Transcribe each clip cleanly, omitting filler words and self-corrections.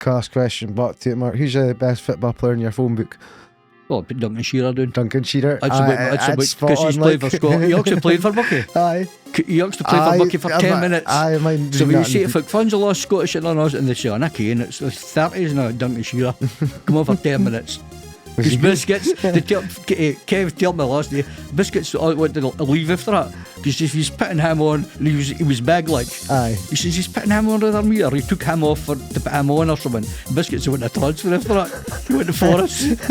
cast question back to you, Mark. Who's the best football player in your phone book? Well, put Duncan Shearer down. Duncan Shearer. That's because he's played for Scotland. He actually played for Buckie. Aye. He actually played for Buckie for 10 minutes. Aye, mine. So when you say if fans are lost Scottish and us, and they say, Nicky, and it's 30s now, Duncan Shearer. Come on for 10 minutes. Because Biscuits, Kev told me last day, Biscuits wanted to leave after that. Because if he's putting him on, he was big like. Aye. He says he's putting him on rather me, or he took him off to put him on or something. Biscuits went to transfer after that. He went to Forest.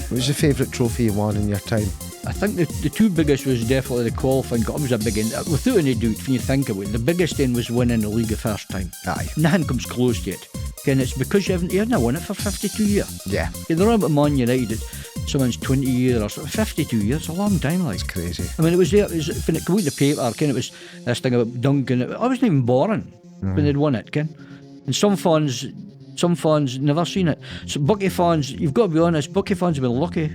What was your favourite trophy you won in your time? I think the two biggest was definitely the qualifying. That was a big one. Without any doubt, when you think of it, the biggest one was winning the league the first time. Aye. Nothing comes close to it. And it's because you haven't won it for 52 years. Yeah. They're about Man United, someone's 20 years or something. 52 years, it's a long time, like. It's crazy. I mean, it was there, when it came out in the paper, it was this thing about Duncan. I wasn't even born when they'd won it, and some fans never seen it. So Buckie fans, you've got to be honest, Buckie fans have been lucky.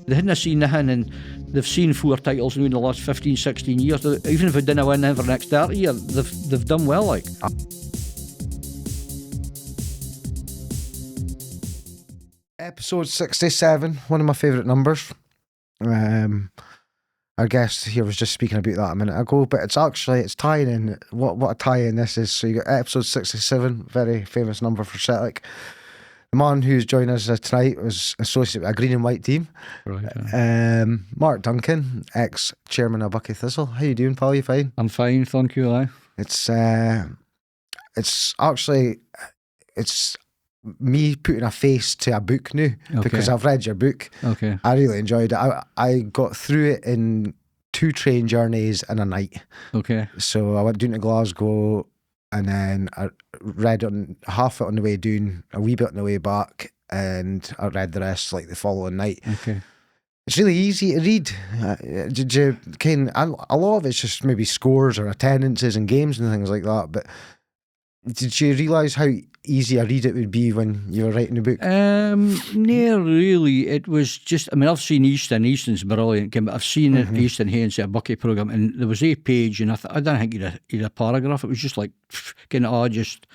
They hadn't seen nothing, and they've seen 4 titles now in the last 15, 16 years. Even if they didn't win them for the next 30 years, they've done well, like. Episode 67, one of my favourite numbers. Our guest here was just speaking about that a minute ago, but it's tying in. What a tie-in this is. So you got episode 67, very famous number for Celtic. The man who's joining us tonight was associated with a green and white team. Right. Mark Duncan, ex-chairman of Buckie Thistle. How you doing, pal? You fine? I'm fine, thank you. Aye. It's me putting a face to a book now, because I've read your book. Okay. I really enjoyed it. I got through it in 2 train journeys in a night. Okay. So I went down to Glasgow, and then I read on half it on the way down, a wee bit on the way back, and I read the rest like the following night. Okay. It's really easy to read. Did you a lot of it's just maybe scores or attendances and games and things like that, but did you realise how easy a read it would be when you were writing the book? No, really. It was just, I mean, I've seen Easton. Easton's brilliant, but I've seen Easton Haynes at a Buckie programme, and there was a page, and I don't think he'd a paragraph. It was just like, just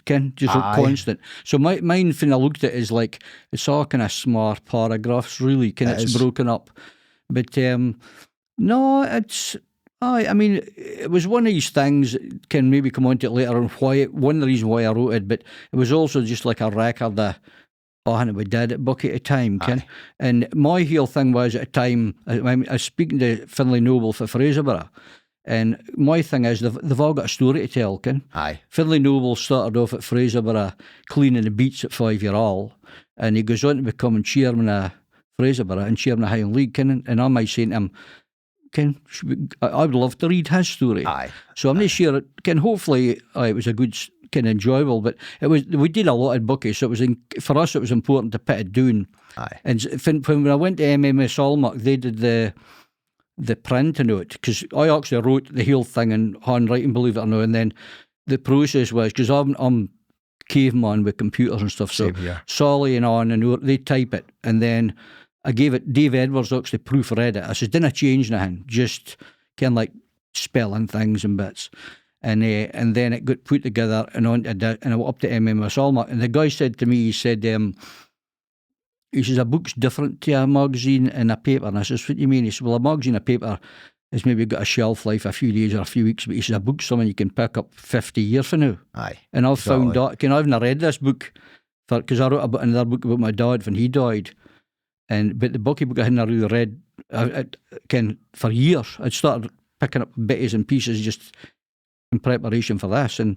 constant. So mine, when I looked at it, is like, it's all kind of smart paragraphs, really. It's broken up. But no, it's... I mean, it was one of these things, can maybe come on to it later on, one of the reasons why I wrote it, but it was also just like a record of what we did at Buckie at the time, Ken. And my whole thing was at the time, I was speaking to Finlay Noble for Fraserburgh, and my thing is they've all got a story to tell, Ken. Aye. Finlay Noble started off at Fraserburgh cleaning the beats at 5-year-old, and he goes on to becoming chairman of Fraserburgh and chairman of Highland League, Ken. And I might say to him, I would love to read his story. Aye. So I'm not sure. Hopefully, it was a good, enjoyable. But we did a lot at Buckie, so it was for us. It was important to put it down. Aye. And when I went to MMS Almac, they did the printing of it, because I actually wrote the whole thing in handwriting, believe it or not. And then the process was, because I'm caveman with computers and stuff, so Solly and they type it, and then I gave it, Dave Edwards actually proofread it. I said, didn't change nothing, just kind of like spelling things and bits. And then it got put together and I went up to MMS Almac. And the guy said to me, he says, a book's different to a magazine and a paper. And I says, what do you mean? He said, well, a magazine and a paper has maybe got a shelf life a few days or a few weeks, but he says, a book's something you can pick up 50 years from now. Aye. And I've found that, I've not read this book, because I wrote another book about my dad when he died. But the Buckie book I hadn't really read for years. I'd started picking up bits and pieces just in preparation for this, and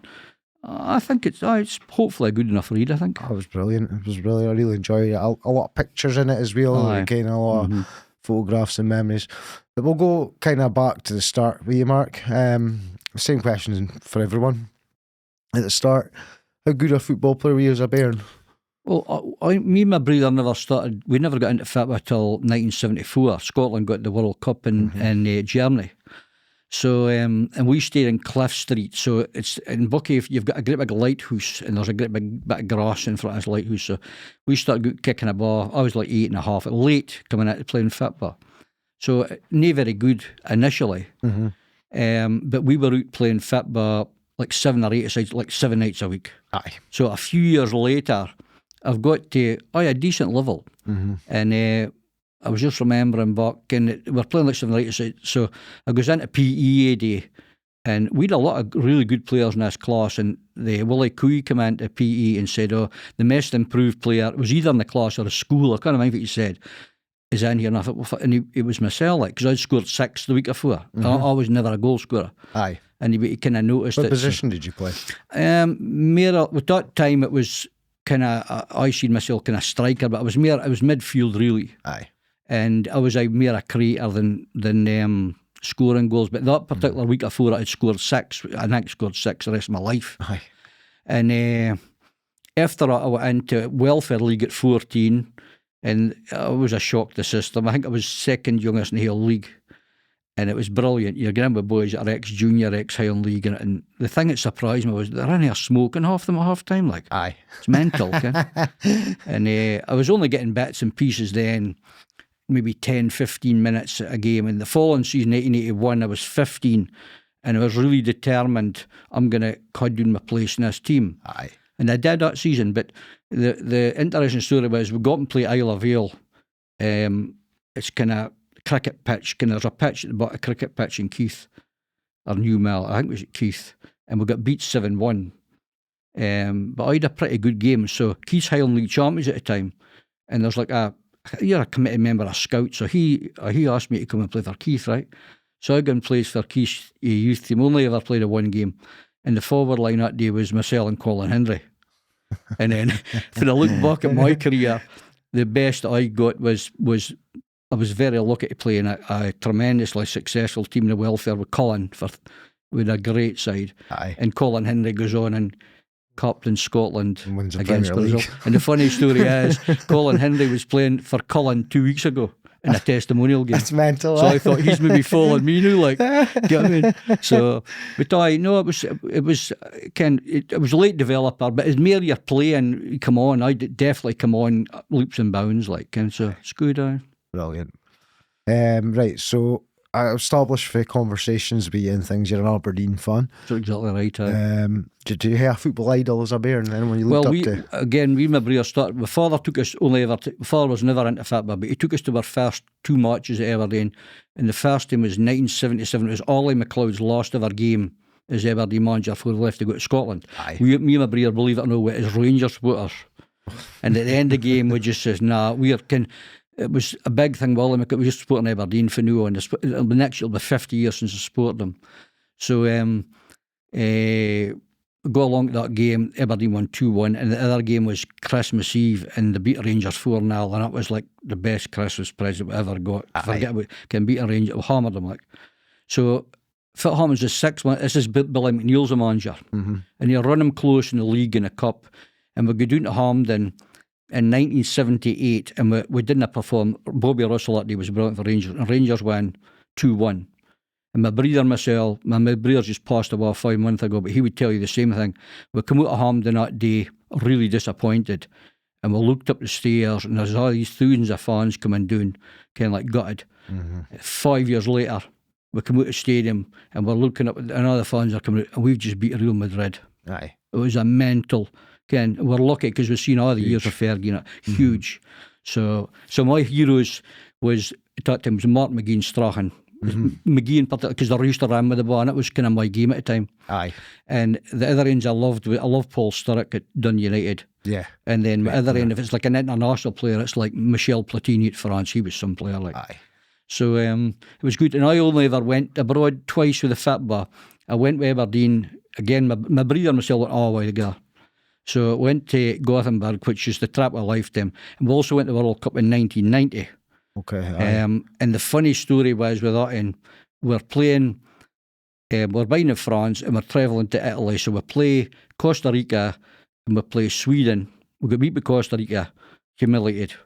I think it's hopefully a good enough read, I think. Oh, it was brilliant. I really enjoyed it. A lot of pictures in it as well, a lot of photographs and memories. But we'll go kind of back to the start with you, Mark. Same question for everyone. At the start, how good a football player were you as a Bairn? Well, me and my brother never started. We never got into football till 1974. Scotland got the World Cup in Germany. So, and we stayed in Cliff Street. So it's in Buckie. You've got a great big lighthouse, and there's a great big bit of grass in front of this lighthouse. So we started kicking a ball. I was like 8.5, late coming out to playing football. So not very good initially. But we were out playing football like 7 or 8 sides, like 7 nights a week. Aye. So a few years later, I've got to a decent level. And I was just remembering back, and we're playing like 7 or 8 sides. So I goes into PE day, and we had a lot of really good players in this class, and the Willie Cooey came into PE and said, the most improved player, it was either in the class or a school, I can't remember what he said, is in here. And I thought, well, and it was myself, like, because I'd scored 6 the week before. I was never a goal scorer. Aye. And he kind of noticed it. What position did you play? With that time, it was kind of, I seen myself kind of striker, but it was midfield, really. Aye. And I was more a creator than scoring goals. But that particular week before, I'd scored 6. I think I scored 6 the rest of my life. Aye. And after that, I went into Welfare League at 14, and it was a shock to the system. I think I was second youngest in the Highland League, and it was brilliant. You're getting with boys that are ex-junior, ex-Highland League, and the thing that surprised me was they're in here smoking half them at half time. Like, aye, it's mental. Okay? And I was only getting bits and pieces then, maybe 10, 15 minutes a game. In the following season, 1881, I was 15, and I was really determined I'm going to cut down my place in this team. Aye. And I did that season, but the interesting story was we got and play Isle of Vale. It's kind of cricket pitch, there's a pitch at the bottom, a cricket pitch in Keith, or Newmill, I think it was at Keith, and we got beat 7-1. But I had a pretty good game, so Keith's Highland League champions at the time, and there's like you're a committee member, a scout, so he asked me to come and play for Keith, right? So I got and played for Keith's youth team, only ever played a 1 game, and the forward line that day was myself and Colin Hendry. And then when I look back at my career, the best I got was I was very lucky to play in a tremendously successful team in the Welfare with Colin, with a great side. Aye. And Colin Hendry goes on and captains Scotland against Brazil. And the funny story is, Colin Hendry was playing for Cullen 2 weeks ago in a testimonial game. That's mental. So I thought he's maybe following me now, like, get what I mean? So, but it was a late developer, but as more you're playing, come on, I definitely come on leaps and bounds, like, and so it's good. Brilliant. Right, so I established for conversations with you and things, you're an Aberdeen fan. That's exactly right. Did you have a football idol as a bear and then when you looked up to? Again, we and my brother started. My father took us my father was never into football, but he took us to our first 2 matches at Aberdeen. And the first team was 1977. It was Ollie McLeod's last ever game as Aberdeen manager before he left to go to Scotland. Me and my brother, believe it or not, were as Rangers supporters. And at the end of the game, we just says, nah, it was a big thing. Well, we were just supporting Aberdeen for now, and the next year will be 50 years since I supported them. So go along to that game. Aberdeen won 2-1, and the other game was Christmas Eve, and they beat Rangers 4-0, and that was like the best Christmas present we ever got. Forget about can beat a Rangers, we hammered them like. So Fit Hammond's the 6th one. This is Billy McNeil's the manager, and you run him close in the league and the cup, and we go down to Hampden in 1978, and we didn't perform. Bobby Russell that day was brilliant for Rangers, and Rangers won 2-1. And my brother and myself, my brother just passed away 5 months ago, but he would tell you the same thing. We come out of Hampden that day, really disappointed, and we looked up the stairs, and there's all these thousands of fans coming down, kind of like gutted. 5 years later, we come out of the stadium, and we're looking up, and other fans are coming out, and we've just beat Real Madrid. Aye. It was a mental. Again, we're lucky because we've seen all the years of Fergie, huge. So my heroes was at that time was Mark McGee and Strachan. McGee in particular because they used to run with the ball, and it was kind of my game at the time. Aye. And the other ends I loved Paul Sturrock at Dun United. Yeah. And then my other end, if it's like an international player, it's like Michel Platini at France. He was some player like. Aye. So it was good. And I only ever went abroad twice with the football. I went with Aberdeen again. My brother and myself went all the way together. So I went to Gothenburg, which is the trip of a lifetime, and we also went to the World Cup in 1990. Okay. And the funny story was with that, and we're playing, we're buying in France, and we're travelling to Italy. So we play Costa Rica, and we play Sweden. We got beat by Costa Rica, humiliated,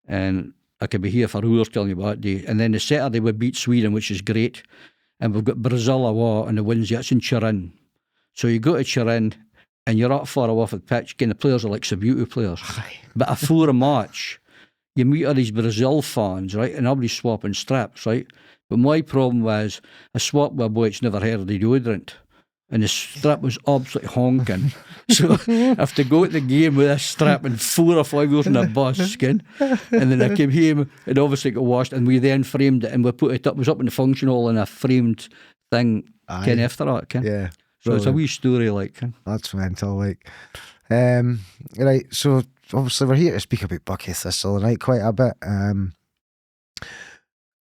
and I could be here for hours telling you about that day. And then the Saturday we beat Sweden, which is great, and we've got Brazil away on the Wednesday. That's in Turin. So you go to Turin, and you're not far off the pitch. Again, the players are like Subbuteo players. Aye. But before a match, you meet all these Brazil fans, right? And everybody's swapping straps, right? But my problem was, I swapped with a boy that's never heard of deodorant. and the strap was absolutely honking. So I have to go to the game with this strap and 4 or 5 hours in a bus, and then I came home and obviously got washed, and we then framed it and we put it up. It was up in the function hall in a framed thing. After that, yeah. So it's a wee story, like. That's mental, like. Right, so obviously we're here to speak about Buckie Thistle, right, quite a bit.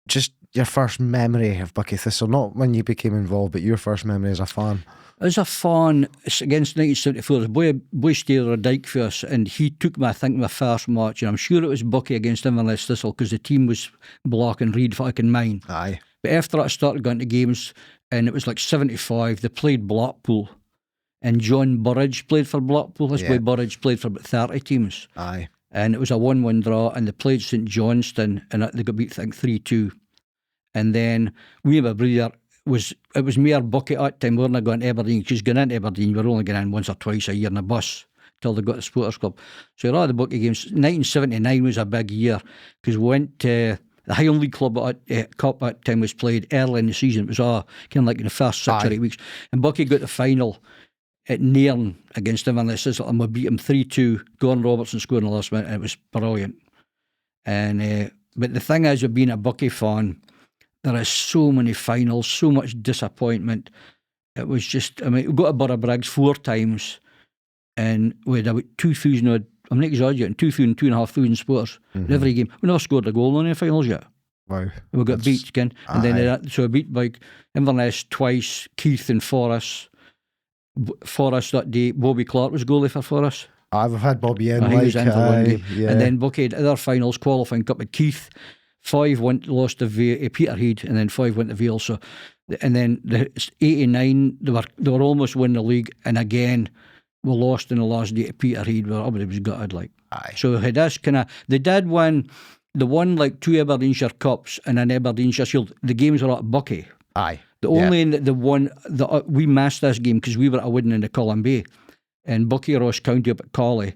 Just your first memory of Buckie Thistle, not when you became involved, but your first memory as a fan. As a fan, against 1974, boy Shearer a dike for us, and he took me, I think, my first match, and I'm sure it was Buckie against Inverness Thistle, because the team was black and red fucking mine. Aye. But after that, I started going to games, and it was like 75, they played Blackpool, and John Burridge played for Blackpool. This boy Burridge played for about 30 teams. Aye. And it was a 1-1 draw, and they played St Johnstone, and they got beat, I think, 3-2. And then we and my brother, it was me or Buckie at that time. We weren't going to Aberdeen, because going into Aberdeen, we were only going in once or twice a year in a bus till they got the Supporters Club. So a lot of the Buckie games, 1979 was a big year, because we went to the Highland League Cup at that time was played early in the season. It was kind of like in the first 6 or 8 weeks. And Buckie got the final at Nairn against Inverness Thistle, and we beat him 3-2. Gordon Robertson scored in the last minute, and it was brilliant. And but the thing is, with being a Buckie fan, there is so many finals, so much disappointment. It was just, I mean, we got to Borough Briggs 4 times, and we had about 2,000, I'm not exaggerating, 2,500 supporters in every game. We never scored a goal in any finals yet. Wow. We got beat again. And then, so we beat by Inverness twice, Keith and Forrest. Forrest that day, Bobby Clark was goalie for Forrest. I've had Bobby in, he was in for one game. Yeah. And then Buckie had other finals, qualifying cup with Keith. 5 lost to Peterhead, and then 5 went to Vale. So, and then the 89, they were almost winning the league, and again we lost in the last day to Peterhead, where everybody was gutted, like. Aye. So they had this kind of, they did win. They won like 2 Aberdeenshire Cups and an Aberdeenshire Shield. The games were at Buckie. Aye. The only the one we missed this game because we were at Widden in the Cullen Bay, and Buckie Ross County up at Colley.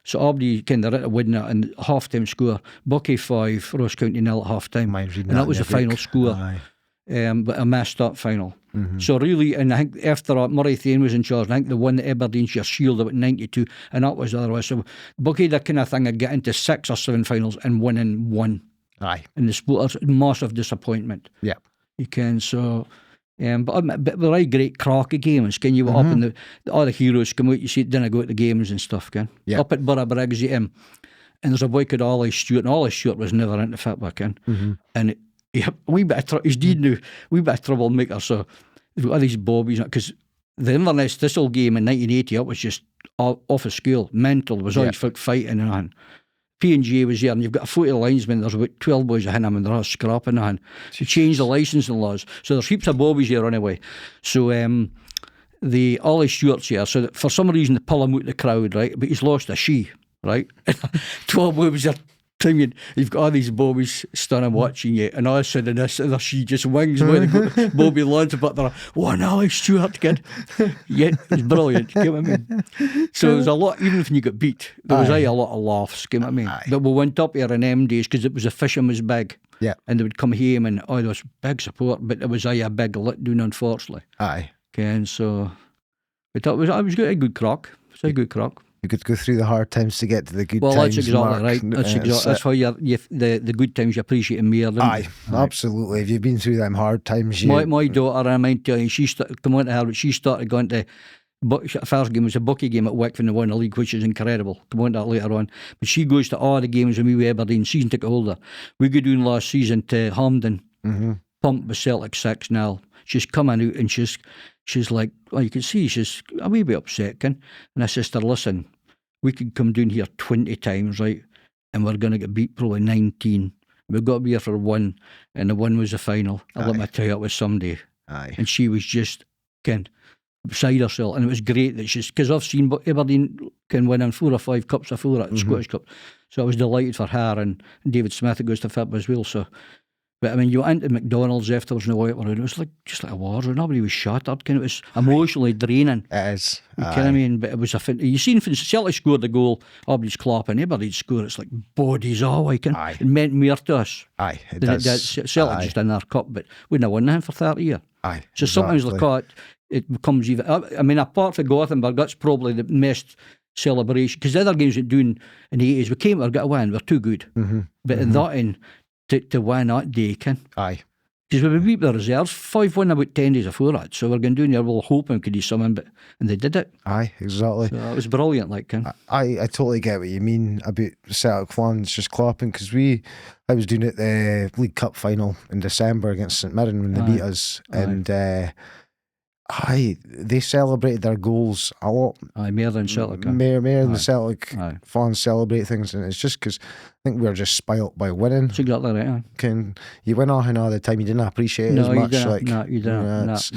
So Aberdeen kind of at Widden and half-time score. Buckie 5, Ross County 0 at half-time, and that was the final score. Aye. But a messed up final. So really, and I think after that, Murray Thane was in charge. I think they won the Aberdeenshire Shield about 92, and that was the other way. So Buckie, that kind of thing, would get into 6 or 7 finals and winning 1. Aye. And the Supporters, massive disappointment. Yeah. You can, so... but they're great cracky games. Can you up and all the heroes come out? You see, then I go to the games and stuff. Can up at Borough Briggs, and there's a boy called Ollie Stewart, and Ollie Stewart was never into football, and a wee bit of he's deed now, wee bit of troublemaker. So we've got all these bobbies because the Inverness Thistle game in 1980, it was just off a scale, mental. There was always folk fighting and P&G was there, and you've got a 40 linesmen. There's about 12 boys ahead of them, and they're all scrapping and to change the licensing laws. So there's heaps of bobbies here anyway. So the Ollie Stewart's here. So that for some reason they pull him out the crowd, right? But he's lost a she, right? 12 boys are singing. You've got all these bobbies standing watching you, and all of a sudden this other she just wings when Bobby lands, but they're one Ollie Stewart kid. Yeah, it's brilliant. You know what I mean? So there's a lot, even if you got beat, there was a lot of laughs. You know what I mean? But we went up here in them days because it was the fishing was big. Yeah. And they would come home and there was big support, but it was a big let down, unfortunately. Aye. Okay, and so but that was a good crack. It's a good crack. You could go through the hard times to get to the good times. Well, that's exactly Mark. right. That's how the good times you appreciate them more. Aye, absolutely. If you've been through them hard times, my daughter, I mind telling you, she started come on to her, but she started going to. First game was a Buckie game at Wick when they won the league, which is incredible. Come on to that later on. But she goes to all the games when we were Aberdeen, season ticket holder. We go down last season to Hampden, pumped with Celtic 6-0. She's coming out and she's like, well, you can see she's a wee bit upset, and I says to her, listen, we could come down here 20 times, right, and we're going to get beat probably 19. We've got to be here for 1, and the 1 was the final. Let me tell you, it was someday. Aye. And she was just, beside herself, and it was great that she's, because I've seen Aberdeen can win in 4 or 5 cups of full at the Scottish Cup, so I was delighted for her, and David Smith that goes to FIP as well. So, but I mean, you went into McDonald's afterwards and it was like just like a war, and nobody was shattered. It was emotionally draining. It is. You know what I mean? But it was you seen when Celtic scored the goal, everybody's clapping. Everybody'd score. It's like bodies all it meant more to us. Aye, it does. does. Celtic just in their cup, but we didn't win nothing for 30 years. Aye. So sometimes look at it becomes even. I mean, apart from Gothenburg, that's probably the best celebration, because the other games we're doing in the 80s, we came to get a win, we're too good. But in that end, to win that day, Aye. Because we beat the reserves 5-1 about 10 days before that, so we're going to do here, we'll hoping we could do something, and they did it. Aye, exactly. So it was brilliant, like, I totally get what you mean about Celtic fans just clapping, because I was doing it the League Cup final in December against St Mirren when they beat us, and they celebrated their goals a lot. More than Celtic. More than the Celtic fans celebrate things, and it's just because I think we're just spoilt by winning. That's exactly right. You win all the time, you didn't appreciate it as much. You didn't. It's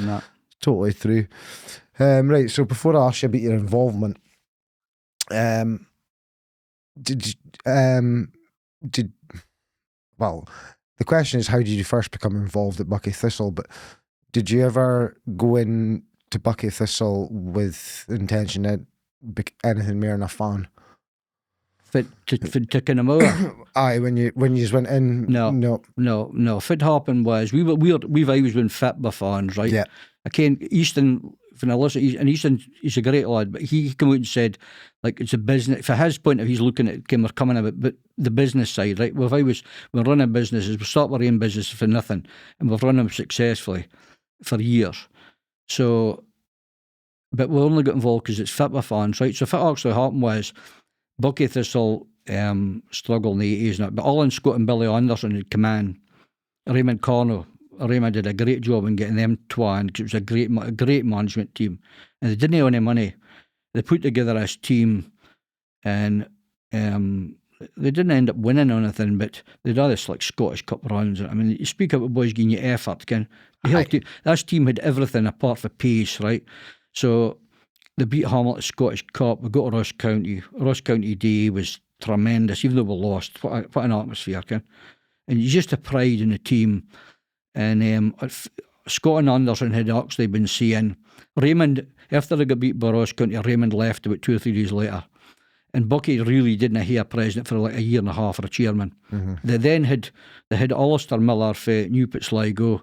totally true. Right, so before I ask you about your involvement, well, the question is, how did you first become involved at Buckie Thistle? But did you ever go in to Buckie Thistle with the intention that anything more than a fan? For taking them over? Aye, when you went in. No. What happened was we've always been fit by fans, right? Yeah. I came Easton, when I listen, and Easton, he's a great lad, but he came out and said, like, it's a business. For his point of view, he's looking at we're coming about, but the business side, right? We're running businesses. We start our own business for nothing, and we've run them successfully for years. So, but we only got involved because it's fit by fans, right? So what actually happened was Buckie Thistle struggled in the 80s now, but Alan Scott and Billy Anderson had come in. Raymond Corno. Raymond did a great job in getting them twine, because it was a great management team, and they didn't have any money. They put together this team, and they didn't end up winning anything, but they'd had this like Scottish Cup runs. I mean, you speak about boys giving you effort, this team had everything apart from pace, right? So they beat Hamlet at Scottish Cup. We got to Ross County. Ross County Day was tremendous, even though we lost. What an atmosphere, and you just a pride in the team. And Scott and Anderson had actually been saying, Raymond, after they got beat by Ross County, Raymond left about 2 or 3 days later. And Buckie really didn't have a president for like a year and a half, or a chairman. They then had Alistair Miller for Newport Sligo,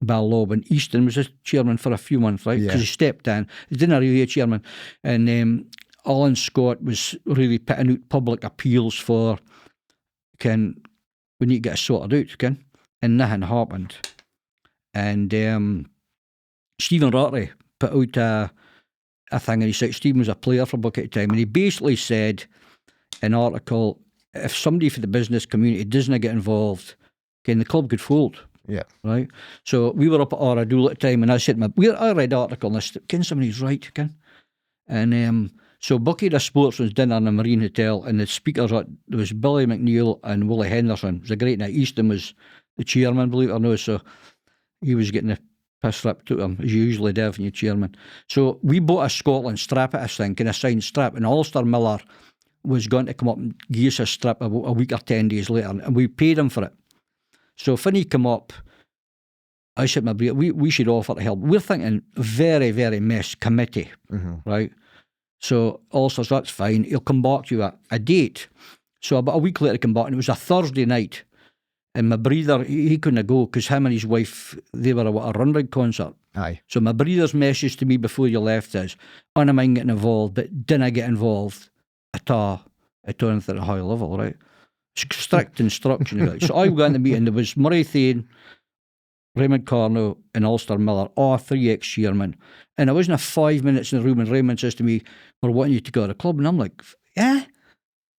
Ballob, and Easton was a chairman for a few months, right? Because he stepped in. He didn't really a chairman. And Alan Scott was really putting out public appeals for, we need to get it sorted out, and nothing happened. And Stephen Rotary put out a thing, and he said Stephen was a player for Buckie at the time, and he basically said in an article, if somebody for the business community doesn't get involved, the club could fold. Yeah. Right? So we were up at Aradool at the time, and I said, I read the article, and I said, somebody's right, And so Buckie had a sportsman's dinner in the Marine Hotel, and the speakers, there was Billy McNeil and Willie Henderson. It was a great night. Easton was the chairman, believe it or not, so he was getting the piss ripped to him, as you usually do when you're chairman. So we bought a Scotland strip at this thing, a signed strip, and Alistair Miller was going to come up and give us a strip a week or 10 days later, and we paid him for it. So when he came up, I said, we should offer to help. We're thinking very, very mess committee, right? So Alistair said, that's fine, he'll come back to you a date. So about a week later he came back, and it was a Thursday night. And my breather, he couldn't go, because him and his wife, they were at a Rundgren concert. Aye. So my breather's message to me before you left is, I don't mind getting involved, but didn't get involved at anything at a high level, right? Strict instruction. So I went to the meeting, there was Murray Thane, Raymond Corno, and Alistair Miller, all 3 ex-chairmen. And I wasn't 5 minutes in the room, and Raymond says to me, we're wanting you to go to the club. And I'm like, yeah?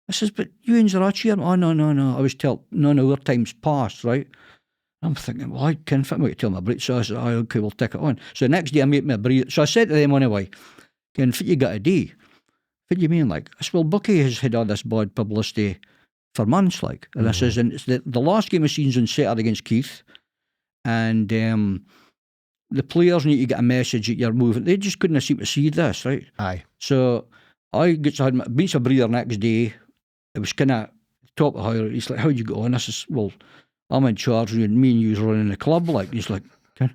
I says, but you ain't our chairman. Oh, no. I was told, no, our time's passed, right? I'm thinking, well, I can't fit me to tell my break. So I said, okay, we'll take it on. So the next day I made my breathe. So I said to them anyway, what you got a day? What do you mean? Like, I said, well, Buckie has had all this bad publicity for months, like. And I says, and it's the last game of season's on Saturday against Keith, and the players need to get a message that you're moving. They just couldn't seem to see this, right? Aye. So I had my beats a breather next day. It was kind of top of higher. He's like, how'd you go on? I says, well, I'm in charge, and me and you was running the club. Like, he's like, okay.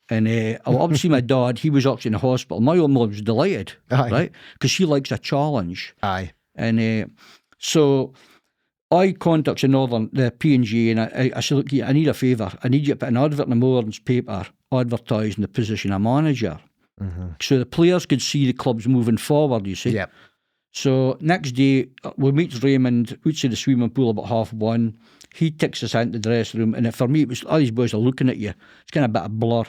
And I went up to see my dad. He was actually in the hospital. My old mum was delighted, right? Because she likes a challenge. Aye. And so I contacted the P&G, and I said, look, I need a favour. I need you to put an advert in the Morn's paper advertising the position of manager. So the players could see the clubs moving forward, you see. Yep. So next day, we meet Raymond outside the swimming pool about 1:30. He takes us into the dressing room, and for me, it was all these boys are looking at you. It's kind of a bit of blur.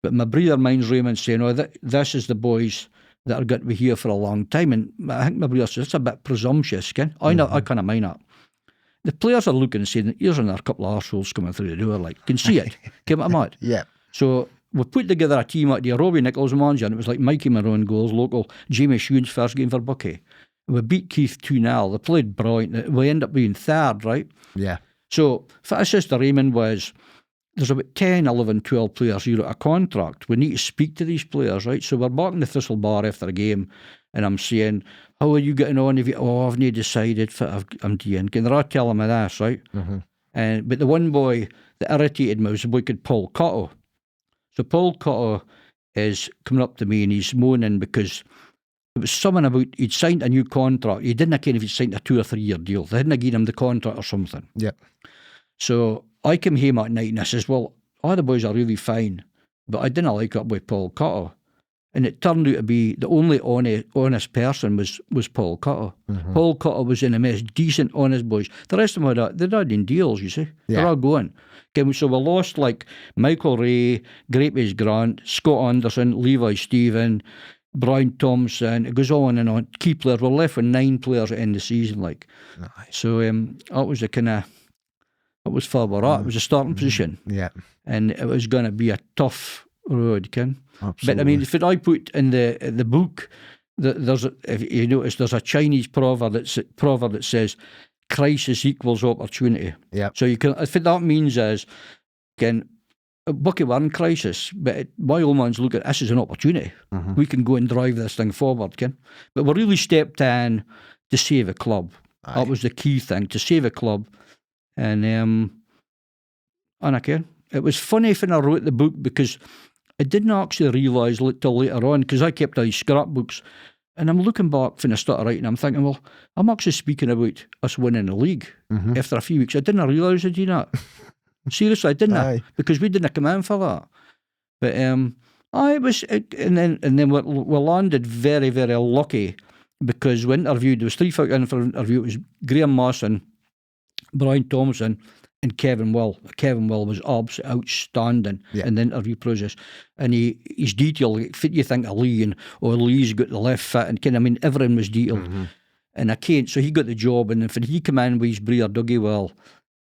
But my brother minds Raymond saying, "Oh, this is the boys that are going to be here for a long time." And I think my brother says, "It's a bit presumptuous, Ken." I kind of mind that. The players are looking and saying, "Here's another couple of arseholes coming through the door, like, can see it." Came at mad. Yeah. So we put together a team out there. Robbie Nichols manager, and it was like Mikey Marone goals, local. Jamie Shewn's first game for Buckie. We beat Keith 2-0. They played brilliant. We ended up being third, right? Yeah. So what I says to Raymond was, there's about 10, 11, 12 players here at a contract. We need to speak to these players, right? So we're back in the Thistle bar after a game, and I'm saying, "How are you getting on? I've not decided what I'm doing." Can I tell him this, right? But the one boy that irritated me was a boy called Paul Cotto. So Paul Cotto is coming up to me and he's moaning because it was something about he'd signed a new contract. He didn't care if he'd signed a 2 or 3 year deal. They hadn't given him the contract or something. Yep. So I came home at night and I says, "Well, all the boys are really fine, but I didn't like it with Paul Cotto." And it turned out to be the only honest person was Paul Cotto. Paul Cotto was in the most decent, honest boys. The rest of them they're not in deals, you see. They're all going. So we lost like Michael Ray, Grapeys Grant, Scott Anderson, Levi Stephen, Brian Thompson. It goes on and on. Key players. We're left with 9 players at the end of the season. Like, nice. So that was the kind of, it was far we're at. It was a starting position. Yeah. And it was going to be a tough road, Ken. Absolutely. But I mean, if I put in the book, if you notice, there's a Chinese proverb that says, "Crisis equals opportunity." Yeah. So you can, if that means is, Ken, Buckie were in crisis, but my old man's look at this as an opportunity. We can go and drive this thing forward, Ken. But we really stepped in to save a club. Aye. That was the key thing, to save a club. And I can. It was funny when I wrote the book because I didn't actually realise till later on, because I kept all these scrapbooks, and I'm looking back when I started writing, I'm thinking, well, I'm actually speaking about us winning the league after a few weeks. I didn't realise I did that. Seriously, I didn't, because we didn't come in for that. But and then we landed very, very lucky, because we interviewed, there was 3 folk in for an interview. It was Graham Mawson, Brian Thompson, and Kevin Will. Kevin Will was absolutely outstanding in the interview process. And he's detailed. You think of Lee, and Lee's got the left foot, and everything was detailed. And I can't. So he got the job, and when he came in with his brother Dougie Will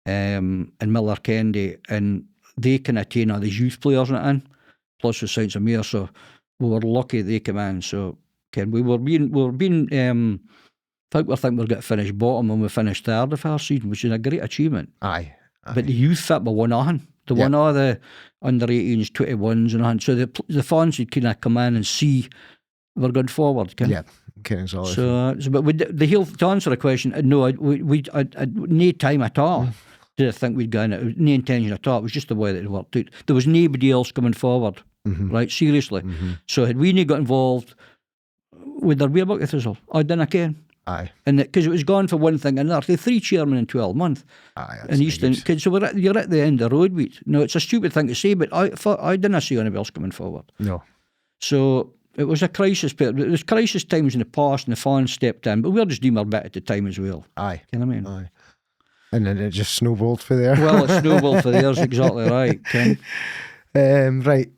and Miller Kennedy, and they kind of taken all these youth players in, plus the sides of Mayor. So we were lucky they came in. So we were being. I think we're going to finish bottom, and we finished third the first season, which is a great achievement. Aye. But the youth fit we won nothing. They won all the under 18s, 21s, and nothing. So the fans would kind of come in and see we're going forward. Yeah, okay, exactly. So, but to answer the question, no, I no time at all did I think we'd go in it. No intention at all. It was just the way that it worked out. There was nobody else coming forward, right? Seriously. So had we not got involved, would there be a Buckie Thistle? I didn't care. Aye. And because it was gone for one thing and another. They 3 chairmen in 12 months. Aye. In Eastern. So you're at the end of the road, mate. No, it's a stupid thing to say, but I didn't see anybody else coming forward. No. So it was a crisis. But there was crisis times in the past, and the fans stepped in, but we were just doing our bit at the time as well. Aye. You know what I mean? Aye. And then it just snowballed for there. Well, it snowballed for there, exactly right, Ken. Right.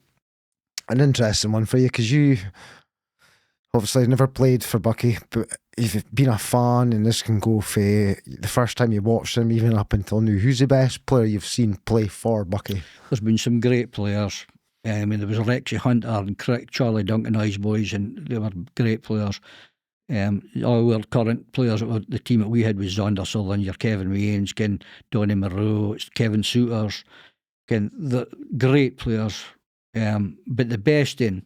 An interesting one for you, because you obviously never played for Buckie, but you've been a fan, and this can go for the first time you watched him even up until now. Who's the best player you've seen play for Buckie? There's been some great players. There was Rexy Hunter and Charlie Duncan, Ice Boys, and they were great players. All our current players at the team that we had was Zander Sutherland, your Kevin Waynes, Donny Monroe, Kevin Souters, the great players. But the best in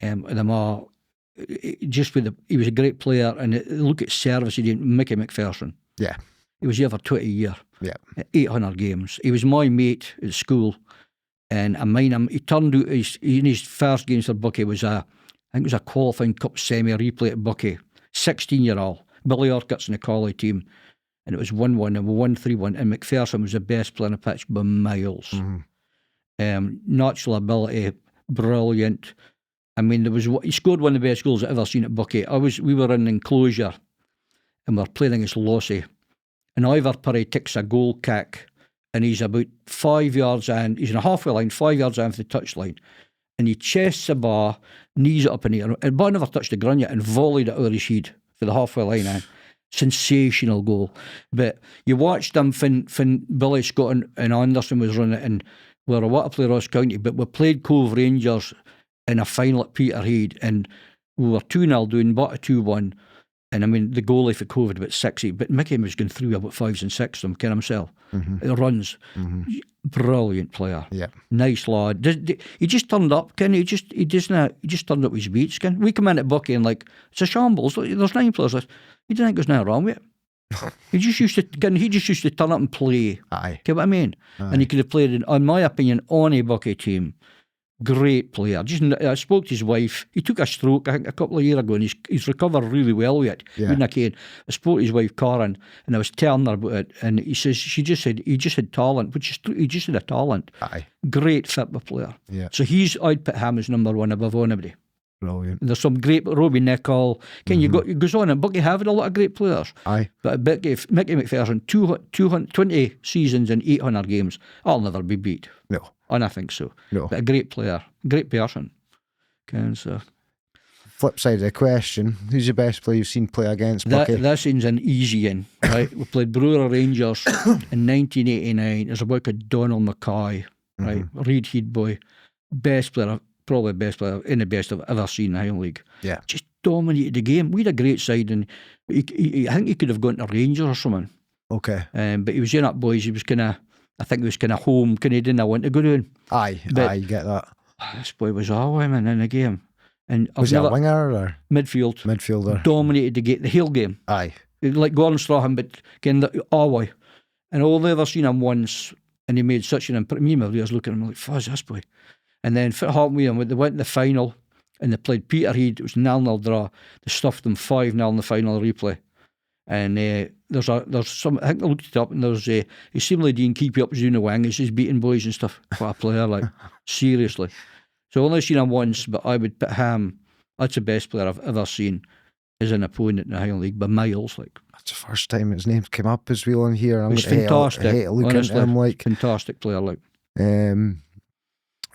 them all, he was a great player, and look at service he did. Mickey McPherson. Yeah. He was here for 20 years. Yeah. 800 games. He was my mate at school, and I mind him. He turned out in his first games for Buckie was I think it was a qualifying cup semi replay at Buckie. 16-year-old. Billy Orcutt's in the Colley team, and it was 1-1, and we won 3-1, and McPherson was the best player on the pitch by miles. Natural ability, brilliant. I mean, he scored one of the best goals I've ever seen at Buckie. We were in enclosure and we were playing against Lossy, and Ivor Purry takes a goal kick, and he's about 5 yards in. He's in a halfway line, 5 yards in for the touchline, and he chests the bar, knees it up in the air, and the ball never touched the ground yet, and volleyed it over his head for the halfway line. Sensational goal. But you watched them when Billy Scott and Anderson was running it, and we were about to play Ross County, but we played Cove Rangers in a final at Peterhead, and we were 2-0 doing, but a 2-1. And I mean, the goalie for Cove had about 60, but Mickey was going through about 5s and 6s of them, can himself. It runs. Brilliant player. Yeah. Nice lad. He just turned up, Ken. He just turned up his beats, Ken. We come in at Buckie and it's a shambles. There's 9 players. He didn't think there's nothing wrong with it. He just used to turn up and play. Aye. Get what I mean? Aye. And he could have played, in my opinion, on a Buckie team. Great player. I spoke to his wife. He took a stroke, I think, a couple of years ago, and he's recovered really well with it. Yeah. I spoke to his wife, Carrol, and I was telling her about it, and he just had talent, which is true. He just had a talent. Aye. Great football player. Yeah. So I'd put him as number one above anybody. Brilliant. And there's some great, Robbie Nichol. It goes on, and Buckie have a lot of great players. Aye. But Mickey McPherson, 220 seasons and 800 games, I'll never be beat. No. And I think so. No. But a great player, great person. So. Flip side of the question, who's the best player you've seen play against Buckie? That seems an easy one, right? We played Brewer Rangers in 1989. There's a boy called Donald Mackay, right? Reed Heed boy. Best player, probably best player, in the best I've ever seen in the Highland League. Yeah. Just dominated the game. We had a great side, and I think he could have gone to Rangers or something. Okay. But he was in up boys. He was I think he was kind of home, didn't want to go down. Aye, you get that. This boy was all women in the game. And was he a winger or? Midfielder. Dominated the whole game. Aye. Like Gordon Strahan, but again, boy. And I've ever seen him once, and he made such an impression. Me and my was looking at him like, fuzz, this boy. And then what happened with him, they went to the final, and they played Peterhead. It was 0-0 draw. They stuffed them 5-0 in the final replay. And there's some, I think I looked it up, and there's he seemingly didn't keep you up doing the wing. He's just beating boys and stuff. What a player, seriously. So I've only seen him once, but I would put him, that's the best player I've ever seen as an opponent in the Highland League by miles. That's the first time his name came up as well in here. It's fantastic. I hate looking at him fantastic player.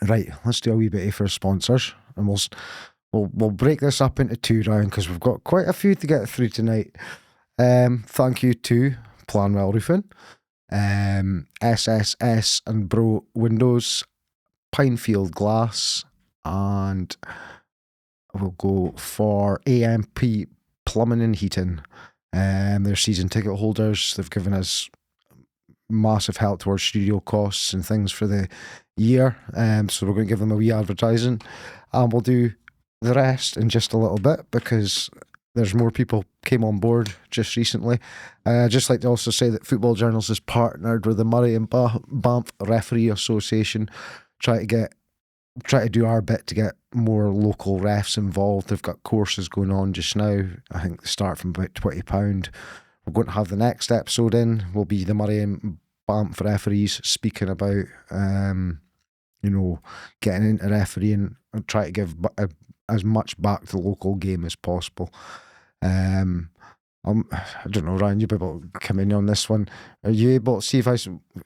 Right, let's do a wee bit for sponsors, and we'll break this up into 2 rounds because we've got quite a few to get through tonight. Thank you to Planwell Roofing, SSS and Bro Windows, Pinefield Glass, and we'll go for AMP Plumbing and Heating. They're season ticket holders. They've given us massive help towards studio costs and things for the year. So we're going to give them a wee advertising, and we'll do the rest in just a little bit because there's more people came on board just recently. I'd just like to also say that Football Journals has partnered with the Murray and Banff Referee Association, try to do our bit to get more local refs involved. They've got courses going on just now. I think they start from about £20. We're going to have the next episode in, will be the Murray and Banff referees speaking about, getting into refereeing and try to give as much back to the local game as possible. I don't know, Ryan, you'll be able to come in on this one. Are you able to see if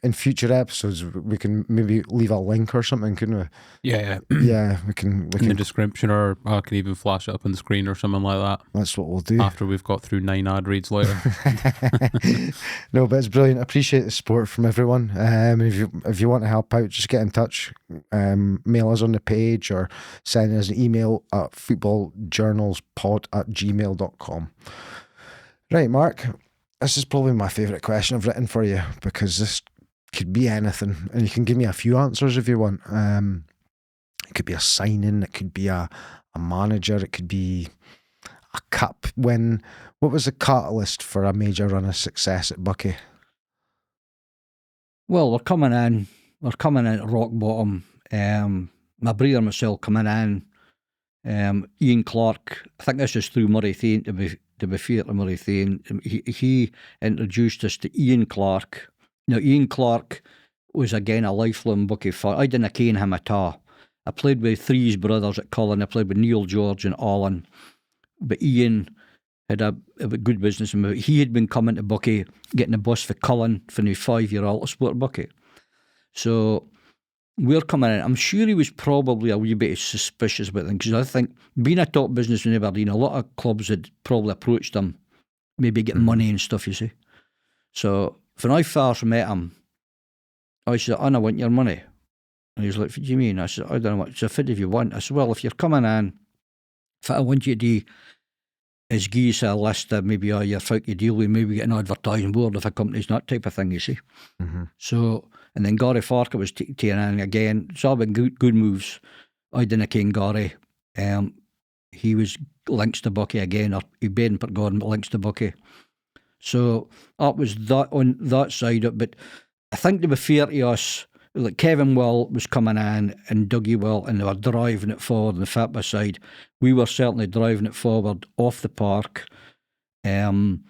in future episodes we can maybe leave a link or something, couldn't we? Yeah. Yeah, we can in the description, or I can even flash it up on the screen or something like that. That's what we'll do. After we've got through 9 ad reads later. No, but it's brilliant. I appreciate the support from everyone. If you want to help out, just get in touch. Mail us on the page or send us an email at footballjournalspod@gmail.com. Right, Mark, this is probably my favourite question I've written for you because this could be anything, and you can give me a few answers if you want. It could be a signing, it could be a manager, it could be a cup win. What was the catalyst for a major run of success at Buckie? Well, we're coming in at rock bottom. My brother and myself coming in. Ian Clark, I think this is through Murray Thane, to be fair to Murray Thane. He introduced us to Ian Clark. Now, Ian Clark was again a lifelong Buckie fan. I didn't ken him at all, I played with three of his brothers at Cullen. I played with Neil, George and Alan. But Ian had a good business. He had been coming to Buckie, getting a bus for Cullen for the 5-year-old to support Buckie. So we're coming in. I'm sure he was probably a wee bit suspicious about them, because I think being a top business in Aberdeen, a lot of clubs had probably approached him, maybe getting money and stuff, you see. So when I first met him, I said, I want your money. And he was like, what do you mean? I said, I don't know what. So if you want. I said, well, if you're coming in, if I want you to do is give you a list of maybe your folk you deal with, maybe get an advertising board if a company's that type of thing, you see. So, and then Gary Farker was taken in again. It's all been good moves. I didn't ken Gary. He was links to Buckie again, or he been Port Gordon, but links to Buckie. So that was that on that side of it. But I think to be fair to us, like Kevin Will was coming in and Dougie Will, and they were driving it forward on the Fatba side. We were certainly driving it forward off the park. And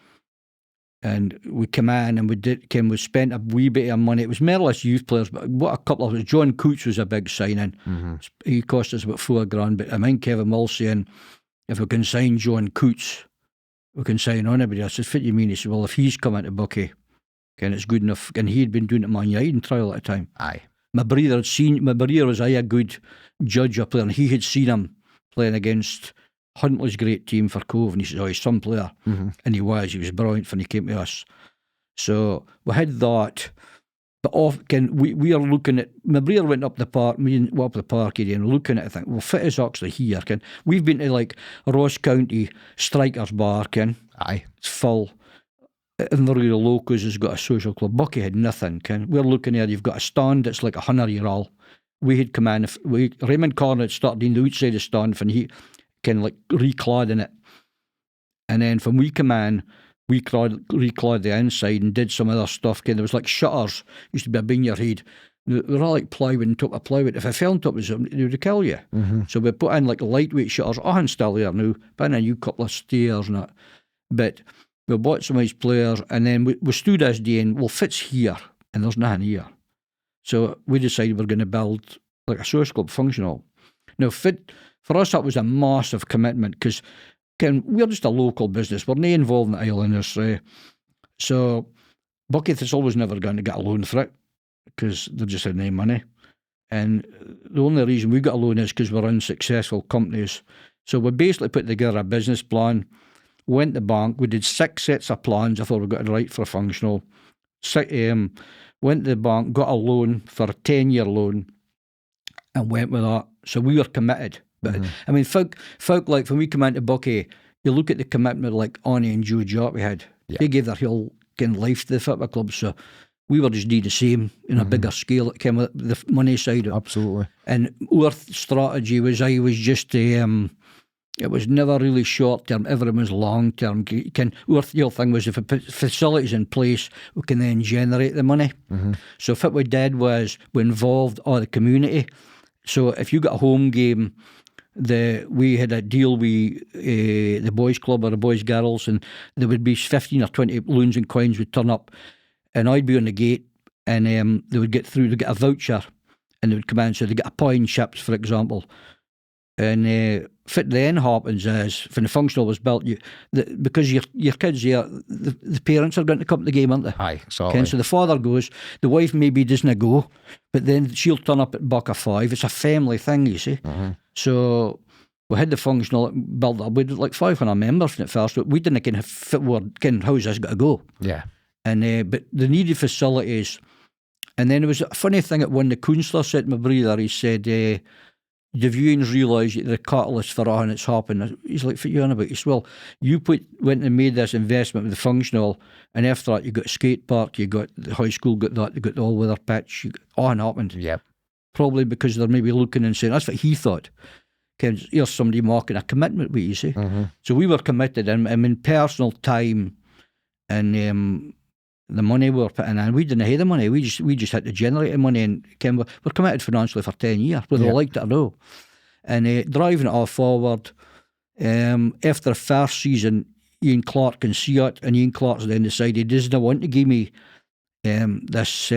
we came in and we spent a wee bit of money. It was more or less youth players, but what a couple of John Coots was a big signing. He cost us about $4,000. But I mean, Kevin Will saying, if we can sign John Coots, we can sign on anybody. I said, what do you mean? He said, well, if he's coming to Buckie, and it's good enough. And he had been doing it at Man United in trial at the time. Aye. My brother was a good judge of player, and he had seen him playing against Huntley's great team for Cove, and he said, he's some player. And he was brilliant when he came to us. So we had that. But we are looking at, my brother went up the park, me up the park area, and looking at it, I think, well, fit is actually here. We've been to like Ross County Strikers Bar, Aye. It's full. In the real locals has got a social club. Buckie had nothing. We're looking at, you've got a stand that's like 100-year-old. We had come in, Raymond Corner had started in the outside of the stand, and he recladding it. And then when we come in, we reclad the inside and did some other stuff. There was like shutters, used to be above your head. They were all like plywood and top of plywood. If I fell on top of something, they would kill you. So we put in like lightweight shutters. I'm still there now. Put in a new couple of stairs and that. But we bought some of these players, and then we stood as doing, well, Fit's here, and there's nothing here. So we decided we're going to build like a social club functional. Now, Fit, for us, that was a massive commitment, because we're just a local business. We're not involved in the Islanders. So Buckie Thistle was never going to get a loan for it, because they just had no money. And the only reason we got a loan is because we're unsuccessful companies. So we basically put together a business plan, went to the bank. We did 6 sets of plans before we got it right for a functional. Went to the bank, got a loan for a 10-year loan, and went with that. So we were committed. But I mean, folk like when we come into Buckie, you look at the commitment like Arnie and Joe Jart we had. Yeah. They gave their whole life to the football club. So we were just doing the same in a bigger scale. It came with the money side of it. Absolutely. And our strategy was it was never really short term, everything was long term. Our thing was, if we put facilities in place, we can then generate the money. So what we did was we involved all the community. So if you got a home game, we had a deal with the boys club or the boys girls, and there would be 15 or 20 loons and coins would turn up, and I'd be on the gate, and they would get through, they'd get a voucher, and they would come in. So they get a pie and chips, for example. And what then happens is, when the functional was built, because your kids here, the parents are going to come to the game, aren't they? Aye, exactly. So the father goes, the wife maybe doesn't go, but then she'll turn up at $5. It's a family thing, you see. So we had the functional built up. We had like 500 members at first, but we didn't ken how's this got to go. Yeah. And but the needed facilities. And then there was a funny thing at when the councillor said to my brother, he said, the viewings realise the catalyst for all that's happened. He's like, what are you on about? He said, well, you went and made this investment with the functional, and after that you got a skate park, you got the high school, got that, you got the all-weather pitch, all happened. Yep. Probably because they're maybe looking and saying, that's what he thought. Here's somebody marking a commitment with you, see. So we were committed, and I mean, personal time and the money we were putting in, we didn't have the money. We just had to generate the money, and we're committed financially for 10 years, whether we liked it or no. And driving it all forward, after the first season, Ian Clark can see it, and Ian Clark's then decided he doesn't want to give me this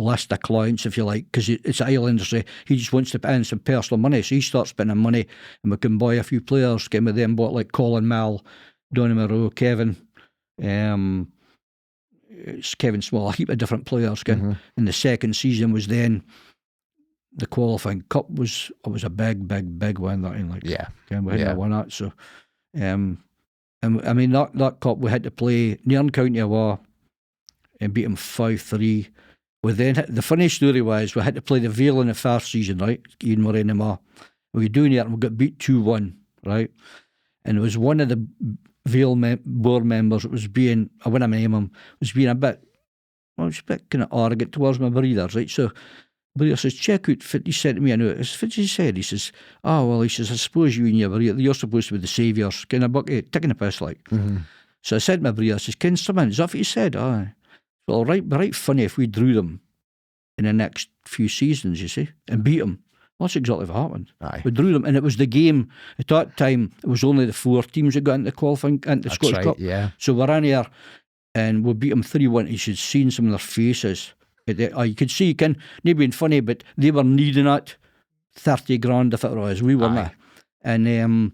list of clients, if you like, because it's Islanders. He just wants to put in some personal money, so he starts spending money, and we can buy a few players. Came with them, bought like Colin Mal, Donny Moreau, Kevin, it's Kevin Small, a heap of different players. And the second season was then the qualifying cup was a big win. That in we hadn't won that. So, and I mean that cup we had to play Nairn County Awa and beat them 5-3. We then the funny story was we had to play the Vale in the first season, right? Ian Murray and Ma. We were doing it and we got beat 2-1, right? And it was one of the Vale board members that was being, I wouldn't name him, was being a bit kind of arrogant towards my breeders, right? So breeder says, check out, he said to me, I know, it's what he said, he says, I suppose you and your breeder, you're supposed to be the saviours, kind of Buckie, taking a piss like. So I said to my breeder, I says, Ken Sturman, is that what you said? Aye. Well, right funny if we drew them in the next few seasons, you see, and beat them. Well, that's exactly what happened. Aye. We drew them, and it was the game. At that time, it was only the 4 teams that got into qualifying, into the Scottish Cup. Yeah. So we're in here, and we beat them 3-1. You should have seen some of their faces. You could see, they being funny, but they were needing it. 30 grand if it was. We were not. And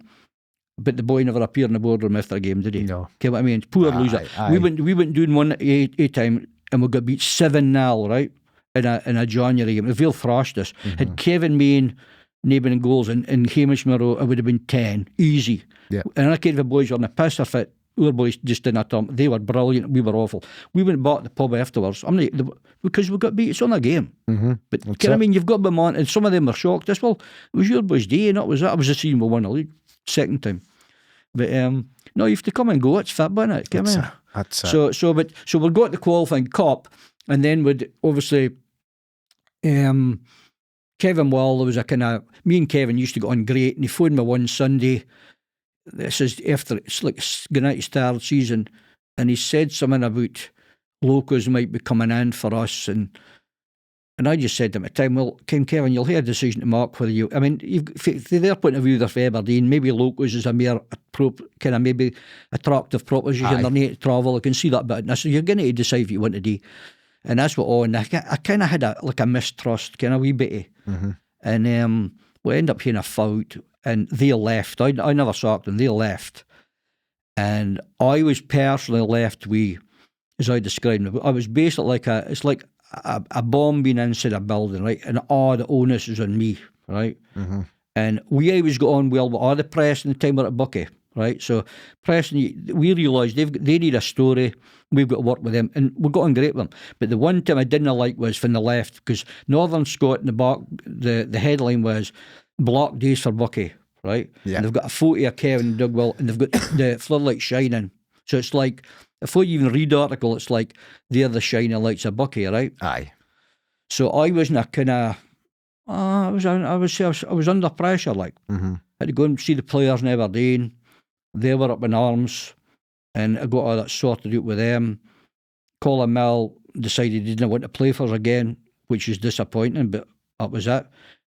but the boy never appeared in the boardroom after a game, did he? No. Okay, what I mean? Poor loser. We went doing one at a time, and we got beat 7-0, right? In a January game. The Vale thrashed us. Had Kevin Main neighbouring goals and Hamish Moreau, it would have been 10. Easy. Yeah. And I can't the boys were on the piss off it. Our boys just didn't turn. They were brilliant. We were awful. We went back to the pub afterwards. Because we got beat. It's on a game. But you've got to be on, and some of them were shocked. It was your boys' day, and that was it. I was the season we won the league. Second time. But no, you have to come and go. It's football, isn't it? Come in. That's So we got the qualifying cup, and then we'd obviously Kevin Wall, there was a kind of, me and Kevin used to get on great, and he phoned me one Sunday. This is after it's like going out his third season, and he said something about locos might be coming in for us, and I just said to him at the time, well, Kevin, you'll hear a decision to mark whether you, I mean, from their point of view, they're for Aberdeen, maybe locos is a more kind of maybe attractive proposition, they're need to travel, I can see that bit, and I said, you're going to decide if you want to do. And that's what on. I kind of had a mistrust, kind of wee bit. And we ended up having a fight, and they left. I never sacked them, they left. And I was personally left with, as I described it, I was basically it's like a bomb being inside a building, right? And all the onus is on me, right? And we always got on well with all the press in the time we're at Buckie. Right, so Preston, we realised they need a story. We've got to work with them, and we got on great with them. But the one thing I didn't like was from the left, because Northern Scott in the back, the headline was "Black Days for Buckie," right? Yeah. And they've got a photo of Kevin Dugwell, and they've got the floodlights shining. So it's like, before you even read the article, it's like they're the shining lights of Buckie, right? Aye. So I wasn't a kind of, I was under pressure, like. Had to go and see the players in Aberdeen. They were up in arms, and I got all that sorted out with them. Colin Mill decided he didn't want to play for us again, which is disappointing, but that was it.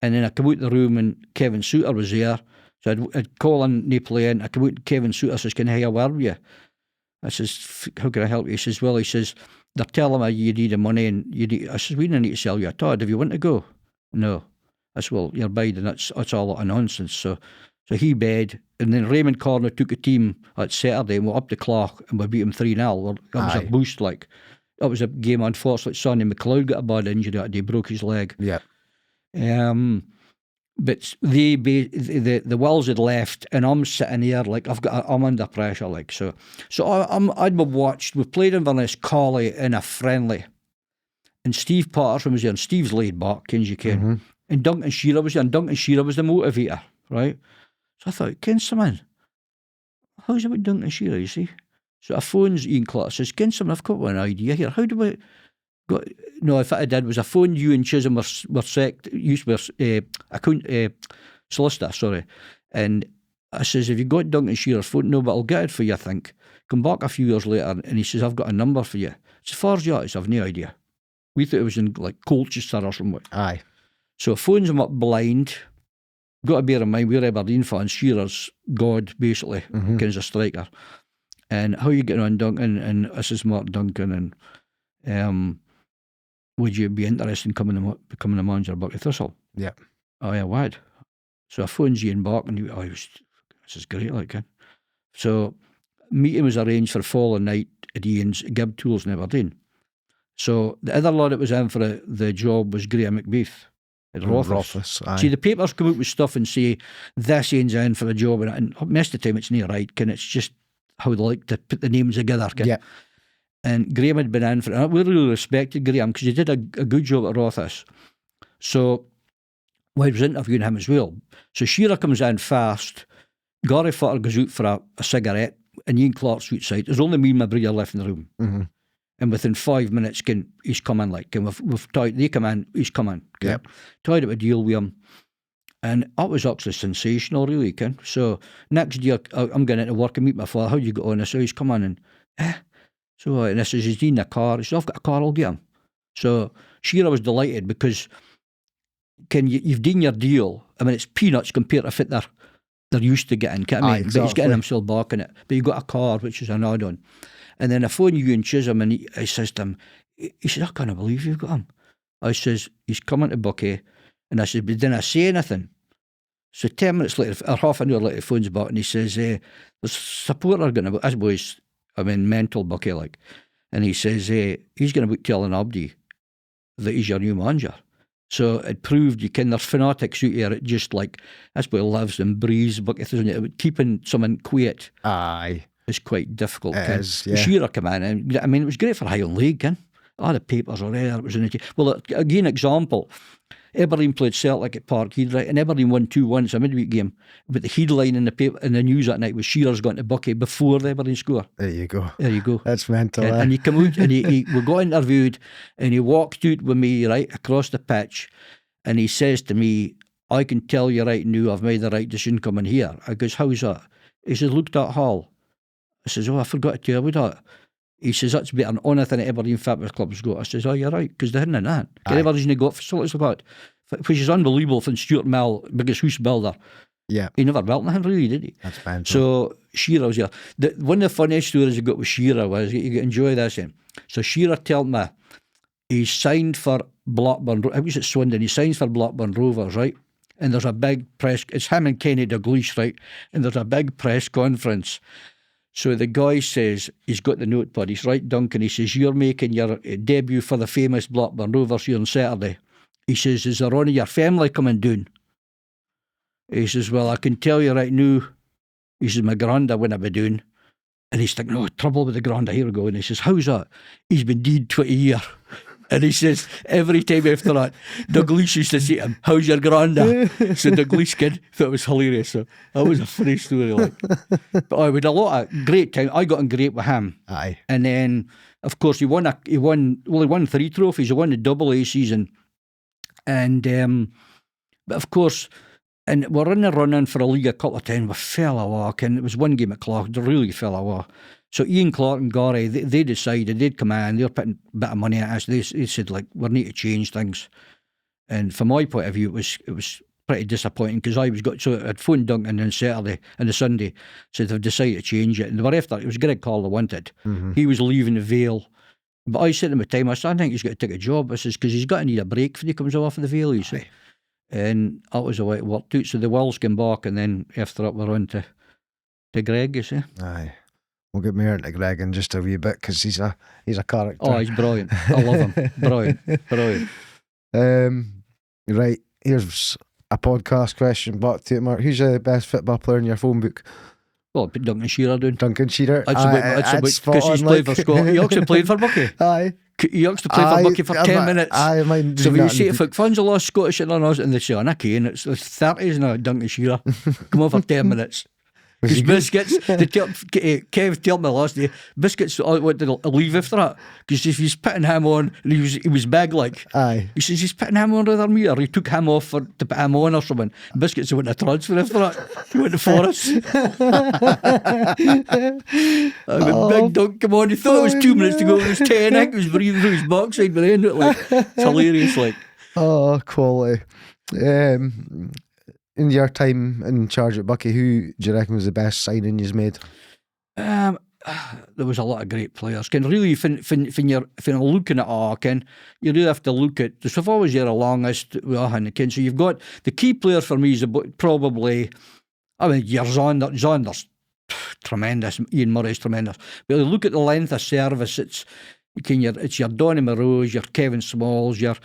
And then I came out the room, and Kevin Suter was there. So I'd Colin no playing. I came out, and Kevin Suter says, "Can I have a word with you?" I says, "How can I help you?" He says, "Well," he says, "they're telling me you need the money, and you need." I says, "We don't need to sell you a Todd. If you want to go." No. I said, "Well, you're biding. That's all a lot of nonsense." So he bed, and then Raymond Corner took a team at Saturday and went up to Clark, and we beat him 3-0. That was a boost, like. That was a game, unfortunately. Sonny McLeod got a bad injury that day, broke his leg. Yeah. But the Wills had left, and I'm sitting here like I'm under pressure, like so. I'd been watched. We played Inverness Colley in a friendly, and Steve Patterson was there, and Steve's laid back, as you can, and Duncan Shearer was there, and Duncan Shearer was the motivator, right? So I thought, Kinserman, how's about Duncan Shearer, you see? So I phones Ian Clark, says, Kinserman, I've got one idea here. How do we go? No, if I did was I phoned you and Chisholm were solicitor, sorry. And I says, have you got Duncan Shearer's phone? No, but I'll get it for you, I think. Come back a few years later, and he says, I've got a number for you. As far as that is, I've no idea. We thought it was in like Colchester or somewhere. Aye. So I phones him up blind. Got to bear in mind, we're Aberdeen fans. Shearer's God, basically, kind of a striker. And how are you getting on, Duncan? And this is Mark Duncan. And would you be interested in becoming a manager of Buckie Thistle? Yeah. Oh, yeah, I would. So I phoned Ian back and this is great, like. So meeting was arranged for the following night at Ian's Gib Tools in Aberdeen. So the other lad that was in for the job was Graham McBeath at Rothers. See, the papers come out with stuff and say, this Ian's in for a job, and most of the time it's not right, and it's just how they like to put the names together. Yeah. And Graham had been in for it. And we really respected Graham because he did a good job at Rothers. So I was interviewing him as well. So Shearer comes in first. Gary Futter goes out for a cigarette, and Ian Clark's outside. There's only me and my brother left in the room. Mm-hmm. And within 5 minutes, he's come in. Like, and we've tied, they come in, he's come in. Yep. Tied up a deal with him. And that was actually sensational, really. So next year, I'm going into work and meet my father. How do you get on? I say, he's come in and, So, and I says, he's in a car. He says, I've got a car, I'll get him. So Shearer was delighted because you've done your deal. I mean, it's peanuts compared to what they're used to getting. Exactly. But he's getting himself back in it. But you've got a car, which is an add-on. And then I phoned Ewan Chisholm and I says to him, he says, I can't believe you've got him. I says, he's coming to Buckie. And I said, but didn't I say anything? So 10 minutes later, or half an hour later, he phones back and he says, there's supporter going to, this boy's, mental Buckie like. And he says, he's going to be telling Abdi that he's your new manager. So it proved there's fanatics out here that just like, this boy lives and breathes Buckie Thistle. Keeping someone quiet. Aye. Is quite difficult. It is, yeah. Shearer came in, and it was great for Highland League. All the papers were there. It was in well, again, example. Aberdeen played Celtic at Park Heath, right? And Aberdeen won 2-1. It's a midweek game. But the headline in the paper, in the news that night was Shearer's gone to Buckie before the Aberdeen score. There you go. That's mental. And he came out and we got interviewed, and he walked out with me right across the pitch, and he says to me, I can tell you right now I've made the right decision coming here. I goes, how's that? He says, look at that hall. I says, I forgot to tell you about that. He says, that's better than anything that Aberdeen Fitness Club's got. I says, you're right, because they hadn't that. Aberdeen got facilities like that, which is unbelievable from Stuart Mill, biggest house builder. Yeah. He never built nothing really, did he? That's fantastic. So Shearer was here. One of the funniest stories I got with Shearer was, you enjoy this. So Shearer told me he signed for Blackburn, I was at Swindon, he signs for Blackburn Rovers, right? And there's a big press, it's him and Kenny Dalglish, right? And there's a big press conference. So the guy says, he's got the notepad, he's right, Duncan, he says, you're making your debut for the famous Blackburn Rovers here on Saturday. He says, is there any of your family coming down? He says, well, I can tell you right now, he says, my granda wouldn't be doing. And he's thinking, trouble with the granda, here we go. And he says, how's that? He's been dead 20 years. And he says, every time after that, Dalglish used to say to him, how's your granda? So Dalglish kid thought it was hilarious. So that was a funny story. Like. But I had a lot of great time. I got on great with him. Aye. And then, of course, he won 3 trophies. He won the double A season. And, but of course, and we're in the run-in for a league a couple of times. We fell away, and it was one game at Clark. They really fell away. So Ian Clark and Gary, they decided they'd come in, they were putting a bit of money at us. They said, like, we need to change things. And from my point of view, it was pretty disappointing because I'd phoned Duncan on Saturday and the Sunday, said they've decided to change it. And they were after it was Greg Carl they wanted. Mm-hmm. He was leaving the Vale. But I said to him at the time, I said, I think he's got to take a job. I says, because he's got to need a break when he comes off of the Vale, he said. And that was the way it worked out. So the Wills came back, and then after that we're on to Greg, you see. Aye. We'll get more into Greg in just a wee bit because he's a character. Oh, he's brilliant. I love him. Brilliant. Right, here's a podcast question back to you, Mark. Who's the best football player in your phone book? Well, put Duncan Shearer down. Duncan Shearer. That's because he's played for Scotland. He actually played for Buckie. Aye. He actually played for Buckie for 10 minutes. Aye, mine. So when you say, if funds a lost Scottish and and they say, okay, and it's the 30s now, Duncan Shearer. Come on for 10 minutes. Because Biscuits, Kev told me last day, Biscuits wanted to leave after that. Because if he's putting him on, and he was big like. Aye. He says he's putting him on rather than me, or he took him off to put him on or something. Biscuits went to transfer after that. He went to Forest. Big dunk, come on. He thought it was 2 minutes to go. It was 10. I think he was breathing through his backside by the end of it. Like, it's hilarious. Like. Oh, quality. In your time in charge at Buckie, who do you reckon was the best signing you've made? there was a lot of great players. Ken, really, when you're looking at Ken, you really have to look at. There's always your longest, Ken. So you've got the key player for me is probably. I mean, your Zonder's tremendous. Ian Murray's tremendous. But you look at the length of service. It's your Donny Moreau's, your Kevin Smalls, your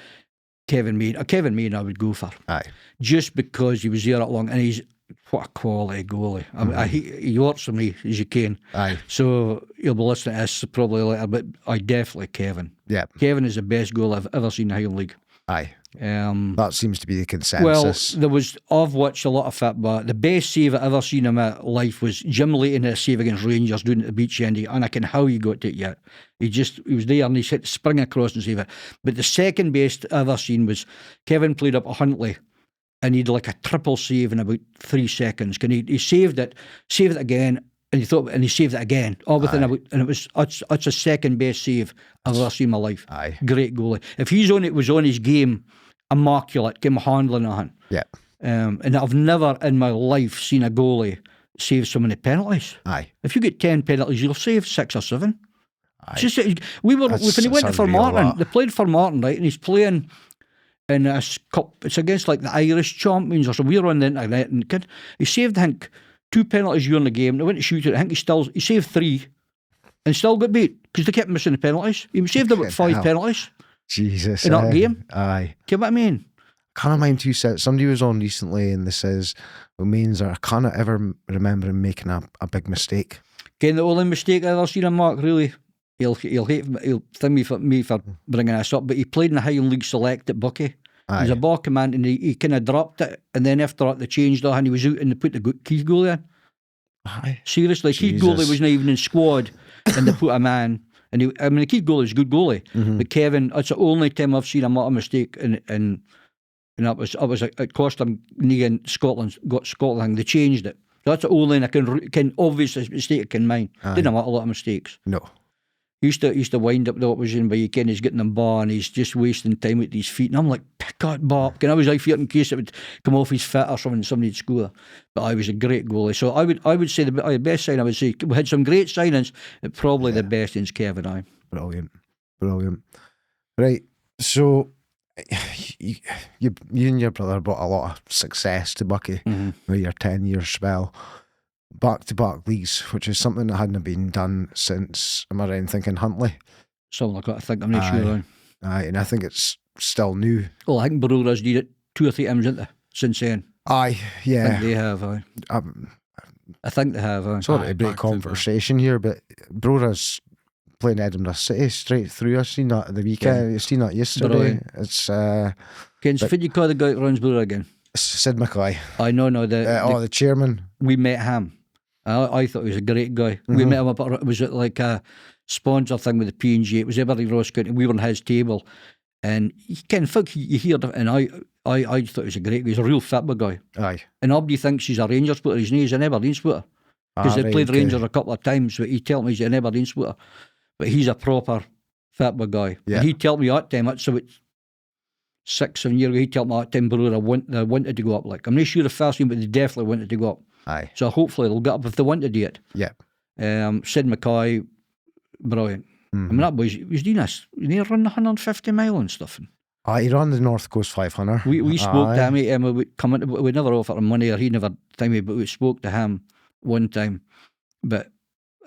Kevin Main. Kevin Main, I would go for. Aye. Just because he was there that long, and he's what a quality goalie. I mean, he works for me as you can. Aye. So you'll be listening to this probably later, but I definitely Kevin. Yeah. Kevin is the best goalie I've ever seen in the Highland League. Aye. That seems to be the consensus. Well, there was, I've watched a lot of football. The best save I've ever seen in my life was Jim Leighton in a save against Rangers doing it at the beach end, and I can how he got to it yet. He was there and he spring across and save it. But the second best I've ever seen was Kevin played up at Huntley and he did like a triple save in about 3 seconds. He saved it again, and he saved it again. All within about, and it was that's a second best save I've ever seen in my life. Aye. Great goalie. If he's on it, was on his game, immaculate, game handling on. Yeah. And I've never in my life seen a goalie save so many penalties. Aye. If you get 10 penalties, you'll save 6 or 7. Aye. Just, when he went for Martin, they played for Martin, right? And he's playing in a cup. It's against like the Irish champions or something. We were on the internet, and he saved, I think, 2 penalties during the game. They went to shoot it. I think he saved 3 and still got beat because they kept missing the penalties. He saved about 5 penalties. Jesus. In that game. Aye. Get what I mean? Can't mind who said, somebody was on recently and this says, it means I can't ever remember him making a big mistake. Again, the only mistake I've ever seen in Mark, really, he'll thank me for bringing this up, but he played in the Highland League Select at Buckie. Aye. He's a ball command, and he kind of dropped it, and then after that they changed it and he was out and they put the Keith goalie in. Aye. Seriously, Keith goalie wasn't even in squad and they put a man. And the Keith goalie was a good goalie, but Kevin, that's the only time I've seen him make a mistake, and that was it cost him Scotland got Scotland. They changed it. That's the only I can obvious mistake I can mind. Didn't make a lot of mistakes. No. He used to wind up the opposition by he's getting them bar and he's just wasting time with his feet. And I'm like, pick that bar. And I was like, in case it would come off his foot or something, somebody'd score. But I was a great goalie. So I would say the best sign, I would say, we had some great signings, but probably the best is Kevin. Brilliant. Right. So you and your brother brought a lot of success to Buckie with your 10-year spell. Back-to-back leagues, which is something that hadn't been done since, am I right in thinking, Huntley? Something like that, I think. I'm not sure. Aye, and I think it's still new. Well, I think Brewers did it 2 or 3 times, didn't they, since then? Aye, yeah. I think they have, I think they have, Sorry to break conversation here, but Brewers playing Edinburgh City straight through. I seen that at the weekend. I seen that yesterday. Brilliant. It's what you call the guy that runs Brewer again? Sid McCoy. I know, the chairman. We met him. I thought he was a great guy. We met him up at, was it like a sponsor thing with the P&G? It was Aberdeen Ross County. We were on his table, and you heard it, and I thought he was a great guy. He's a real football guy. Aye. And nobody thinks he's a Rangers supporter. He's an Aberdeen supporter because they played Rangers a couple of times. But he told me he's an Aberdeen supporter, but he's a proper football guy. Yeah. And he told me that time. That's about 6-7 years ago. He told me that time Brewer they wanted to go up. Like, I'm not sure the first game, but they definitely wanted to go up. Aye. So hopefully they'll get up if they want to do it. Yeah. Sid McCoy, brilliant. I mean, that boy, he was doing this. He ran 150 mile and stuff. He ran the North Coast 500. We spoke to him. We never offered him money, or he never told me, but we spoke to him one time. But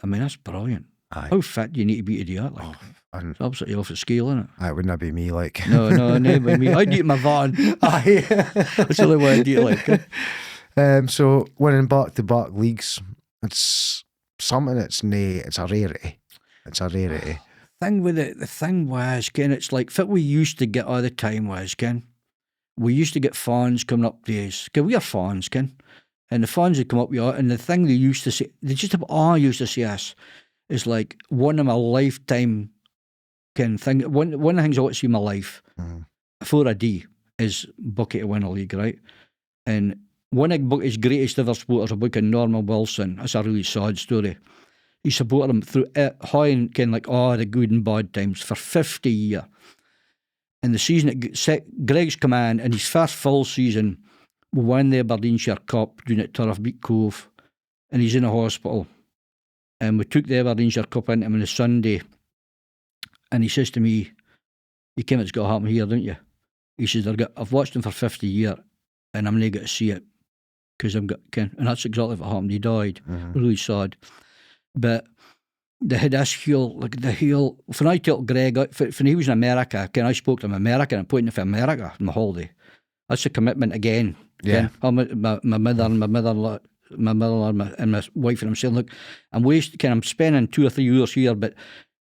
I mean, that's brilliant. Aye. How fit do you need to be to do that? Like, it's absolutely off the scale, isn't it? It wouldn't be me, like. No, by me. I'd do it in my van. Aye. That's the only way I'd do it, like. So winning back-to-back leagues, it's something it's a rarity. It's a rarity. The thing was, Ken, it's like what we used to get all the time was, Ken, we used to get fans coming up to us. Ken, we are fans, Ken. And the fans would come up with us, and the thing they used to say, they just all used to say us, is like one of my lifetime thing. One of the things I want to see in my life for a day is Buckie to win a league, right? And one of Buckie's greatest ever supporters, a boy called Norman Wilson. That's a really sad story. He supported him through high and like all the good and bad times for 50 years. And the season Greg's come in, and his first full season, we won the Aberdeenshire Cup doing it at Turf, beat Cove, and he's in a hospital. and we took the Ever Ranger Cup into him on a Sunday, and he says to me, "You came, it's got to happen here, don't you?" He says, "I've watched him for 50 years, and I'm not going to see it because I'm got." And that's exactly what happened. He died, really sad. But they had this heel, like the heel. When I told Greg, when he was in America, I spoke to him in America and pointing for America on my holiday. That's a commitment again. Yeah. My mother and my mother-in-law and my wife, and I'm saying, look, I'm spending 2 or 3 years here, but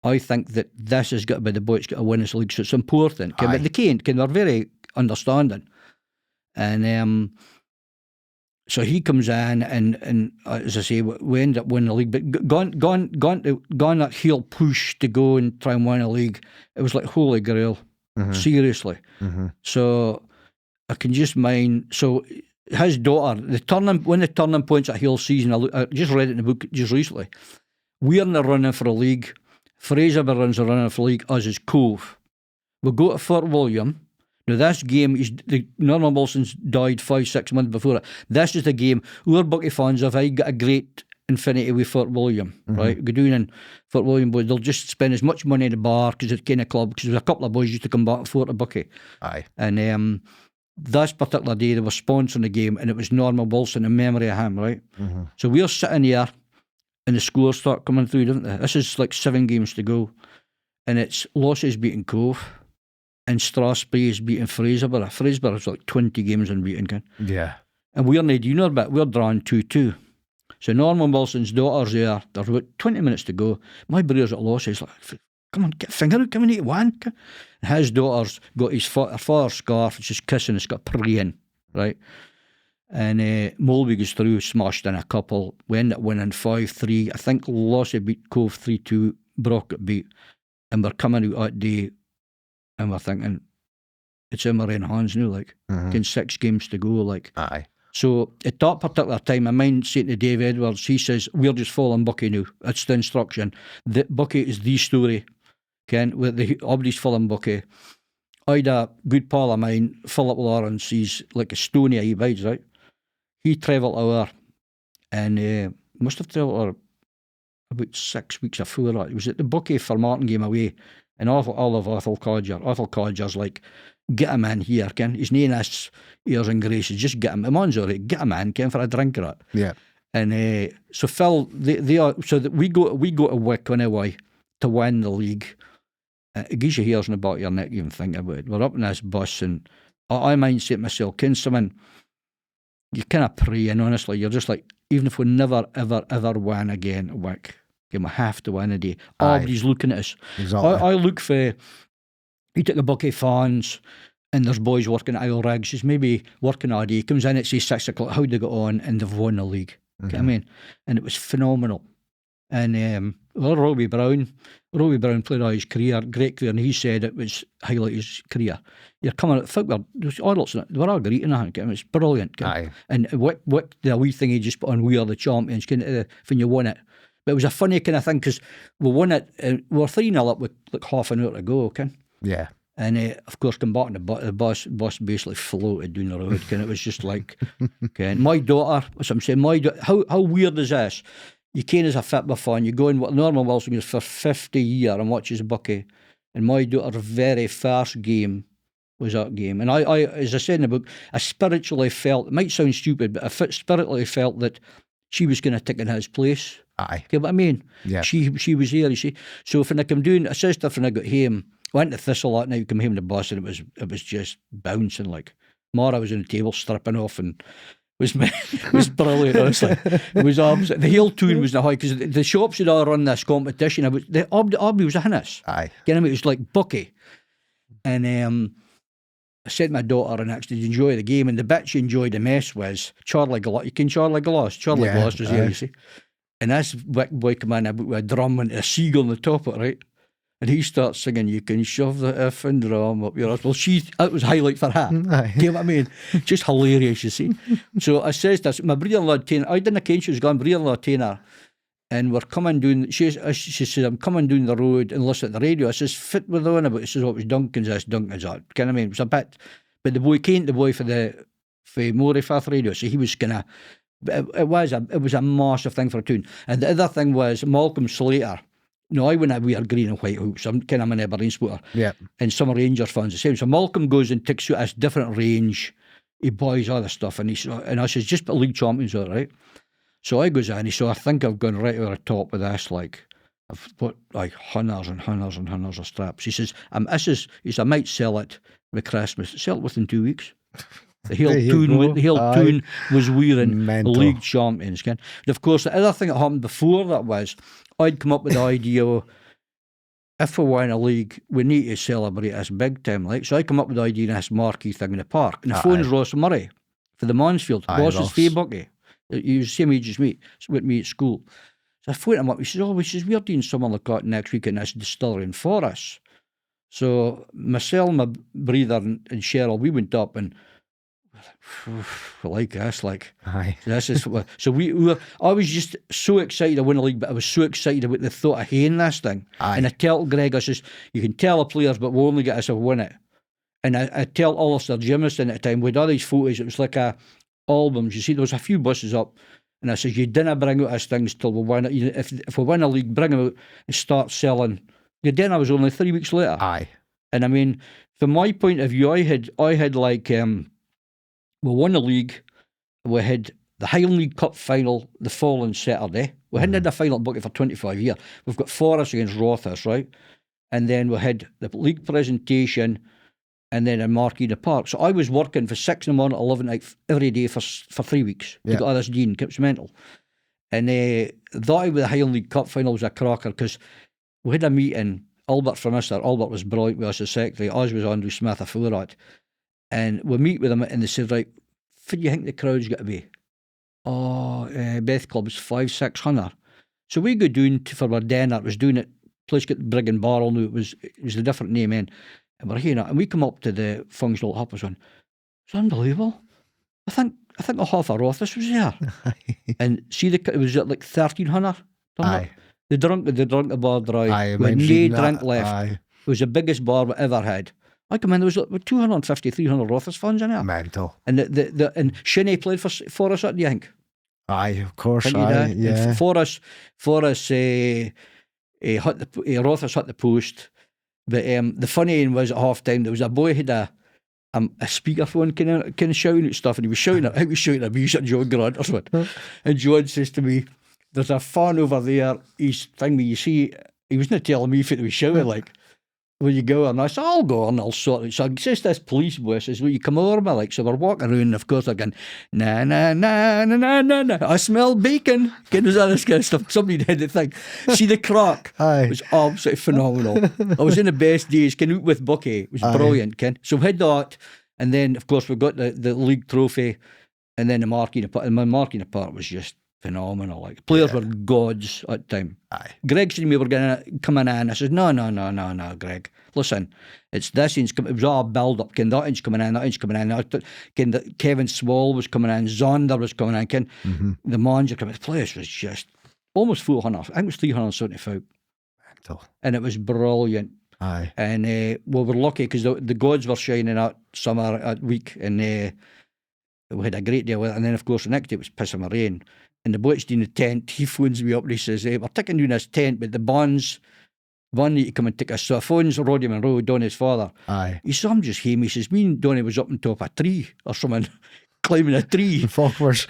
I think that this has got to be the boy that's got to win this league, so it's important. But they can't. They're very understanding. And so he comes in, and as I say, we end up winning the league. But gone that heel push to go and try and win a league, it was like holy grail, seriously. So I can just mind. So his daughter, when the turning points at heel season, I just read it in the book just recently. We're in the running for a league. Fraserburgh runs the running for a league, as is Cove. We'll go to Fort William. Now, this game, Norman Wilson's died 5-6 months before it. This is the game. We're Buckie fans have got a great infinity with Fort William, right? Go down in Fort William, boys, they'll just spend as much money in the bar because it's kind of club, because there's a couple of boys used to come back and forth to Buckie. Aye. And this particular day, they were sponsoring the game, and it was Norman Wilson in memory of him, right? So we're sitting here, and the scores start coming through, don't they? This is like 7 games to go, and it's Losses beating Cove, and Strathspey is beating Fraserburgh. Fraserburgh is like 20 games unbeaten, Ken. Yeah. And we're not junior, but we're drawing 2-2. So Norman Wilson's daughter's there. There's about 20 minutes to go. My brother's at Losses, like, come on, get a finger out, come on, 8-1. And his daughter's got her father's scarf, it's just kissing, it's got praying, right? And Molby goes through, smashed in a couple. We end up winning 5-3. I think Lossie beat Cove 3-2. Brock got beat. And we're coming out that day and we're thinking, it's in our own hands now, like. Getting 6 games to go, like. Aye. So at that particular time, I mind saying to Dave Edwards, he says, we're just following Buckie now. That's the instruction. Buckie is the story. Ken, everybody's following Buckie. I had a good pal of mine, Philip Lawrence, he's like a stony, he bides, right? He travelled to her, and must have travelled to her about 6 weeks before that. It was at the Buckie for Martin game away, and Olive Athol Codger's like, get him in here, Ken. His name is airs and graces, just get him. The man's all right, get him in, Ken, for a drink of it. Yeah. And so Phil, they are, so that we go to Wick anyway to win the league. It gives you hairs in the back of your neck, even think about it. We're up in this bus, and I might say to myself, can someone, you kind of pray, and honestly, you're just like, even if we never, ever, ever win again at Wick, we have to win a day. Everybody's looking at us. Exactly. I look for, you take the Buckie fans, and there's boys working at Isle Rigs, he's maybe working all day, he comes in at say 6 o'clock, how'd they get on, and they've won the league. You know what I mean? And it was phenomenal. And Robbie Brown played all his career, great career, and he said it was highlight his career. You're coming at football, there's adults in it, they were all great in it, it was brilliant. Aye. And what the wee thing he just put on, we are the champions, when you won it. But it was a funny kind of thing, because we won it, we were 3-0 up with like half an hour to go, Yeah. And of course, come back, and the bus basically floated down the road, and it was just like, my daughter, as I'm saying, how weird is this? You came as a football fan, you go in what Norman Wilson goes for 50 years and watches Buckie, and my daughter's very first game was that game. And I, as I said in the book, I spiritually felt, it might sound stupid, but I spiritually felt that she was going to take in his place. Aye. You know what I mean? Yeah. She was here, you see. So when I come down, I says to her when I got home, went to Thistle that night, come home in the bus, and it was just bouncing, like. Mara was on the table stripping off, and it was brilliant, honestly. It was opposite. The whole tune was not high, because the shops had all run this competition. Aubrey was in this. Aye. You know what I mean? It was like Buckie. And I said to my daughter, and actually, did you enjoy the game? And the bit she enjoyed the mess was Charlie Gloss. You can Charlie Gloss? Charlie Gloss was here, you see. And this boy come in with a drum and a seagull on the top of it, right? And he starts singing, you can shove the effing drum up your ass. Well, that was a highlight for her. Aye. You know what I mean? Just hilarious, you see. So I says this, my brother-in-law Tainer, I didn't know she was gone, brother-in-law Tainer, and we're coming down, she says, I'm coming down the road and listen to the radio. I says, fit with on about, it says, it was Duncan's this, Duncan's that. You know what I mean? It was a bit, but the boy for Moray Firth radio, so he was kind of But it was a massive thing for a tune. And the other thing was Malcolm Slater. No, I wouldn't wear green and white hoops. I'm kind of an Aberdeen supporter. Yeah. And some Rangers fans the same. So Malcolm goes and takes you a different range. He buys all the stuff, and I says, just put league champions on, right? So I goes in, so I think I've gone right over the top with this, like I've put like hundreds and hundreds and hundreds of straps. He says, I might sell it with Christmas. Sell it within 2 weeks. The whole tune was wearing league champions. And of course, the other thing that happened before that was I'd come up with the idea, if we win a league, we need to celebrate this big time. Like, so I come up with the idea of this marquee thing in the park. And the phone's Ross Murray for the Mansfield. Ross is Faye Buckie. He was the same age as me, with me at school. So I phoned him up. He says, we're doing something like that next week in this distillery in Forres. So myself, my brother and Cheryl, we went up and like this, like this is so we were. I was just so excited to win a league, but I was so excited about the thought of haying this thing. And I tell Greg, I says, you can tell the players, but we'll only get us to win it. And I tell Alistair Jimison at the time, with all these photos, it was like albums. You see, there was a few buses up, and I says, you didn't bring out these things till we win it. If we win a league, bring them out and start selling. The dinner was only 3 weeks later. And I mean, from my point of view, I had like. We won the league. We had the Highland League Cup final the following Saturday. We hadn't had a final at Buckie for 25 years. We've got Forres against Rothes, right? And then we had the league presentation and then a marquee in the park. So I was working for 6 in the morning, 11 at night, every day for 3 weeks. We got all this Dean, it was mental. And that with the Highland League Cup final was a cracker because we had a meeting. Albert from us there, Albert was brilliant with us as secretary, as was Andrew Smith, a forward. And we meet with them and they said, right, what do you think the crowd's got to be? Beth Club's 500-600. So we go down for our dinner. It was doing it, place got Brig and Barrel, knew it was a different name in. And we're hearing it. And we come up to the functional hub and it's unbelievable. I think a half of Rothes was there. And see, it was at like 1,300. They drunk the bar dry. We had no drink left. It was the biggest bar we ever had. I come in, there was like 250, 300 Rothes fans in there. Mental. And and Shinnie played for us, do you think? Of course. Yeah. Forres Rothes hit the post. But the funny thing was at half time, there was a boy who had a speakerphone kind of shouting at stuff, and he was shouting at me, John Grant or something. And John says to me, there's a fan over there, he's thing me, you see, he wasn't telling me if he was shouting like, will you go? And I said, I'll go and I'll sort it. So I says this police boy says, will you come over me? Like, so we're walking around and of course they're going, na na na na na na na. I smell bacon. There's all this kind of stuff. Somebody did the thing. See the crack? It was absolutely phenomenal. I was in the best days, out with Buckie. It was brilliant, Ken. So we had that, and then of course we got the league trophy, and then the marquee in the park. And my marquee in the park was just phenomenal. Like, players were gods at the time. Greg said we were going to come in, and I said, no, Greg. Listen, it's this inch. It was all a build up. Ken, that inch coming in. Ken, Kevin Swall was coming in. Zonder was coming in. Ken, the manager coming in. The place was just almost 400. I think it was 375. And it was brilliant. And we were lucky because the gods were shining out summer at week, and we had a great day with it. And then of course the next day it was pissing with rain. And the bloke's doing the tent, he phones me up and he says, we're taking down this tent, but the bonds need to come and take us. So I phones Roddy Monroe, Donny's father. He said, I'm just here. He says, me and Donny was up on top of a tree or something, climbing a tree. In Falkmers.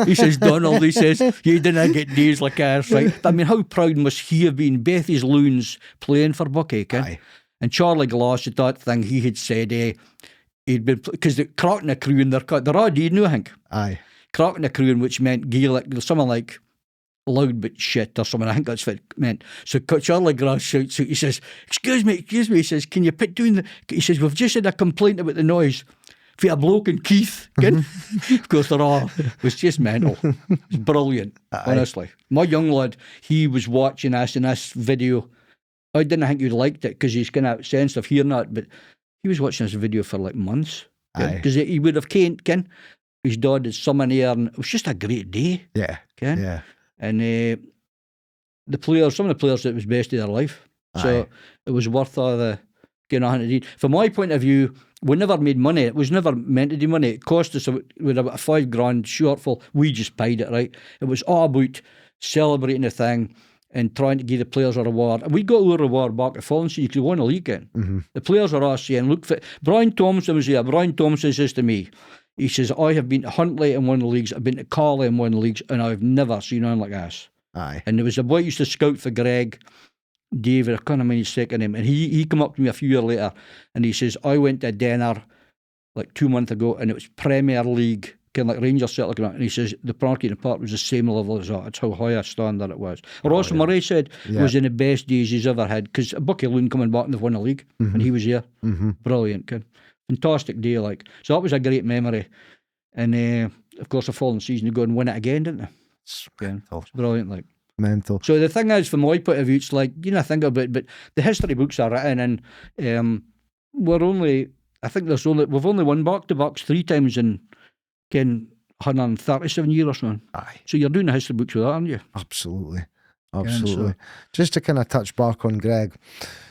He says, Donald, he says, you didn't get days like ours, right? But, I mean, how proud must he have been? Bethy's loons playing for Buckie, Ken? And Charlie Glass at that thing, he had said, he'd been, because the cracking the crew in they're all dead now, I think. Cracking the crew, which meant Gaelic, something like loud but shit or something. I think that's what it meant. So Charlie Glass shouts out, he says, excuse me, he says, can you put down he says, we've just had a complaint about the noise for a bloke in Keith. Of course, it was just mental. It was brilliant, honestly. My young lad, he was watching us in this video. I didn't think he'd liked it because he's kind of sensitive hearing that, but he was watching this video for like months. Because he would have came, his dad had summoned here, and it was just a great day. And some of the players, it was best of their life. So it was worth all the From my point of view, we never made money. It was never meant to do money. It cost us with about a $5,000 shortfall. We just paid it, right? It was all about celebrating the thing and trying to give the players a reward. And we got a reward back at following season because we won a league again. Mm-hmm. The players are all saying, look, Brian Thompson was there. Brian Thompson says to me, he says, I have been to Huntly and won the leagues. I've been to Carrol and won the leagues, and I've never seen anything like this. Aye. And there was a boy who used to scout for Greg, David, I can't remember his second name, and he came up to me a few years later and he says, I went to dinner like 2 months ago and it was Premier League, kind of like Rangers Celtic, and he says the Parky in the Park was the same level as that. That's how high a standard it was. Ross Murray said it was in the best days he's ever had, because Buckie Loon coming back and they've won the league, and he was here. Brilliant, kid. Fantastic day, like. So that was a great memory. And of course the following season they go and win it again, didn't they? It's brilliant, like. Mental. So the thing is, from my point of view, it's like, think about it, but the history books are written, and we've only won back-to-backs 3 times in 137 years or something. Aye. So you're doing the history books with that, aren't you? Absolutely. So, just to kind of touch back on Greg,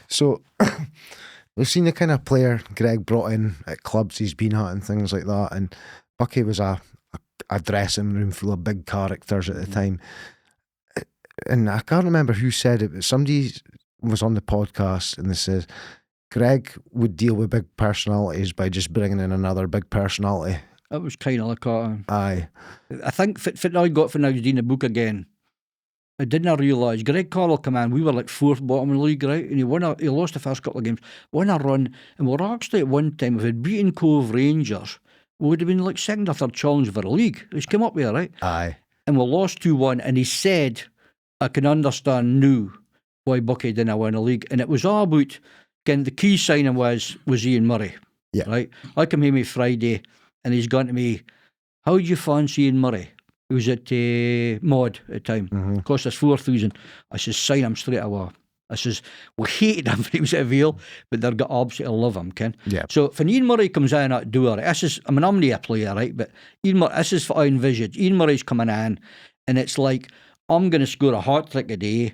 so we've seen the kind of player Greg brought in at clubs he's been at and things like that, and Buckie was a dressing room full of big characters at the time. And I can't remember who said it, but somebody was on the podcast and they said Greg would deal with big personalities by just bringing in another big personality. That was kind of like that. Aye. I think what I got from now reading the book again, I didn't realise Greg Carrol came in, we were like 4th bottom in the league, right? And he lost the first couple of games, won a run, and we were actually at one time, if we had beaten Cove Rangers, we would have been like 2nd or 3rd challenge for the league. He's come up there, right? Aye. And we lost 2-1, and he said, I can understand now why Buckie didn't win a league. And it was all about, again, the key signing was Ian Murray. Yeah. Right? I come home Friday and he's gone to me, how do you fancy Ian Murray? He was at Mod at the time. Cost us 4,000. I says, sign him straight away. I says, we hated him when he was at Vale, but they're got absolutely love him, Ken. Yeah. So when Ian Murray comes in at door, I'm not a player, right? But Ian Murray, this is what I envisage. Ian Murray's coming in and it's like, I'm going to score a hat-trick a day.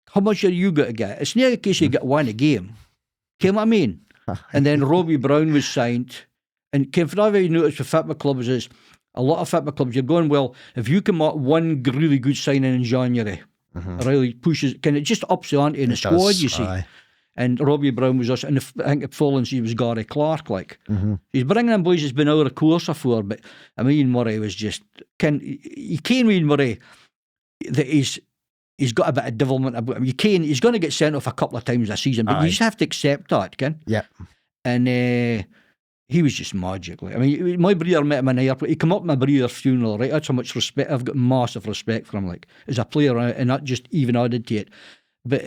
How much are you going to get? It's not a case you get one a game. You know what I mean? And then Robbie Brown was signed. And for that, you notice with football clubs is a lot of football clubs, you're going, well, if you come up one really good signing in January, it really pushes, it just ups the ante in the squad, you see. Aye. And Robbie Brown was us, and I think at Follins he was Gary Clark, like. He's bringing in boys that's been out of the course before, but I mean, Ian Murray was just, you can't Ian Murray, that he's got a bit of devilment about him. He's going to get sent off a couple of times this season, but you just have to accept that, Ken. Yeah. And he was just magic. Like, I mean, my brother met him in the airport. He came up to my brother's funeral, right? That's how much respect. I've got massive respect for him, like, as a player, and that just even added to it. But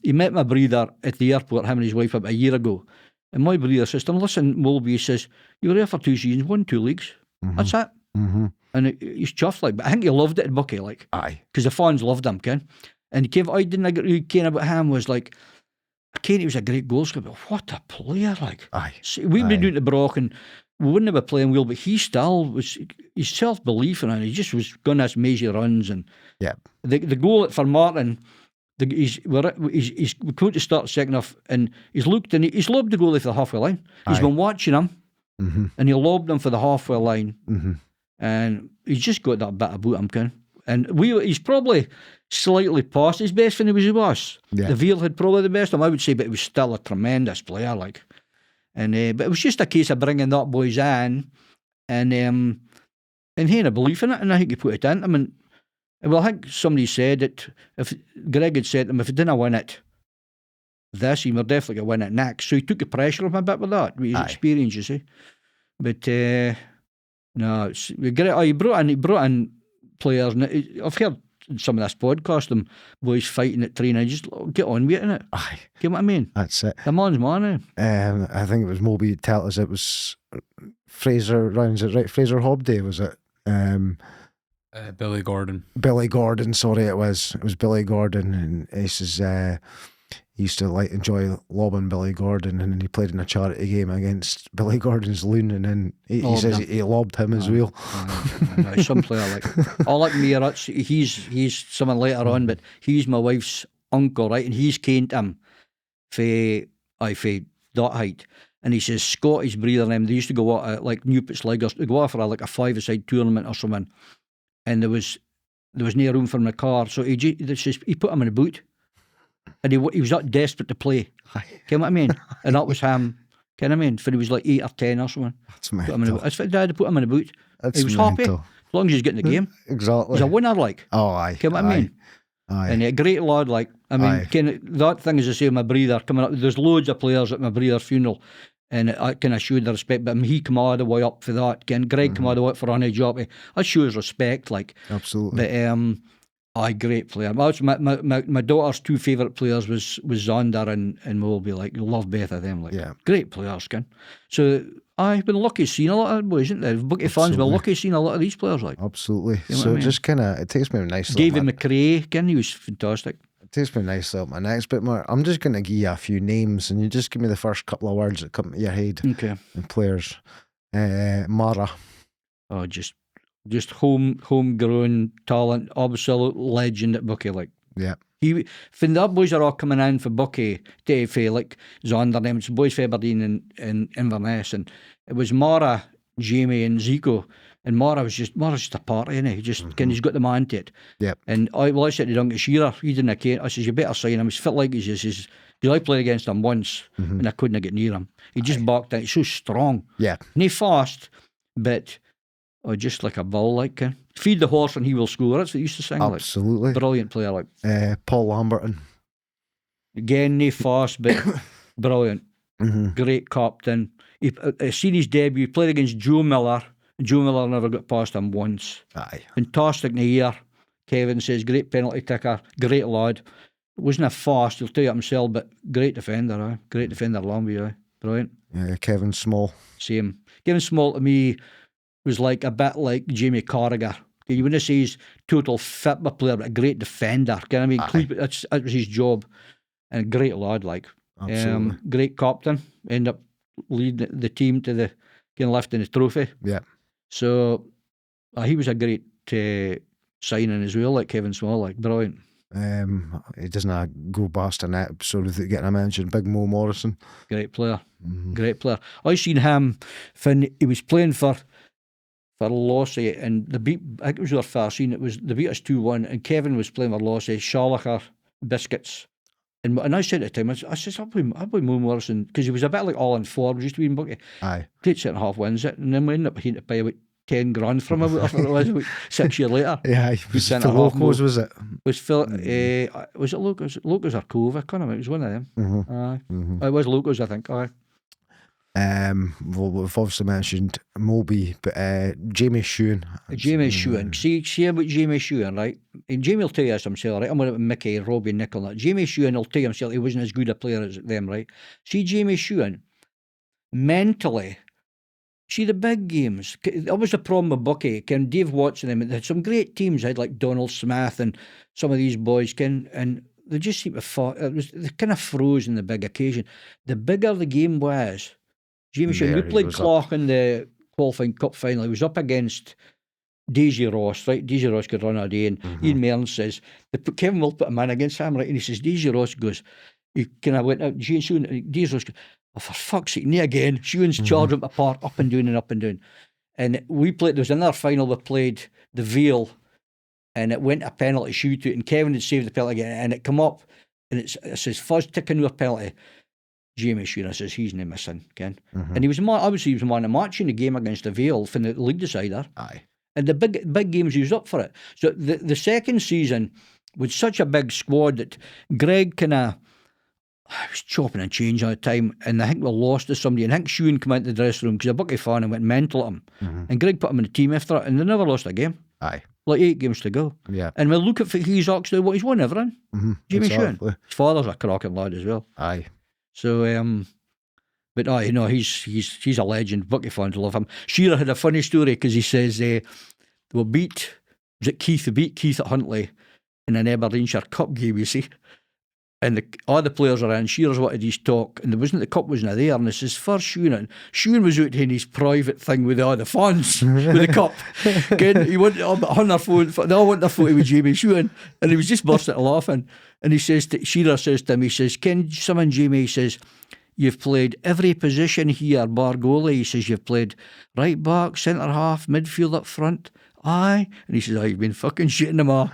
he met my brother at the airport, him and his wife, about a year ago. And my brother says to him, listen, Mulby, he says, you were there for 2 seasons, won 2 leagues. That's it. And he's chuffed, like, but I think he loved it at Buckie, like. Aye. Because the fans loved him, Ken. And I didn't really care about him, was like, Kenny was a great goal scorer, but what a player, like. Aye. See, we'd been doing the Brock and we wouldn't have been playing well, but he still was, his self-belief and he just was going this mazy runs. And the goal for Martin, he's going to start second off, and he's looked and he's lobbed the goalie for the halfway line. He's been watching him, and he lobbed him for the halfway line. And he's just got that bit about him, Ken. And he's probably slightly past his best when he was with us. Yeah. The Vale had probably the best of him, I would say, but he was still a tremendous player, like. And but it was just a case of bringing that boys in, and he had a belief in it, and I think he put it in. I mean, well, I think somebody said that if Greg had said to him, if he didn't win it this, he were definitely going to win it next. So he took the pressure off him a bit with that, with his experience, you see. But no, it's great. He brought in players, and I've heard some of this podcast, them boys fighting at training, just get on with it, innit? Aye. You know what I mean? That's it. The man's man, I think it was Moby tell us it was Fraser Rounds, it right? Fraser Hobday, was it? Billy Gordon. Billy Gordon, sorry, it was Billy Gordon, and he says he used to enjoy lobbing Billy Gordon, and then he played in a charity game against Billy Gordon's loon, and then he says he lobbed him as well. He's some player, like. I like me, he's someone later on, but he's my wife's uncle, right? And he's caned him for that height. And he says Scottish breeder them, they used to go out at like Newport Ligers, they go out for like a 5-a-side tournament or something, and there was no room for him in the car, so he put him in a boot, and he was that desperate to play. You know what I mean? And that was him. You know what I mean? For he was like 8 or 10 or something. That's mental. That's what Dad put him in a boot. That's he was mental. happy as long as he's getting the game. Exactly. He's a winner, like. Oh, aye. You know what I mean? Aye. And a great lad, like. I mean, that thing is the same. My breeder coming up. There's loads of players at my breeder's funeral, and I kind of showed the respect. But he come all the way up for that. Greg come all the way up for Honey Jockey. I shows respect, like. Absolutely. But great player. My daughter's 2 favourite players was Zander and Mobley. Like, love both of them. Like, great players, ken. So I've been lucky seeing a lot of them boys, isn't there? Buckie fans been lucky seeing a lot of these players. Like, absolutely. You know so I mean? Just kind of, it takes me nice. David McRae, ken, he was fantastic. It takes me nicely up my next bit more. I'm just going to give you a few names, and you just give me the first couple of words that come to your head. Okay. And players. Mara. Oh, just homegrown talent, absolute legend at Buckie. Like, yeah. When the boys are all coming in for Buckie, like Zander, them, it's boys for Aberdeen and Inverness, and it was Mara, Jamie, and Zico. And Mara's just a party, innit? He's got the man to it. Yep. And I said to Duncan, Shearer, he didn't care. I says, you better sign him. He's fit like he says, because I played against him once and I couldn't get near him. He just barked out. He's so strong. Yeah. Not fast, but just like a bull, like. Feed the horse and he will score. That's what he used to sing. Absolutely. Like. Brilliant player, like. Paul Lamberton. Again, not fast, but brilliant. Great captain. He seen his debut. He played against Joe Miller. Joe Miller never got past him once. Aye. Fantastic in the year. Kevin says, great penalty taker, great lad. Wasn't a fast, he'll tell you himself, but great defender, aye. Great defender, Lambie, aye. Brilliant. Yeah, Kevin Small. Same. Kevin Small to me was like a bit like Jamie Carragher. You wouldn't say he's total football player, but a great defender. You know what I mean? That was his job. And a great lad, like. Absolutely. Great captain. Ended up leading the team to the lifting the trophy. Yeah. So he was a great signing as well, like Kevin Small, like brilliant. He doesn't go past an episode without getting a mention. Big Mo Morrison. Great player. Great player. I seen him when he was playing for Lossy, and I think it was our first scene. They beat us 2-1, and Kevin was playing for Lossy, Schallicher, Biscuits. And I said at the time, I said, I'll play Mo Morrison, because he was a bit like Alan Forbes, used to be in Buckie. Aye. Great centre half wins it, and then we ended up hitting to pay about 10 grand from him, whatever it was, about 6 years later. Yeah, he was the Locos, was it? Was it Locos? Locos or Cove? I can't remember. It was one of them. Aye. It was Locos, I think. Aye. Well, we've obviously mentioned Moby, but Jamie Shewan. Jamie Shewan. See about Jamie Shewan, right? And Jamie will tell you this himself, right? I'm going to Mickey, Robbie, Nick and that. Jamie Shewan will tell you himself he wasn't as good a player as them, right? See Jamie Shewan, mentally, see the big games. That was the problem with Buckie. Dave Watson, they had some great teams. They had like Donald Smith and some of these boys, and they just seemed to they kind of froze in the big occasion. The bigger the game was, Jamie Shewan, we played Clough in the qualifying cup final. He was up against Daisy Ross, right? Daisy Ross could run a day, and Ian Mearns says, Kevin will put a man against him, right? And he says, Daisy Ross goes, he kind of went out, Daisy Ross goes, oh, for fuck's sake, not again. Shewan's charged him apart, up and down and up and down. And there was another final we played, the Vale, and it went a penalty shootout, and Kevin had saved the penalty again, and it come up, and it says, Fuzz ticking with a penalty. Jamie Shearer says he's no missing, Ken. And he was obviously he was man of match in the game against the Vale for the league decider. Aye. And the big games he was up for it. So the second season with such a big squad that Greg was chopping and changing all the time, and I think we lost to somebody, and I think Shewan came into the dressing room because a Buckie fan and went mental at him. And Greg put him in the team after it, and they never lost a game. Aye. Like 8 games to go. Yeah. And we look at he's actually what he's won everything. Jamie Shewan. His father's a cracking lad as well. Aye. So, but he's a legend. Buckie fans love him. Shearer had a funny story because he says they beat Keith at Huntly in an Aberdeenshire Cup game, you see. And all the players are in. Shearer's wanted his talk, and the cup wasn't there. And this is first Shewan. Shewan was out in his private thing with all the fans with the cup. Again, he went on their phone. They all want their photo with Jamie Shewan, and he was just bursting laughing. And Shearer says to him, he says, "Ken, someone Jamie says, you've played every position here, bar goalie. He says, you've played right back, centre half, midfield up front. Aye. And he says, oh, you've been fucking shitting them all.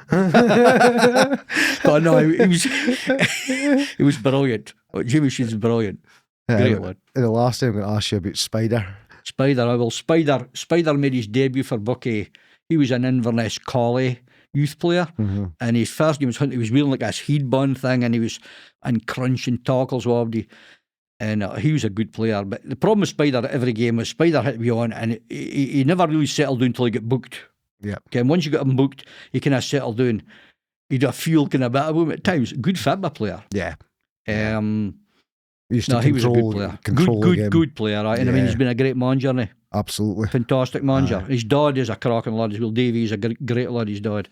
But no, he was brilliant. Jimmy Sheehan's brilliant. Great one. The last thing I'm going to ask you about Spider. Spider made his debut for Buckie. He was an Inverness Collie youth player, and his first game was hunting. He was wearing like this headband thing, and he was crunching tackles with everybody. And he was a good player. But the problem with Spider at every game was Spider had to be on, and he never really settled down until he got booked. Yeah. Okay, and once you got him booked, he kind of settled down. He'd a feel kind of better about him at times. Good football player. Yeah. He was a good player. Good player, right? And I mean, he's been a great manager, hasn't he? Absolutely. Fantastic manager. His dad is a cracking lad as well. Davey's a great lad, his dad.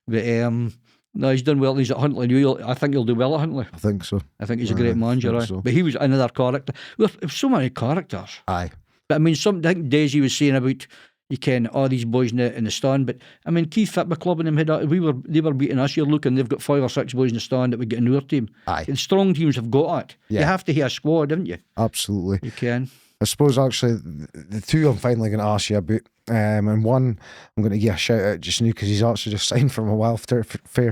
But no, he's done well. He's at Huntly. I think he'll do well at Huntly. I think so. I think he's a great manager, right? So. But he was another character. There were so many characters. Aye. But I mean, I think Daisy was saying about, you can, all these boys in the stand. But I mean, Keith Football Club and them they were beating us. You're looking, they've got 5 or 6 boys in the stand that would get in our team. Aye. And strong teams have got it. Yeah. You have to have a squad, haven't you? Absolutely. You can. I suppose actually the two I'm finally going to ask you about, and one I'm going to give a shout out just now because he's actually just signed from a welfare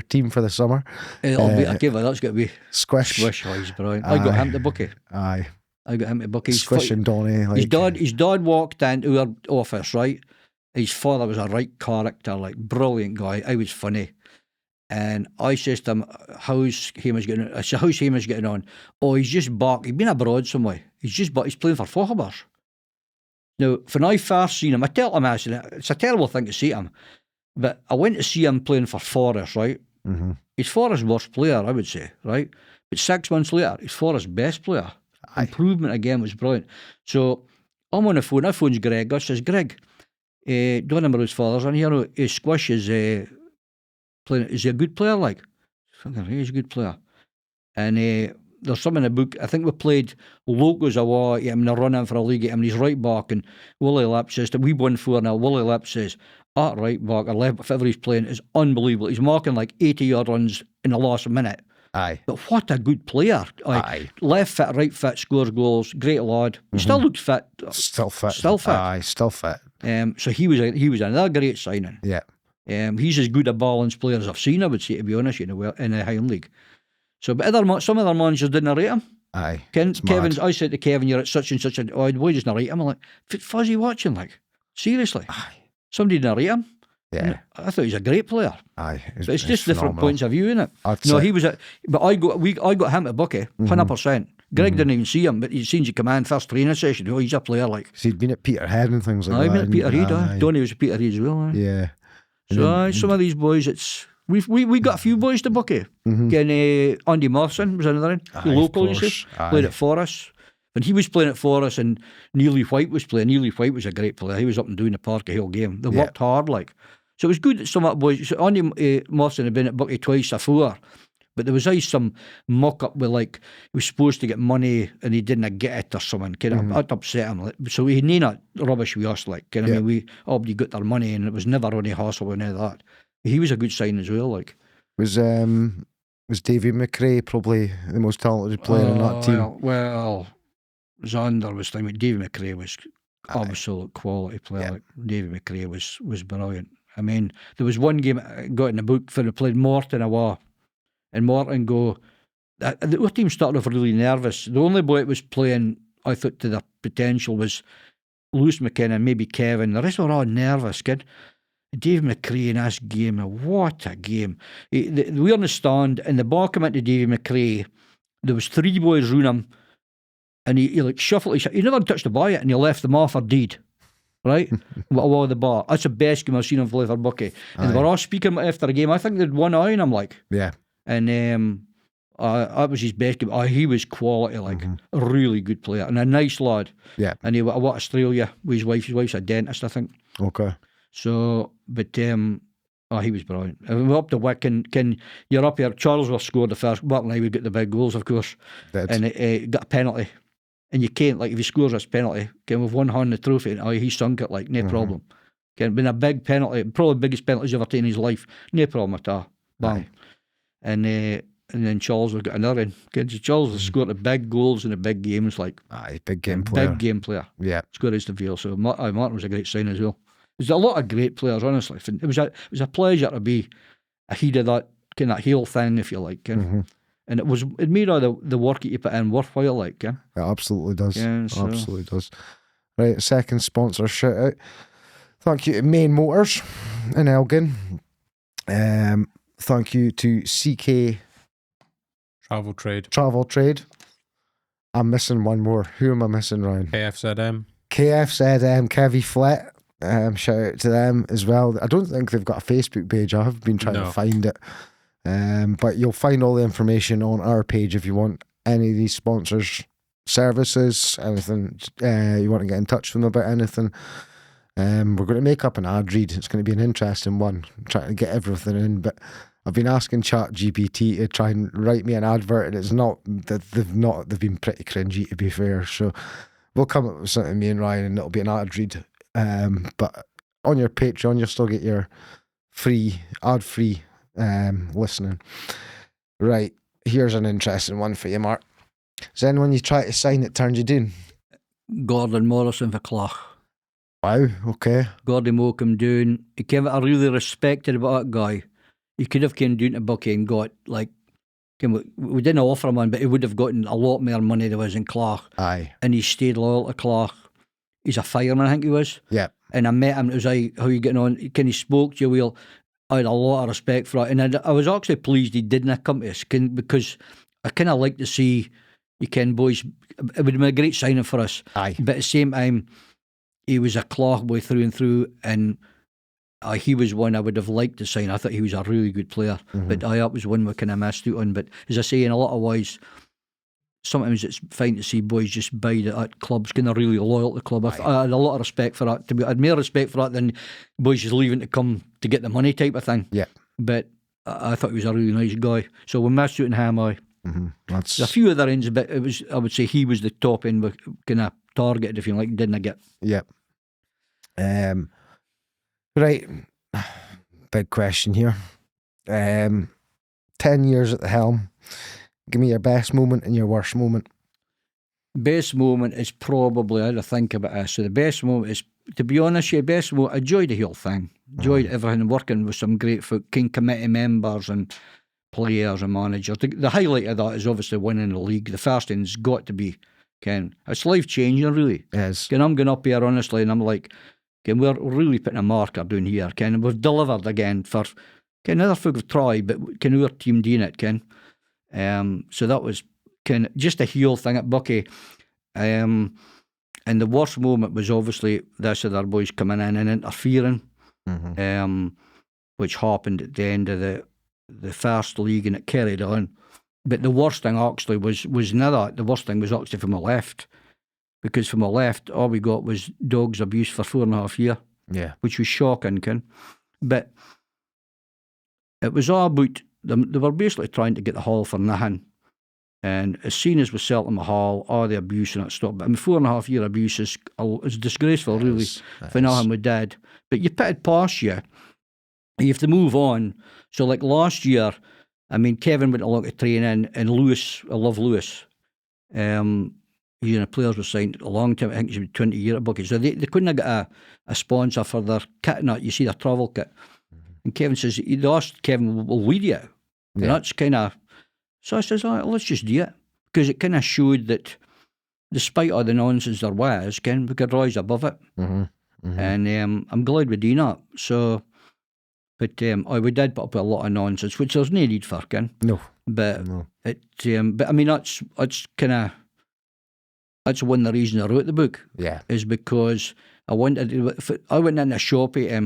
team for the summer. I give it. That's got to be Squish. Oh, he's brilliant. I got him to Buckie. Aye. I got him to Buckie. Squish and Donny. Like, his dad walked into our office, right? His father was a right character, like brilliant guy. I was funny. And I says to him, how's Hamish getting on? I said, how's Hamish getting on? Oh, he's just back. He'd been abroad somewhere. He's playing for Fochabers. Now, when I first seen him, I tell him, I said, it's a terrible thing to say to him, but I went to see him playing for Forest, right? Mm-hmm. He's Forest's worst player, I would say, right? But 6 months later, he's Forest's best player. Aye. Improvement again was brilliant. So I'm on the phone. I phones Greg. I says, Greg, don't remember his father's on here. His Squish is playing. Is he a good player? Like, he's a good player. And there's some in the book. I think we played Locos away, get him in the run in for a league, get him, and he's right back. And Willie Lip says that we won 4-0. Willie Lip says, at right back, or left, whatever he's playing is unbelievable. He's marking like 80-yard runs in the last minute. Aye. But what a good player. Like, aye. Left foot, right foot, scores goals, great lad. He still looks fit. Still fit. Aye, still fit. So he was another great signing. Yeah. He's as good a balanced player as I've seen, I would say, to be honest, in the Highland League. So, but some other managers didn't rate him. Aye. I said to Kevin, you're at such and such a, why doesn't rate him? I'm like, fuzzy watching, like, seriously. Aye. Somebody didn't rate him. Yeah. I thought he's a great player. Aye. But it's just different points of view, innit? No, he was but I got him at Buckie, 100%. Greg didn't even see him, but he seen you come in first training session. Oh, he's a player, like. So he'd been at Peterhead and things like that. I've been at Peterhead, Donny was at Peterhead as well. Yeah. So some of these boys, we got a few boys to Buckie. Again, Andy Morrison was another one. Local, you see, played at Forest. When he was playing at Forest and Neely White was playing, Neely White was a great player. He was up and doing the park the whole game. They worked hard, like. So it was good that some of the boys. So Andy Morrison had been at Buckie twice before, but there was always some muck up with, like, he was supposed to get money and he didn't get it or something. That upset him. Like, so he need that rubbish with us, like. I mean, we got their money and it was never any hassle with any of that. He was a good sign as well, like. Was Davy McRae probably the most talented player in that team? Well, Zander was thinking. Davy McRae was absolute quality player. Yeah. Like, Davy McRae was brilliant. I mean, there was one game I got in the book for they played Morton away, and Morton our team started off really nervous. The only boy that was playing, I thought, to their potential was Lewis McKinnon, maybe Kevin. The rest were all nervous, kid. Dave McRae in this game, what a game. We were in the stand, and the ball came into Davy McRae. There was 3 boys round him, and he like shuffled. He never touched the ball yet, and he left them off for deed. Right? With the bar. That's the best game I've seen him play for Buckie. And they were all speaking after the game. I think they'd one eye on him, like. Yeah. And that was his best game. He was quality, like. A really good player. And a nice lad. Yeah. And he went to Australia with his wife. His wife's a dentist, I think. Okay. So, but, he was brilliant. And we're up to Wick, and you're up here. Charlesworth scored the first. Mark and I would get the big goals, of course. And it got a penalty. And you can't, like, if he scores this penalty, with one hand the trophy, he sunk it, like, no problem. Been a big penalty, probably the biggest penalty he's ever taken in his life, no problem at all. Bang. And And then Charles has got another. Charles has scored the big goals in the big games, like big game player. Big game player. Yeah, scored as the Vale. So Martin was a great sign as well. There's a lot of great players, honestly. It was a pleasure to be ahead of that kind of heel thing, if you like. And it made all the work that you put in worthwhile, like. It absolutely does. Yeah, so. Absolutely does. Right, second sponsor shout out. Thank you to Main Motors in Elgin. Thank you to CK Travel Trade. I'm missing one more. Who am I missing, Ryan? KFZM, Kevy Flet. Shout out to them as well. I don't think they've got a Facebook page. I have been trying to find it. But you'll find all the information on our page if you want any of these sponsors' services, anything you want to get in touch with them about anything. We're going to make up an ad read. It's going to be an interesting one. I'm trying to get everything in, but I've been asking ChatGPT to try and write me an advert, and it's not that they've been pretty cringy, to be fair. So we'll come up with something, me and Ryan, and it'll be an ad read. But on your Patreon, you'll still get your ad-free listening. Right, here's an interesting one for you, Mark. Is anyone you try to sign that turned you down? Gordon Morrison for Clough. Wow, okay. Gordy Morecambe down. I really respected about that guy. He could have came down to Buckie and got, like, we didn't offer him one, but he would have gotten a lot more money than there was in Clough. Aye. And he stayed loyal to Clough. He's a fireman, I think he was. Yeah. And I met him. It was like, how you getting on? He spoke to you well. I had a lot of respect for it. And I was actually pleased he didn't come to us, because I kind of like to see, boys, it would have been a great signing for us. Aye. But at the same time, he was a Clough boy through and through, and he was one I would have liked to sign. I thought he was a really good player, but that was one we kind of missed out on. But as I say, in a lot of ways, sometimes it's fine to see boys just bide at clubs, kind of really loyal to the club. I had a lot of respect for that. I had more respect for that than boys just leaving to come to get the money type of thing. Yeah. But I thought he was a really nice guy. So we missed out on him. There's a few other ends, but I would say he was the top end we kind of targeted, if you like, didn't I get? Yeah. Right, big question here. 10 years at the helm. Give me your best moment and your worst moment. Best moment is probably, I had to think about this. So the best moment is, to be honest, I enjoyed the whole thing. Enjoyed everything, working with some great folk, committee members and players and managers. The highlight of that is obviously winning the league. The first thing's got to be, it's life changing, really. Yes. I'm going up here honestly, and I'm like, we're really putting a marker down here, we've delivered again for, other folk have tried, but our team doing it, so that was just a heel thing at Buckie. And the worst moment was obviously this other boys coming in and interfering, which happened at the end of the first league, and it carried on. But the worst thing actually was not that. The worst thing was actually from the left. Because from the left, all we got was dogs abuse for 4.5 years. Yeah. Which was shocking, But it was all about, they were basically trying to get the hall for nothing. And as soon as we settled in the hall, all the abuse and that stopped. But 4.5 year abuse is disgraceful, really, for nothing we did. But you put it past you have to move on. So like last year, Kevin went along to training, and Lewis, I love Lewis. Players were signed a long time. I think it was 20 years at Buckie. So they couldn't have got a sponsor for their kit and that. You see their travel kit. And Kevin says, they asked Kevin, will we do it? And that's kind of, so I says, let's just do it. Because it kind of showed that despite all the nonsense there was, we could rise above it. And I'm glad we did that. So, but we did put up a lot of nonsense, which there's no need for, No. But that's kind of, that's one of the reasons I wrote the book. Yeah. Is because I went in a shop at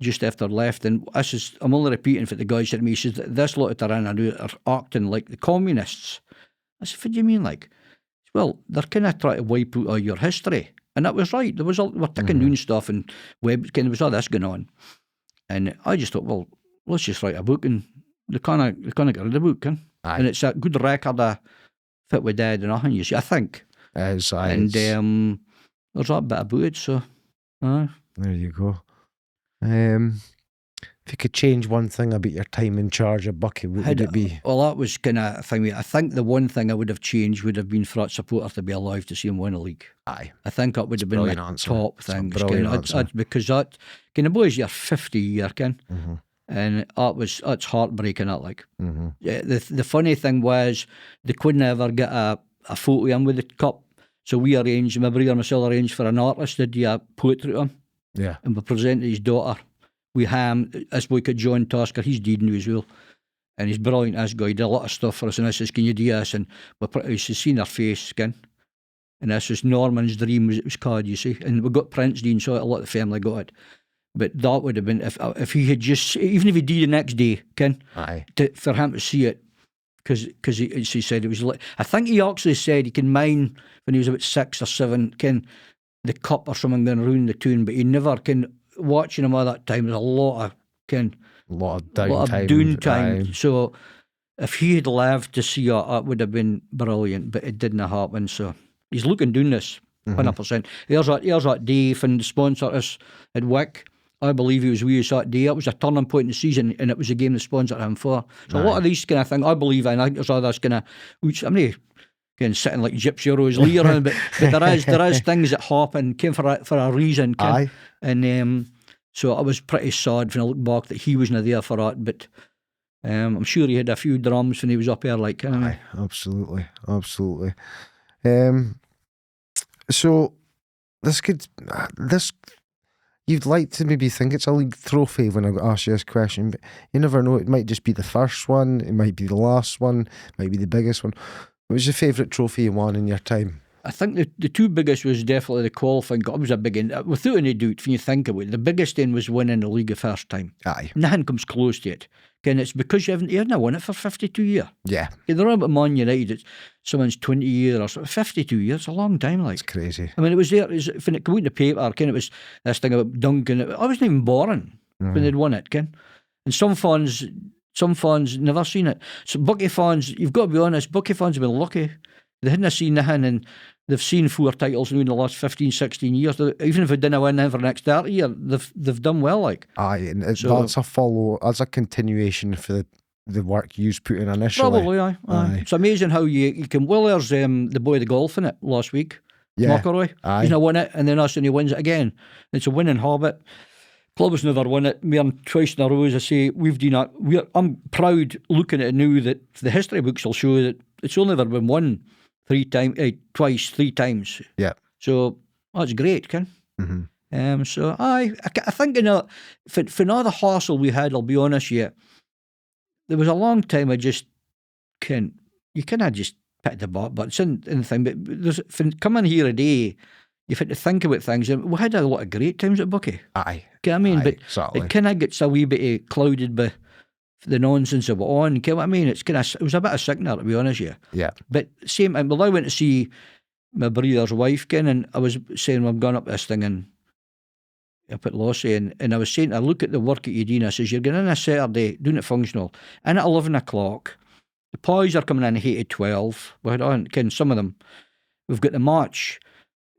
just after I left, and I'm only repeating for the guy said to me, he says, this lot of Tirana are acting like the communists. I said, what do you mean like? Well, they're kind of trying to wipe out all your history. And that was right. There was we're taking down stuff, and there was all this going on. And I just thought, well, let's just write a book, and they can't get rid of the book, and it's a good record of what we did and nothing, you see, I think. And there's that bit about it, so there you go. If you could change one thing about your time in charge of Buckie, what would it be? Well, that was kind of a thing. I think the one thing I would have changed would have been for that supporter to be alive to see him win a league. Aye. I think that would have been the top thing. Because that, kind of boys, you're 50 year, Ken. Mm-hmm. And that's heartbreaking, that, like. Mm-hmm. The funny thing was, they couldn't ever get a photo in with the cup. So we arranged, my brother and myself arranged for an artist to do a poetry to him. Yeah. And we presented his daughter. We this boy called John Tasker, he's dead now as well. And he's brilliant, this guy. He did a lot of stuff for us. And I says, can you do this? And he's seen her face, Ken. And this was Norman's dream, it was called, you see. And we got Prince Dean, so a lot of the family got it. But that would have been, if he had just, even if he did the next day, Ken, for him to see it, because he said it was like, I think he actually said he can mind when he was about 6 or 7, Ken, the cup or something going around the tune, but he never can, watching him all that time, there's a lot of, Ken, a lot of downtime. So if he had lived to see it, that would have been brilliant, but it didn't happen. So he's looking doing this, 100%. Here's that Dave and the sponsor us at Wick. I believe he was with us that day. It was a turning point in the season, and it was a game the sponsored him for. So a lot of these kind of things, I believe in. I think there's others kind of, I'm not sitting like Gypsy Rose Lear, but there is things that happen, came for a reason. Aye. And so I was pretty sad when I look back that he wasn't there for that, but I'm sure he had a few drums when he was up there, like. Aye, absolutely. So you'd like to maybe think it's a league trophy when I ask you this question, but you never know. It might just be the first one, it might be the last one, it might be the biggest one. What was your favourite trophy you won in your time? I think the two biggest was definitely the qualifying. It was a big one. Without any doubt, when you think about it, the biggest thing was winning the league the first time. Aye. Nothing comes close to it. And it's because you haven't won it for 52 years. Yeah. They're on about Man United, it's someone's 20 years or so. 52 years, it's a long time, like. It's crazy. I mean, it was there, when it came out in the paper, Ken, it was this thing about Duncan. I wasn't even born when they'd won it, Ken. And some fans never seen it. So Buckie fans, you've got to be honest, Buckie fans have been lucky. They hadn't seen nothing, and they've seen 4 titles now in the last 15, 16 years. Even if they didn't win them for the next 30 years, they've done well, like. Aye, and that's a continuation for the work you put in initially. Probably, aye. It's amazing how you can. Well, there's the boy the golf in it last week. Yeah. McIlroy. Aye. He's not won it, and then he wins it again. It's a winning habit. Club's never won it. We're twice in a row, as I say. We've done that. I'm proud looking at it now that the history books will show that it's only ever been won 3 times. Yeah. So that's great, Ken. Mm-hmm. So I think for all the hassle we had, I'll be honest, there was a long time I just you cannot just pick the butt, but it's in the thing. But there's coming here a day, you've had to think about things. And we had a lot of great times at Buckie. Aye. You know what I mean? Aye, but exactly. it kind of gets a wee bit clouded by the nonsense of it on. You know what I mean? It was a bit of sickener, to be honest with you. Yeah. But same time, well, I went to see my brother's wife, Ken, and I was saying, I'm going up this thing up at Lossy, and I was saying, I look at the work that you do, and I says, you're going in a Saturday, doing it functional, and at 11 o'clock, the boys are coming in at 8 to 12. We had on, Ken, some of them, we've got the match.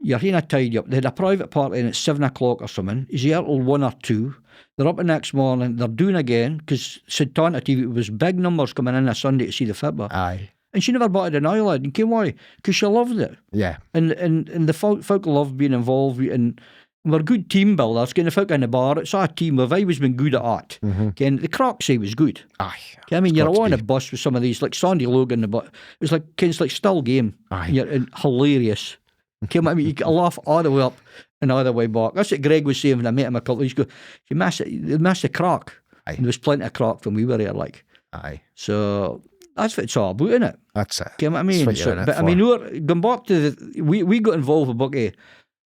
You're here a tidy up. They had a private party and it's 7 o'clock or something. He's here till 1 or 2. They're up the next morning. They're doing again because Santana TV, it was big numbers coming in on Sunday to see the football. Aye. And she never batted an eyelid. And why? Because she loved it. Yeah. And the folk loved being involved. And we're good team builders. The folk in the bar, it's our team. We've always been good at that. Mm-hmm. The Crocsy was good. Aye. I mean, you're on a bus with some of these, like Sandy Logan, but it was like, it's like still game. Aye. And hilarious. I mean, you can laugh all the way up and all the way back. That's what Greg was saying when I met him a couple of weeks ago. You missed the crack. Aye. And there was plenty of crack when we were here, like. Aye. So that's what it's all about, isn't it? That's it. You know what I mean? I mean, going back to we got involved with Buckie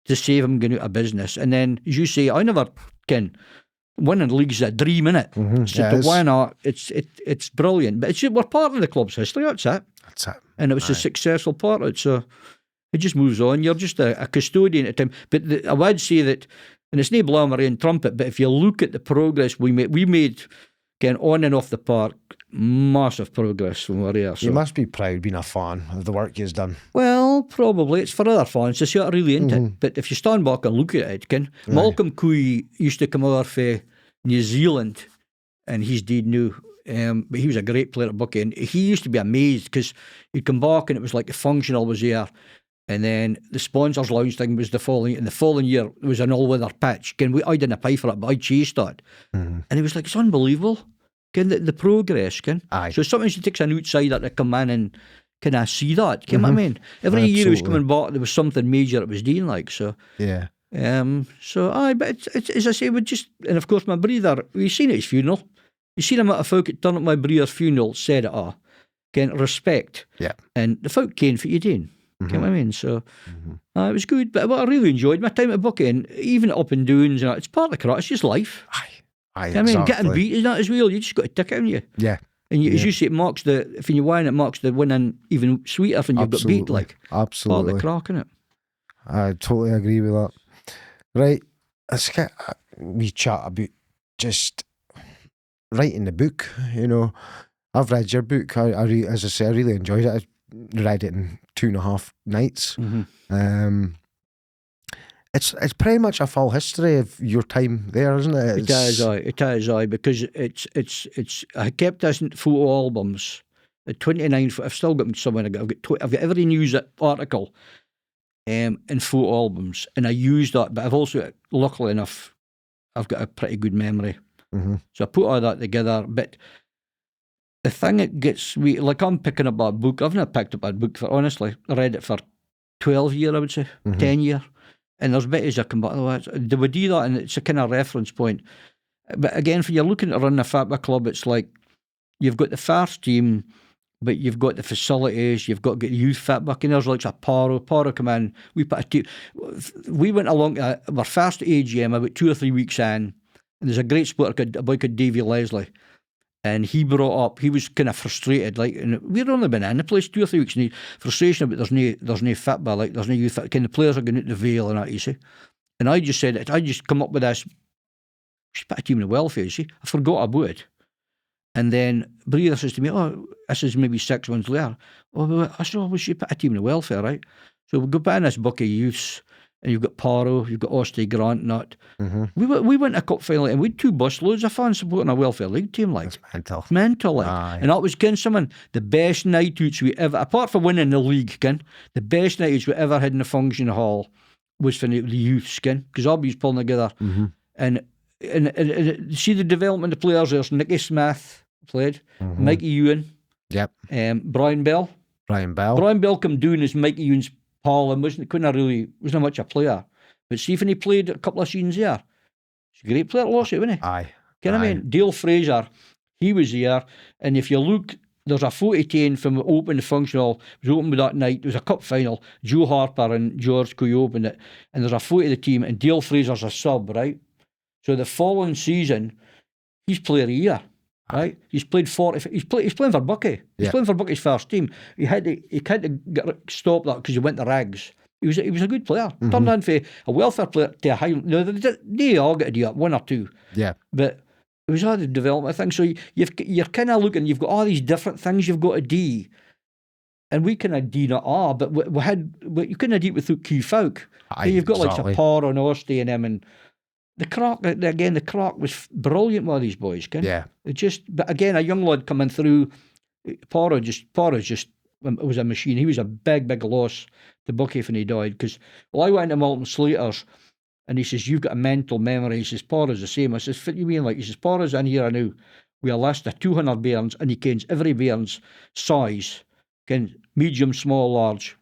to save him going out of business. And then, as you say, I never can. Winning leagues is a dream, innit? Mm-hmm. So to win it, it's brilliant. But we're part of the club's history, that's it. That's it. And it was a successful part of it, so it just moves on. You're just a custodian at the time. But I would say that, and it's no blamery and trumpet, but if you look at the progress we made getting on and off the park, massive progress when we were here. So. You must be proud being a fan of the work you've done. Well, probably. It's for other fans to see it really into it. But if you stand back and look at it, Malcolm Cooey used to come over from New Zealand and he's dead now. But he was a great player at Buckie, and he used to be amazed because he'd come back and it was like the functional was there, and then the sponsors lounge thing was the following year it was an all-weather pitch. I didn't pay for it, but I chased it, and he was like, it's unbelievable. The progress, Aye. So sometimes he takes an outsider to come in and kind of see that. What I mean? Every year he was coming back, there was something major it was doing like. So yeah. But it's as I say, and of course my brother, we seen at his funeral. You seen him at a folk that turned up my brother's funeral, said it respect. Yeah. And the folk came for you doing. What I mean? So it was good. But what I really enjoyed my time at Buckie, and even up and downs, it's part of the crack, it's just life. Aye, I mean, getting beat is not as well. You just got to tick it on you. Yeah. And as you say, if you win, it marks the winning even sweeter when you've got beat. Like, absolutely. Part of the crack, innit? I totally agree with that. Right, let's get a wee chat about just writing the book. I've read your book. As I say, I really enjoyed it. I read it in 2.5 nights. It's pretty much a full history of your time there, isn't it? It is, because it's I kept this in photo albums. At 29, I've still got somewhere. I've got every news article in photo albums, and I use that. But I've also, luckily enough, I've got a pretty good memory. So I put all that together. But the thing that gets me, like I'm picking up a book. I've not picked up a book honestly. I read it for 12 years, I would say, 10 years. And there's bits I come back to. They would do that, and it's a kind of reference point. But again, if you're looking to run a Fatba club, it's like you've got the first team, but you've got the facilities, you've got to get youth Fatba. And there's like a Paro come in. We put a team. We went along to our first AGM about 2 or 3 weeks in, and there's a great spotter, a boy called Davy Leslie. And he brought up, he was kind of frustrated, like, and we'd only been in the place 2 or 3 weeks, and frustration about there's no Fatba, like, there's no youth Fatba, the players are going out the Vale and that, you see. And I just said, I just come up with this, just put a team in the welfare, you see. I forgot about it. And then Breeder says to me, this is maybe 6 months later. I said, we should put a team in the welfare, right? So we go back in this Buckie youths, and you've got Paro, you've got Osty Grant, and that. We went to a cup final, and we had 2 busloads of fans supporting a welfare league team. Like, it's mental, like. And that was the best night outs we ever, apart from winning the league, the best night outs we ever had in the function hall was for the youths, because all was pulling together. And see the development of players. There's Nicky Smith played, Mikey Ewan, Brian Bell. Brian Bell come down as Mikey Ewan's Paul, and wasn't much a player. But see, when he played a couple of seasons there, he's a great player, lost it, wasn't he? Aye. I mean? Dale Fraser, he was there, and if you look, there's a photo taken from open the function hall. It was open with that night. It was a cup final. Joe Harper and George Coy opened it, and there's a photo of the team, and Dale Fraser's a sub, right? So the following season, he's player of the year. Right, he's played 40. He's playing for Buckie. He's playing for Buckie's first team. He had to stop that because he went to rags. He was a good player. Turned in for a welfare player to a Highland. No, they all got to do that, 1 or 2. Yeah, but it was all the development thing. So you're kind of looking. You've got all these different things you've got to do, and we kind of do not but you couldn't do it without key folk. You've got like Sapar and Osty and them and. The crack was brilliant with all these boys, but again, a young lad coming through, Porro just was a machine. He was a big loss to Buckie when he died, because I went to Malton Slater's, and he says, you've got a mental memory. He says, Porro's the same. I says, what do you mean? Like, he says, Porro's in here, I know, with a list of 200 bairns, and he kens every bairn's size, medium, small, large,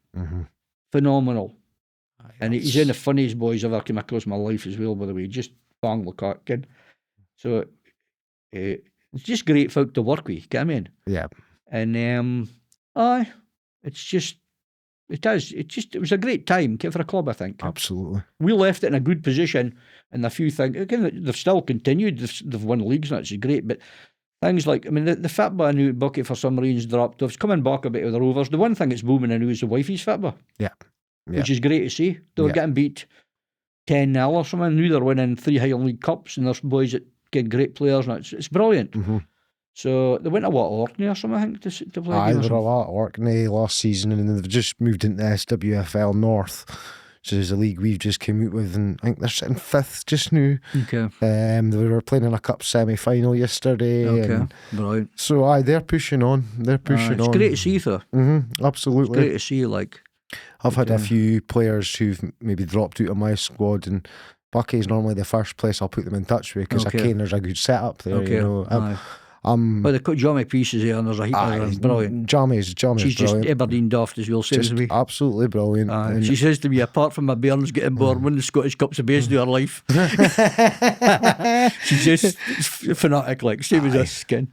phenomenal. And he's in the funniest boys I've ever come across in my life as well, by the way. Just bang like that, kid. So it's just great folk to work with, get I mean? Yeah. And it was a great time for a club, I think. Absolutely. We left it in a good position, and a few things, again, they've still continued, they've won leagues, and that's great, but things like, I mean, the Fatba I knew at Buckie for some reason dropped off. It's coming back a bit with the Rovers. The one thing that's booming I know is the wifey's Fatba. Yeah. Which is great to see. They were getting beat 10-0 or something. I knew they were winning 3 Highland League Cups, and there's boys that get great players, and it's brilliant. So they went to Orkney or something, I think, to play. They were a lot at Orkney last season, and then they've just moved into SWFL North. So there's a league we've just came out with, and I think they're sitting 5th just now. Okay. They were playing in a cup semi-final yesterday. Okay, brilliant. So they're pushing on. It's great to see, though. Absolutely. It's great to see, like. I've had a few players who've maybe dropped out of my squad, and Buckie's normally the first place I'll put them in touch with, because I ken there's a good setup there. Okay. You know, But they cut Jamie Pieces here, and there's a heap brilliant. Jamie's She's brilliant. just Aberdeen daft as well, same as me. Absolutely brilliant. She says to me, apart from my bairns getting born, win the Scottish Cups of base to her life. She's just fanatic, like, same as us, skin.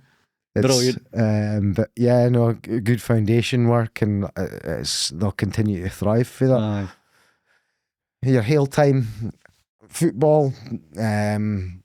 Brilliant. But yeah, no, good foundation work, and they'll continue to thrive for that. Your hail time football, time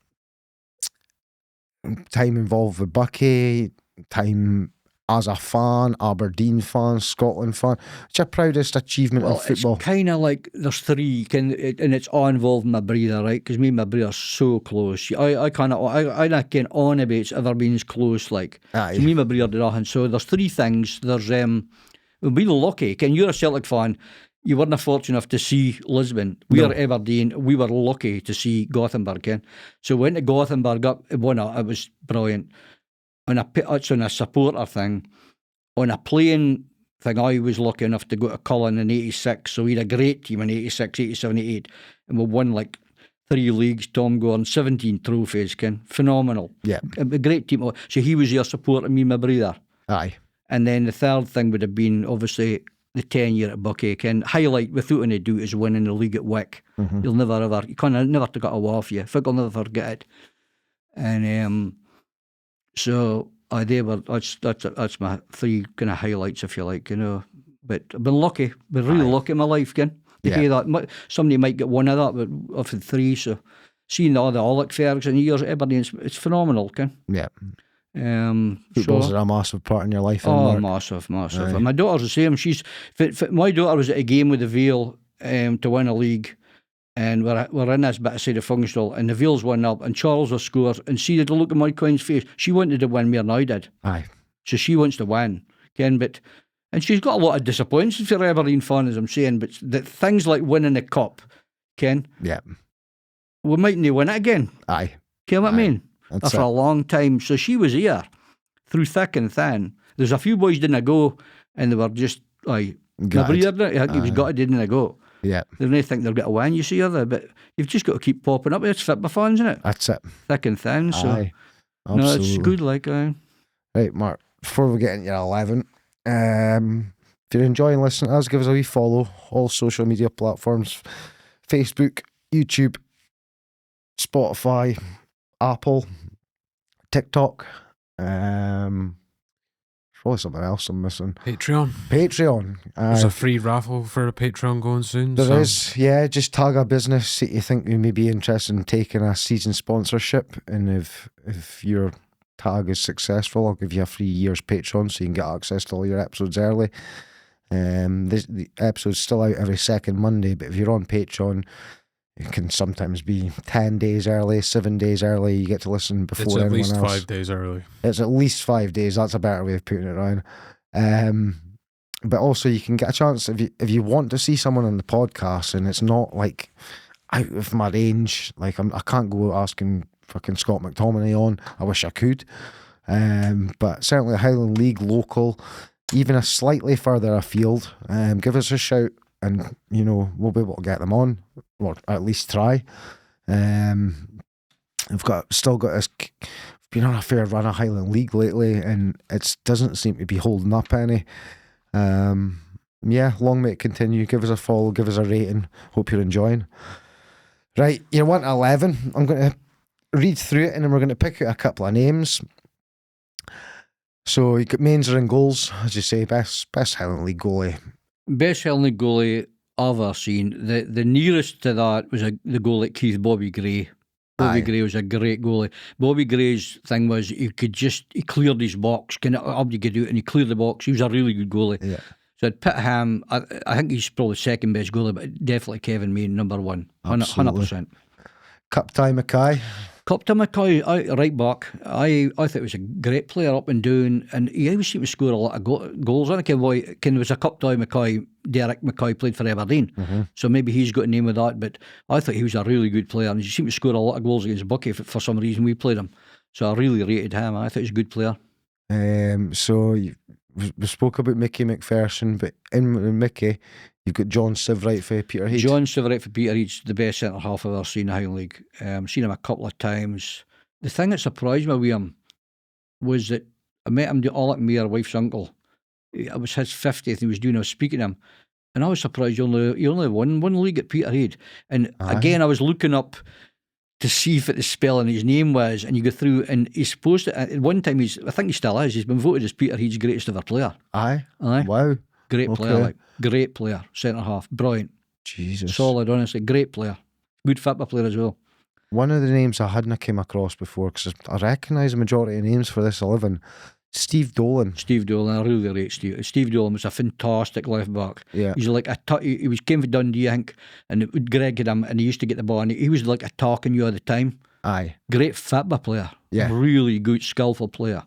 involved with Buckie, time as a fan, Aberdeen fan, Scotland fan. What's your proudest achievement in football? It's kind of like there's three, and it's all involved in my brother, right? Because me and my brother are so close. I can't get on about it's ever been as close. Like, so me and my brother did nothing. So there's three things. There's we've been lucky. You're a Celtic fan. You weren't fortunate enough to see Lisbon. We are Aberdeen. We were lucky to see Gothenburg. Ken. So we went to Gothenburg, won it. It was brilliant. It's on a supporter thing. On a playing thing, I was lucky enough to go to Cullen in 86. So we had a great team in 86, 87, 88. And we won like 3 leagues, Tom Gordon, 17 trophies, Ken. Phenomenal. Yeah. A great team. So he was there supporting me and my brother. Aye. And then the third thing would have been, obviously, the 10-year at Buckie. Ken. Highlight, without any doubt, is winning the league at Wick. You'll never ever, you can't never take it away off you. I think I'll never forget it. And so that's my 3 kind of highlights, if you like, you know. But I've been lucky, really lucky in my life, Ken. That somebody might get one of that, but of the 3. So seeing all the Alec Ferguson years at Aberdeen, it's phenomenal, Ken. Yeah. Football's a massive part in your life. Massive. And my daughter's the same. My daughter was at a game with the Vale to win a league. And we're in this bit of side of functional, and the Vale's won up, and Charles has scored, and see the look at my Coin's face. She wanted to win more than I did. Aye. So she wants to win, Ken, and she's got a lot of disappointments for Aberdeen fan, as I'm saying, but things like winning the cup, Ken. Yeah. We mightn't win it again. Aye. Ken, what I mean? After a long time. So she was here, through thick and thin. There's a few boys didn't go, and they were just, he was gutted, didn't go. Yeah. They don't think they'll get a win, you see, other, but you've just got to keep popping up. It's fit by fans, isn't it? That's it. Thick and thin. So Aye, absolutely. No, it's good, like. Right, Mark, before we get into your 11, if you're enjoying listening to us, give us a wee follow. All social media platforms, Facebook, YouTube, Spotify, Apple, TikTok, probably something else I'm missing. Patreon. There's a free raffle for a Patreon going soon. There is, yeah. Just tag a business that you think you may be interested in taking a season sponsorship, and if your tag is successful, I'll give you a free year's Patreon so you can get access to all your episodes early. The episode's still out every second Monday, but if you're on Patreon, it can sometimes be 10 days early, 7 days early. You get to listen before anyone else. It's at least 5 days early. It's at least 5 days. That's a better way of putting it around. But also you can get a chance if you want to see someone on the podcast, and it's not like out of my range. Like I can't go asking fucking Scott McTominay on. I wish I could. But certainly the Highland League local, even a slightly further afield, give us a shout, and we'll be able to get them on, or at least try. We've still got this. Been on a fair run of Highland League lately, and it doesn't seem to be holding up any. Long may it continue. Give us a follow, give us a rating. Hope you're enjoying. Right, you're 1 to 11. I'm going to read through it, and then we're going to pick out a couple of names. So you got Mainzer in goals, as you say, best Highland League goalie. Best Highland League goalie I've ever seen. The nearest to that was the goal at Keith, Bobby Gray. Bobby Gray was a great goalie. Bobby Gray's thing was he cleared his box. Up you could do it, and he cleared the box. He was a really good goalie. Yeah. So I'd put him. I think he's probably second best goalie, but definitely Kevin Main, number 1, 100%. Cup tie Mackay. Cup to Mackay, right back. I thought he was a great player up and down, and he always seemed to score a lot of goals. I think it was a cup to Mackay. Derek Mackay played for Aberdeen, so maybe he's got a name with that. But I thought he was a really good player, and he seemed to score a lot of goals against Buckie for some reason. We played him, so I really rated him. I thought he was a good player. So we spoke about Mickey McPherson, but in Mickey, you've got John Sivright for Peterhead. John Sivright for Peterhead's the best centre half I've ever seen in the Highland League. Seen him a couple of times. The thing that surprised me with him was that I met him all at my wife's uncle. It was his 50th. I was speaking to him, and I was surprised he only won one league at Peterhead. And again, I was looking up to see if the spelling his name was, and you go through, and he's supposed to. At one time, I think he still is. He's been voted as Peterhead's greatest ever player. Aye. Wow. Great player, great player, centre half, brilliant. Jesus. Solid, honestly, great player. Good football player as well. One of the names I hadn't came across before, because I recognise the majority of names for this 11. Steve Dolan. I really rate Steve. Steve Dolan was a fantastic left back. Yeah. He's like he came from Dundee, I think, and Greg had him, and he used to get the ball, and he was like attacking you all the time. Aye. Great football player. Yeah. Really good, skillful player.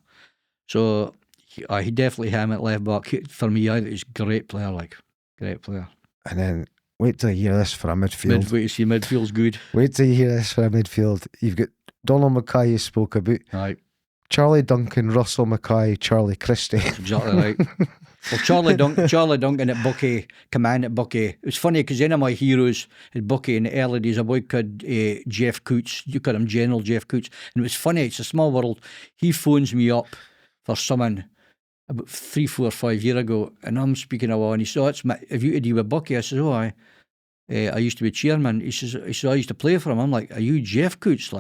So he definitely had him at left back. For me, I think he's a great player, great player. And then wait till you hear this for a midfield. Wait to see midfield's good. Wait till you hear this for a midfield. You've got Donald Mackay you spoke about. Right. Charlie Duncan, Russell Mackay, Charlie Christie. That's exactly right. Well, Charlie Duncan at Buckie, command at Buckie. It was funny because one of my heroes at Buckie in the early days, a boy called Jeff Coots. You call him General Jeff Coots. And it was funny, it's a small world. He phones me up for someone about 3, 4, 5 years ago, and I'm speaking away, and he said, have you to do with Buckie? I said, oh, I used to be chairman. He said, I used to play for him. I'm like, are you Jeff Coots?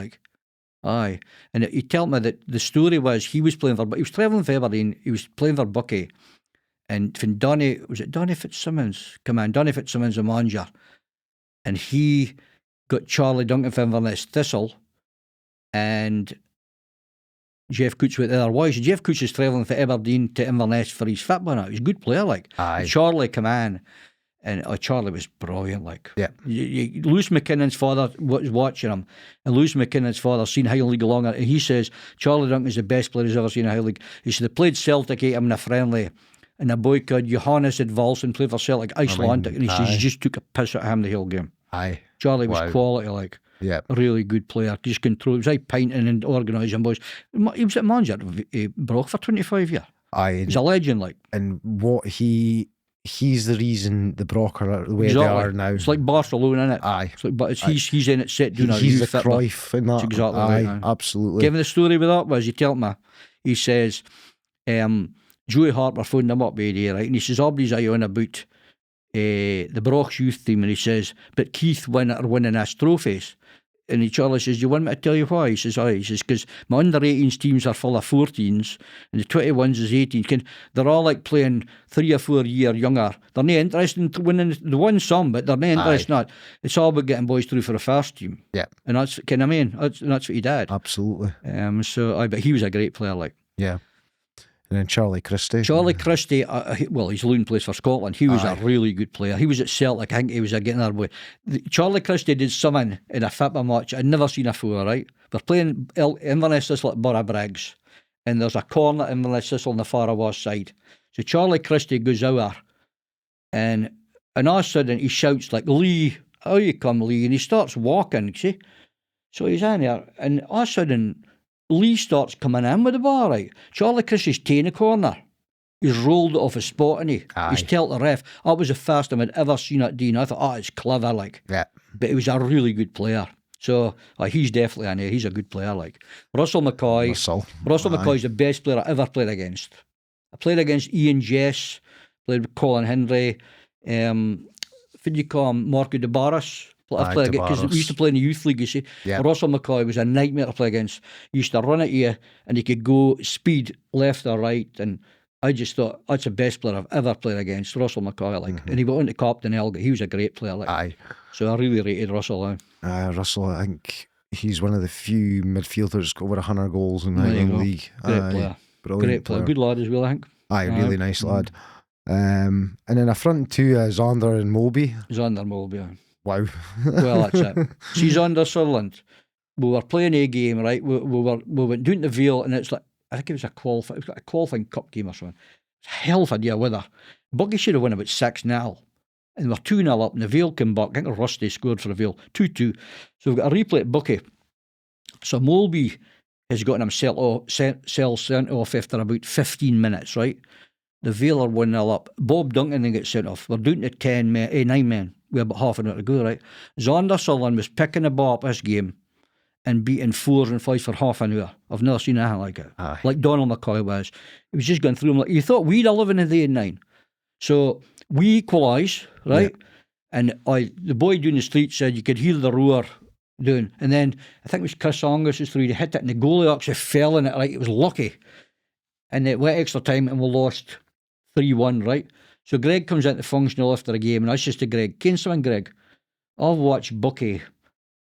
Aye. And he told me that the story was he was travelling for Aberdeen, he was playing for Buckie, and from Donny Fitzsimmons, Donny Fitzsimmons, the manager, and he got Charlie Duncan for Inverness Thistle, and Jeff Coots with the other boys. Jeff Coots is travelling for Aberdeen to Inverness for his football now. He's a good player, Aye. Charlie come in, and Charlie was brilliant, Yeah. Lewis McKinnon's father was watching him, and Lewis McKinnon's father seen Highland League longer, and he says Charlie Duncan is the best player he's ever seen in Highland League. He said they played Celtic 8 in a friendly, and a boy called Johannes Edvalson played for Celtic Icelandic, and he says he just took a piss at him the whole game. Aye. Charlie was quality, Yeah. A really good player. Just control. He was like painting and organising boys. He was at manager at Brock for 25 years. Aye. He's a legend, And what he's the reason the Brock are the way they are now. It's like Barcelona, isn't it? Aye. He's in it set doing he's the Cruyff in that. That's exactly aye, right. Absolutely. Given the story with that was, he told me, he says, Joey Harper phoned him up with the right, and he says, Aubrey's on about the Brock's youth team, and he says, but Keith are winning us trophies. And Charlie says, do you want me to tell you why? He says, aye. He says, because my under-18s teams are full of 14s, and the 21s is 18s. They're all playing 3 or 4 year younger. They're not interested in winning. They win some, but they're not interested in that. It's all about getting boys through for the first team. Yeah. And that's what he did. Absolutely. But he was a great player, Yeah. And then Charlie Christie. He's loan plays for Scotland. He was a really good player. He was at Celtic. I think he was getting there boy. Charlie Christie did something in a football match I'd never seen before, right? They're playing Inverness Thistle at Borough Briggs, and there's a corner at Inverness Thistle on the far west side. So Charlie Christie goes over, and all of a sudden he shouts Lee, how you come, Lee? And he starts walking, see? So he's in there, and all of a sudden Lee starts coming in with the ball, right? Charlie Christie's taking the corner. He's rolled it off his spot, and he's told the ref. That was the first time I'd ever seen it done. I thought, it's clever, Yeah. But he was a really good player. So he's definitely in there. He's a good player, Russell Mackay. Russell Mackay's the best player I ever played against. I played against Ian Jess, played with Colin Hendry, what do you call him, Marco de Barras. Because we used to play in the youth league, you see. Yep. Russell Mackay was a nightmare to play against. He used to run at you, and he could go speed left or right, and I just thought that's the best player I've ever played against, Russell Mackay. And he went on to Captain Elgin. He was a great player. Aye. So I really rated Russell. Russell, I think he's one of the few midfielders got over 100 goals in the Highland League. Great player. Brilliant great player. Good lad as well, I think. Really nice lad. And then a front two, Zander and Moby. Zander Moby. Wow. Well, that's it. See Zander Sutherland. we were playing a game, right? We went down to Vale, and it's like, I think it was a qualifying cup game or something. It's hell of a day of weather. Buckie should have won about 6-0. And we're 2-0 up, and the Vale came back. I think Rusty scored for the Vale, 2-2. So we've got a replay at Buckie. So Molby has gotten himself sent off after about 15 minutes, right? The Vale are 1-0 up. Bob Duncan then gets sent off. We're down to 9 men. We have about half an hour to go, right? Xander Sutherland was picking the ball up this game and beating 4s and 5s for half an hour. I've never seen anything like it. Aye. Like Donald McCoy was. He was just going through them like, you thought we'd 11 in the day and 9. So we equalise, right? Yeah. And the boy down the street said you could hear the roar doing. And then I think it was Chris Angus' through, he hit it and the goalie actually fell in it, right? It was lucky. And it went extra time and we lost 3-1, right? So Greg comes into functional after the game and I says to Greg, "Can someone, Greg, I've watched Buckie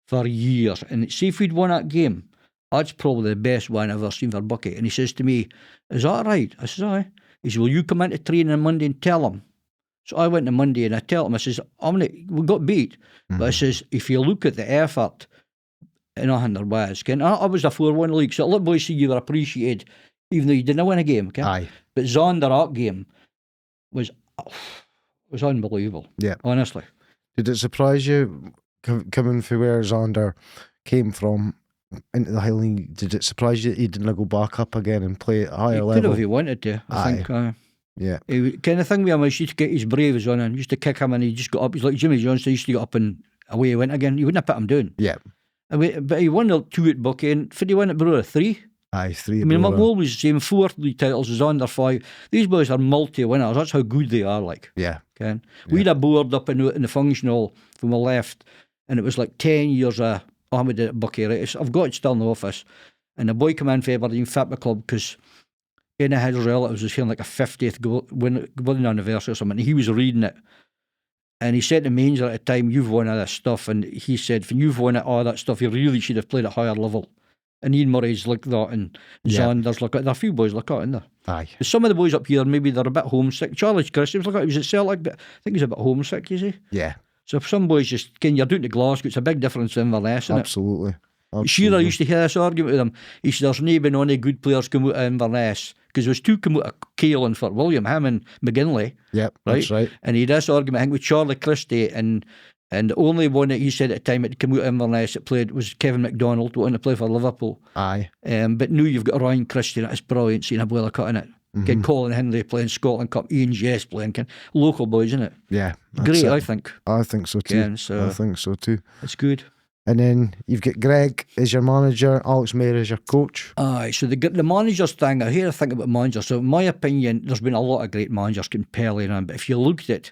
for years, and see if we'd won that game, that's probably the best one I've ever seen for Buckie." And he says to me, "Is that right?" I says, "Aye." He says, "Will you come into training on Monday and tell him?" So I went on Monday and I tell him, I says, we got beat, but I says, if you look at the effort, and there was, I was a 4-1 league, so let boys see you were appreciated, even though you didn't win a game, Aye. But Xander, that game was unbelievable. Yeah. Honestly. Did it surprise you coming from where Xander came from into the Highland League? Did it surprise you that he didn't go back up again and play at a higher level? He could have if he wanted to, I think. Yeah. Kind of thing with him, he used to get his braves on and used to kick him and he just got up. He's like Jimmy Johnson, he used to get up and away he went again. You wouldn't have put him down. Yeah. But he won the 2 at Buckie, and did he win at Brewer 3? Aye, 3 I mean, my goal was the same, 4 league titles is under 5. These boys are multi-winners. That's how good they are, like. Yeah. Okay? We had a board up in the function hall from the left, and it was like 10 years of Ahmed at Buckie, right? I've got it still in the office. And the boy came in for Aberdeen Football Club because one of his relatives was here like a 50th wedding anniversary or something, and he was reading it. And he said to Manger at the time, "You've won all this stuff." And he said, "When you've won all that stuff, you really should have played at higher level." And Ian Murray's like that, and Xander's like that. There are a few boys like that, isn't there? Aye. Some of the boys up here, maybe they're a bit homesick. Charlie Christie was like that. He was at Celtic, but I think he's a bit homesick, you see? Yeah. So if some boys just, you're down to Glasgow, it's a big difference in Inverness, isn't it? Absolutely. Shearer used to hear this argument with him. He said, "There's not been any good players come out of Inverness." Because there was 2 come out of Carrol and Fort William, him and McGinley. Yep, right? That's right. And he had this argument, I think, with Charlie Christie, and the only one that he said at the time that came out of Inverness that played was Kevin McDonald, wanting to play for Liverpool. Aye. But now you've got Ryan Christie, that's brilliant, seeing a boiler cut in it. Mm-hmm. Colin Hindley playing Scotland Cup, Ian Jess playing, local boys, isn't it? Yeah. Great, I think. I think so too. I think so too. It's good. And then you've got Greg as your manager, Alex Mayer as your coach. Aye, so the managers thing, I hear a thing about managers. So in my opinion, there's been a lot of great managers getting Pelly on, but if you looked at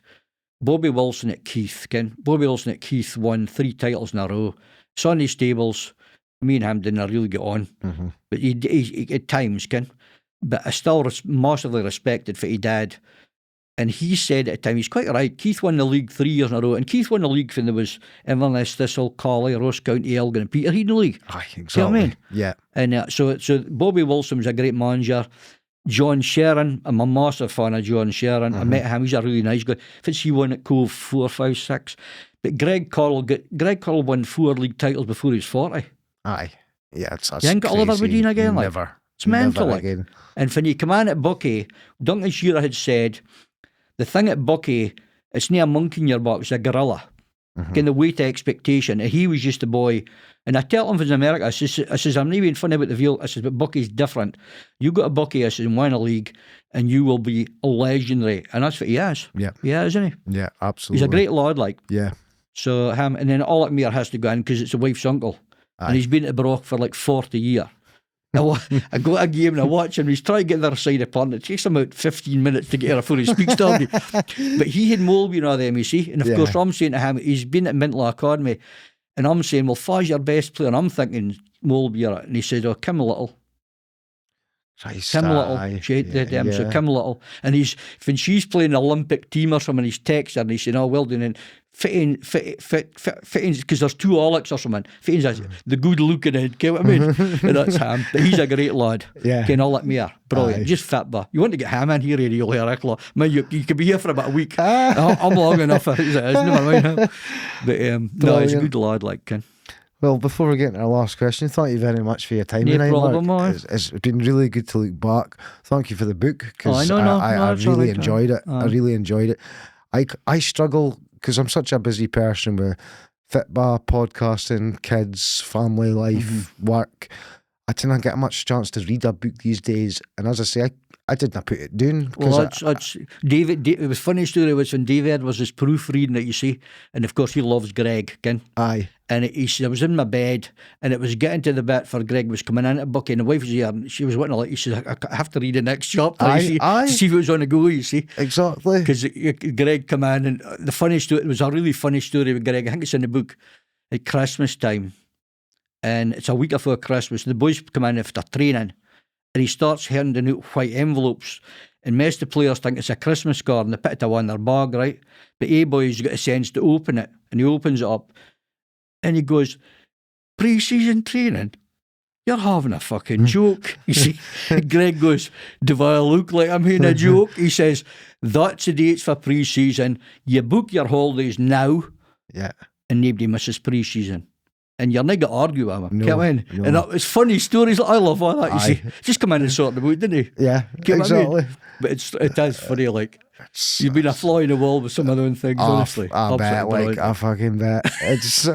Bobby Wilson at Keith, Bobby Wilson at Keith won 3 titles in a row. Sonny Stables, me and him didn't really get on, but he at times, but I still massively respected for he did. And he said at the time, he's quite right, Keith won the league 3 years in a row, and Keith won the league when there was Inverness, Thistle, Carley, Ross County, Elgin and Peterhead in the league. Aye, exactly. Do you know what I mean? Yeah. And so Bobby Wilson was a great manager. John Shearer, I'm a massive fan of John Shearer. I met him, he's a really nice guy. He won at Cove 4, 5, 6. But Greg Carrol won 4 league titles before he was 40. Aye. Yeah, it's you ain't got Oliver Woodine again? Never. Like? It's mental. Never like. again. And when you come in at Buckie, Duncan Shearer had said, the thing at Buckie, it's not a monkey in your back, it's a gorilla. The weight of expectation. And he was just a boy. And I tell him from America, I says, I'm not even funny about the Vale. I says, but Buckie's different. You go to Buckie, I says, and win a league, and you will be legendary. And that's what he is. Yeah. Yeah, isn't he? Yeah, absolutely. He's a great lad, like. Yeah. So him, and then Alec Mayer has to go in because it's a wife's uncle. Aye. And he's been at Brock for like 40 years. I go to a game and I watch him. He's trying to get the other side of the pond. It takes him about 15 minutes to get here before he speaks to me. But he had Molby in the MEC. And of course, I'm saying to him, he's been at Mintla Academy. And I'm saying, well, Faz your best player. And I'm thinking Molby. And he said, oh, Kim Little. Kim Little. So Kim Little. And when she's playing an Olympic team or something, he's texting her and he's saying, oh, well done. And fit in, because there's 2 Alex or something. Fit in as the good looking head, get what I mean? And that's him. But he's a great lad. Yeah. Alec Mayer. Brilliant. Just fit, but you want to get him in here, Radio Rickla. Man, you could be here for about a week. I'm long enough as it is, never mind him. But no, he's a good lad, like Ken. Well, before we get into our last question, thank you very much for your time No tonight, problem, Mark. It's been really good to look back. Thank you for the book, because I really enjoyed it. I really enjoyed it. I struggle because I'm such a busy person with football, podcasting, kids, family life, work. I didn't get much chance to read a book these days, and as I say, I didn't put it down. Well, David. It was a funny story. Was when David was his proofreading it, you see, and of course he loves Greg, ken? Aye. And I was in my bed, and it was getting to the bit for Greg was coming in at Buckie, and the wife was here, and she was wanting to, like, he said, I have to read the next chapter, to see if it was on the go, you see. Exactly. Because Greg come in, and the funny story, it was a really funny story with Greg. I think it's in the book at Christmas time, and it's a week before Christmas. The boys come in after training, and he starts handing out white envelopes, and most of the players think it's a Christmas card, and they put it away in their bag, right? But A-boy's got a sense to open it, and he opens it up, and he goes, pre-season training? You're having a fucking joke. You see, Greg goes, do I look like I'm having a joke? He says, that's the dates for pre-season. You book your holidays now, and nobody misses pre-season. And you're not going to argue with him. No. And it's funny stories. I love all that, you see. Just come in and sort them out, didn't he? Yeah, exactly. But it is funny, like, you've been a fly in the wall with some of those things, honestly. I bet, like, I fucking bet. It's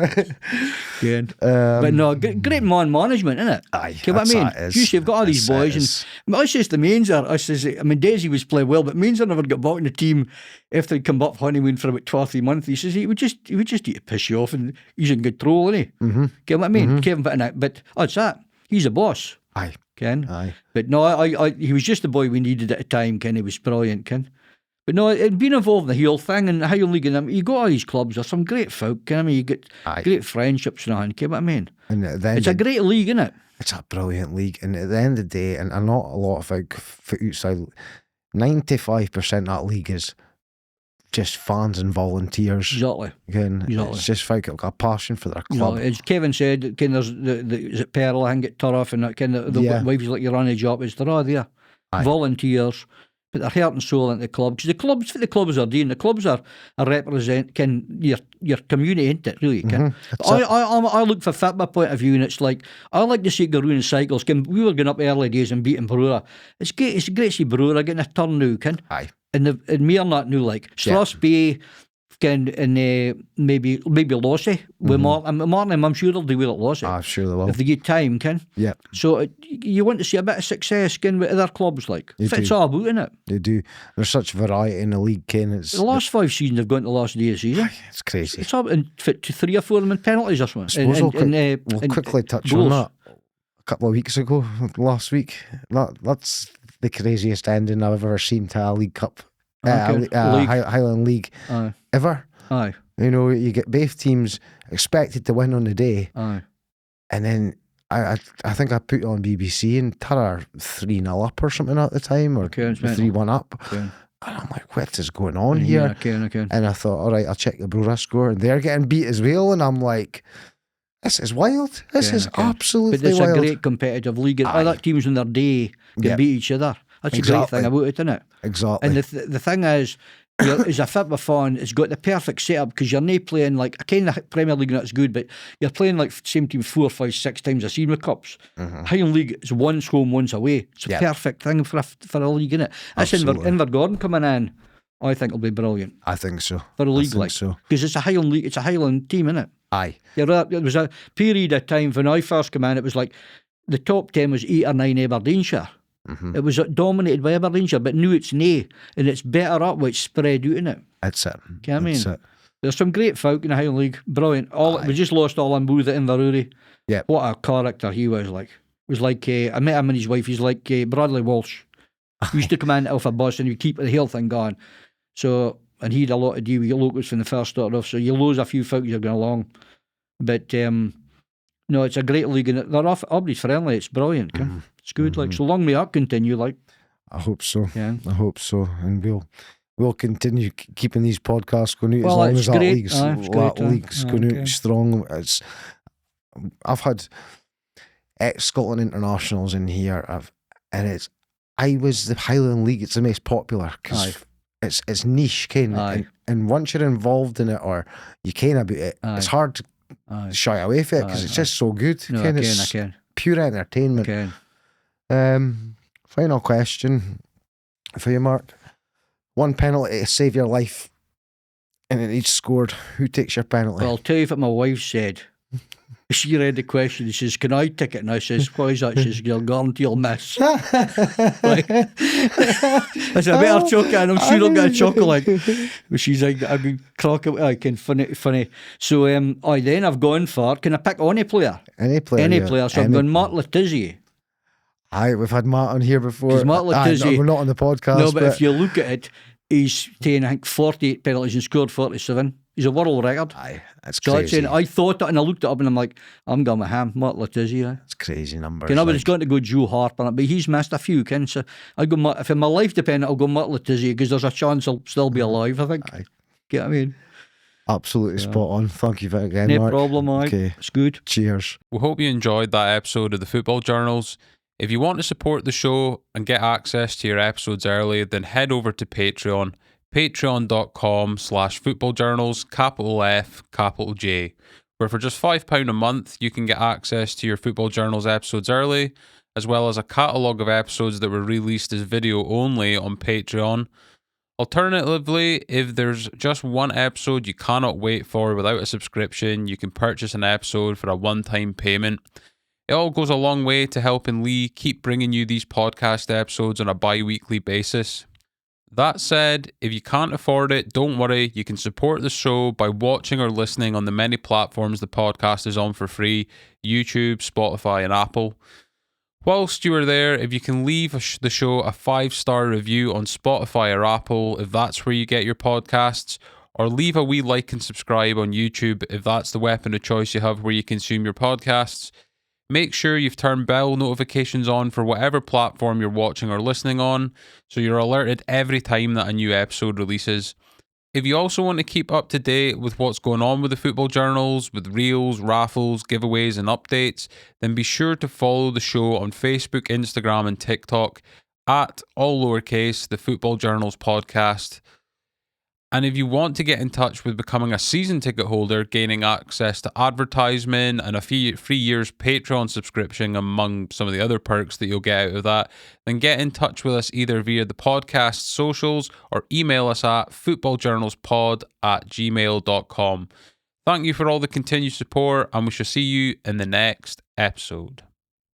good. But no, great man management, isn't it? Aye, you know what I mean? You've got all these boys, and I says to Mainzer, Daisy was playing well, but Mainzer never got back in the team after he'd come back from honeymoon for about 2 or 3 months. He says he would just need to piss you off, and he's in control, isn't he? You know what I mean? Kevin fitting it, but it's that. He's a boss. Aye. Ken? Aye. But no, he was just the boy we needed at the time, Ken. He was brilliant, Ken. But no, being involved in the whole thing and the Highland League, and you got all these clubs, there's some great folk, Ken. I mean, you get great friendships and all, you know what I mean? And then it's a great league, isn't it? It's a brilliant league, and at the end of the day, and not a lot of folk outside, 95% of that league is just fans and volunteers. Exactly. Again, it's just folk that got a passion for their club. As Kevin said, there's is it Carrol, I think, at Turf, and the wives like you run a job, they're all there. Volunteers, but they're heart and soul into the club. Because the clubs are doing, the clubs are represent your community, ain't it, really? I look for football point of view, and it's like, I like to see Garoon Cycles. We were going up early days and beating Brora. It's great to see Brora getting a turn now, Ken. Aye. And me or not new, like Sloss Bay, and maybe Lossy with Martin. I'm sure they'll do well at Lossy. I'm sure they will if they get time, Ken. Yeah. So you want to see a bit of success, Ken, with other clubs, like it's all about, innit? They do. There's such variety in the league, Ken. The last 5 seasons have gone to the last day of the season. It's crazy. It's up and fit to 3 or 4 of them in penalties or something. We'll quickly touch on that. A couple of weeks ago, last week, that's the craziest ending I've ever seen to a League Cup. Highland League ever. Aye. You know, you get both teams expected to win on the day. Aye. And then I think I put on BBC and Tara 3-0 up or something at the time, or 3-1 up. And I'm like, what is going on here? And I thought, all right, I'll check the Brora score, and they're getting beat as well, and I'm like, this is wild. This is absolutely wild. But it's a great competitive league, and other teams on their day can beat each other. That's a great thing about it, isn't it? Exactly. And the thing is, as a football fan, it's got the perfect setup, because you're not playing like, I kind of Premier League, that's good, but you're playing like the same team 4, 5, 6 times a season with cups. Highland League is once home, once away. It's a perfect thing for a league, isn't it? That's Invergordon coming in. I think it'll be brilliant. I think so. For a league, like, because it's a Highland League, it's a Highland team, isn't it? Aye. There was a period of time when I first came in, it was like the top 10 was 8 or 9 Aberdeenshire. It was dominated by Aberdeenshire, but now it's nae, and it's better up with spread out, isn't it? That's it. You know what I mean? There's some great folk in the Highland League. Brilliant. We just lost Alan Booth at Inverurie. Yeah. What a character he was like. It was like, I met him and his wife, he's like Bradley Walsh. He used to come in off a bus and he'd keep the whole thing going. So, and he had a lot to do with locals from the first start off, so you lose a few folk as you're going along. But, no, it's a great league, and they're everybody's friendly. It's brilliant. It's good. Like, so long may that continue. Like, I hope so. Yeah, I hope so, and we'll continue keeping these podcasts going out as long as that league's going out strong. I've had ex-Scotland internationals in here, the Highland League. It's the most popular because it's niche, kind of, and once you're involved in it or you care about it, it's hard shy away from it because it's just so good. No, I can. Pure entertainment. Final question for you, Mark. One penalty to save your life, and it needs scored. Who takes your penalty? Well, I'll tell you what my wife said. She read the question. She says, "Can I take it?" And I says, "Why is that?" She says, "You'll guarantee you'll miss." I said, "I better chuck it, and I'm sure I'll get a chuckle." But she's like, "I've been cracking. I can funny." So then I've gone for. Can I pick any player? Any player. So I'm going Mark Letizia. Aye, we've had Matt on here before. Mark Letizia, we're not on the podcast. No, but if you look at it, he's taken, I think, 48 penalties and scored 47. He's a world record. Aye, that's crazy. I thought it and I looked it up and I'm like, I'm going with him, Mark Letizia. It's crazy numbers. But it's going to go Joe Harper, but he's missed a few, so I go. If my life depended, I'll go Mark Letizia because there's a chance I'll still be alive, I think. Aye. Get what I mean? Absolutely spot on. Thank you again, no Mark. No problem, Mike. Okay. It's good. Cheers. We hope you enjoyed that episode of the Football Journals. If you want to support the show and get access to your episodes early, then head over to Patreon. Patreon.com/footballjournals, capital F, capital J, where for just £5 a month, you can get access to your Football Journals episodes early, as well as a catalogue of episodes that were released as video only on Patreon. Alternatively, if there's just one episode you cannot wait for without a subscription, you can purchase an episode for a one-time payment. It all goes a long way to helping Lee keep bringing you these podcast episodes on a bi-weekly basis. That said, if you can't afford it, don't worry, you can support the show by watching or listening on the many platforms the podcast is on for free: YouTube, Spotify and Apple. Whilst you are there, if you can leave the show a 5-star review on Spotify or Apple, if that's where you get your podcasts, or leave a wee like and subscribe on YouTube if that's the weapon of choice you have where you consume your podcasts. Make sure you've turned bell notifications on for whatever platform you're watching or listening on, so you're alerted every time that a new episode releases. If you also want to keep up to date with what's going on with the Football Journals, with reels, raffles, giveaways and updates, then be sure to follow the show on Facebook, Instagram and TikTok at all lowercase, the Football Journals podcast. And if you want to get in touch with becoming a season ticket holder, gaining access to advertisement and a free year's Patreon subscription among some of the other perks that you'll get out of that, then get in touch with us either via the podcast socials or email us at footballjournalspod@gmail.com. Thank you for all the continued support, and we shall see you in the next episode.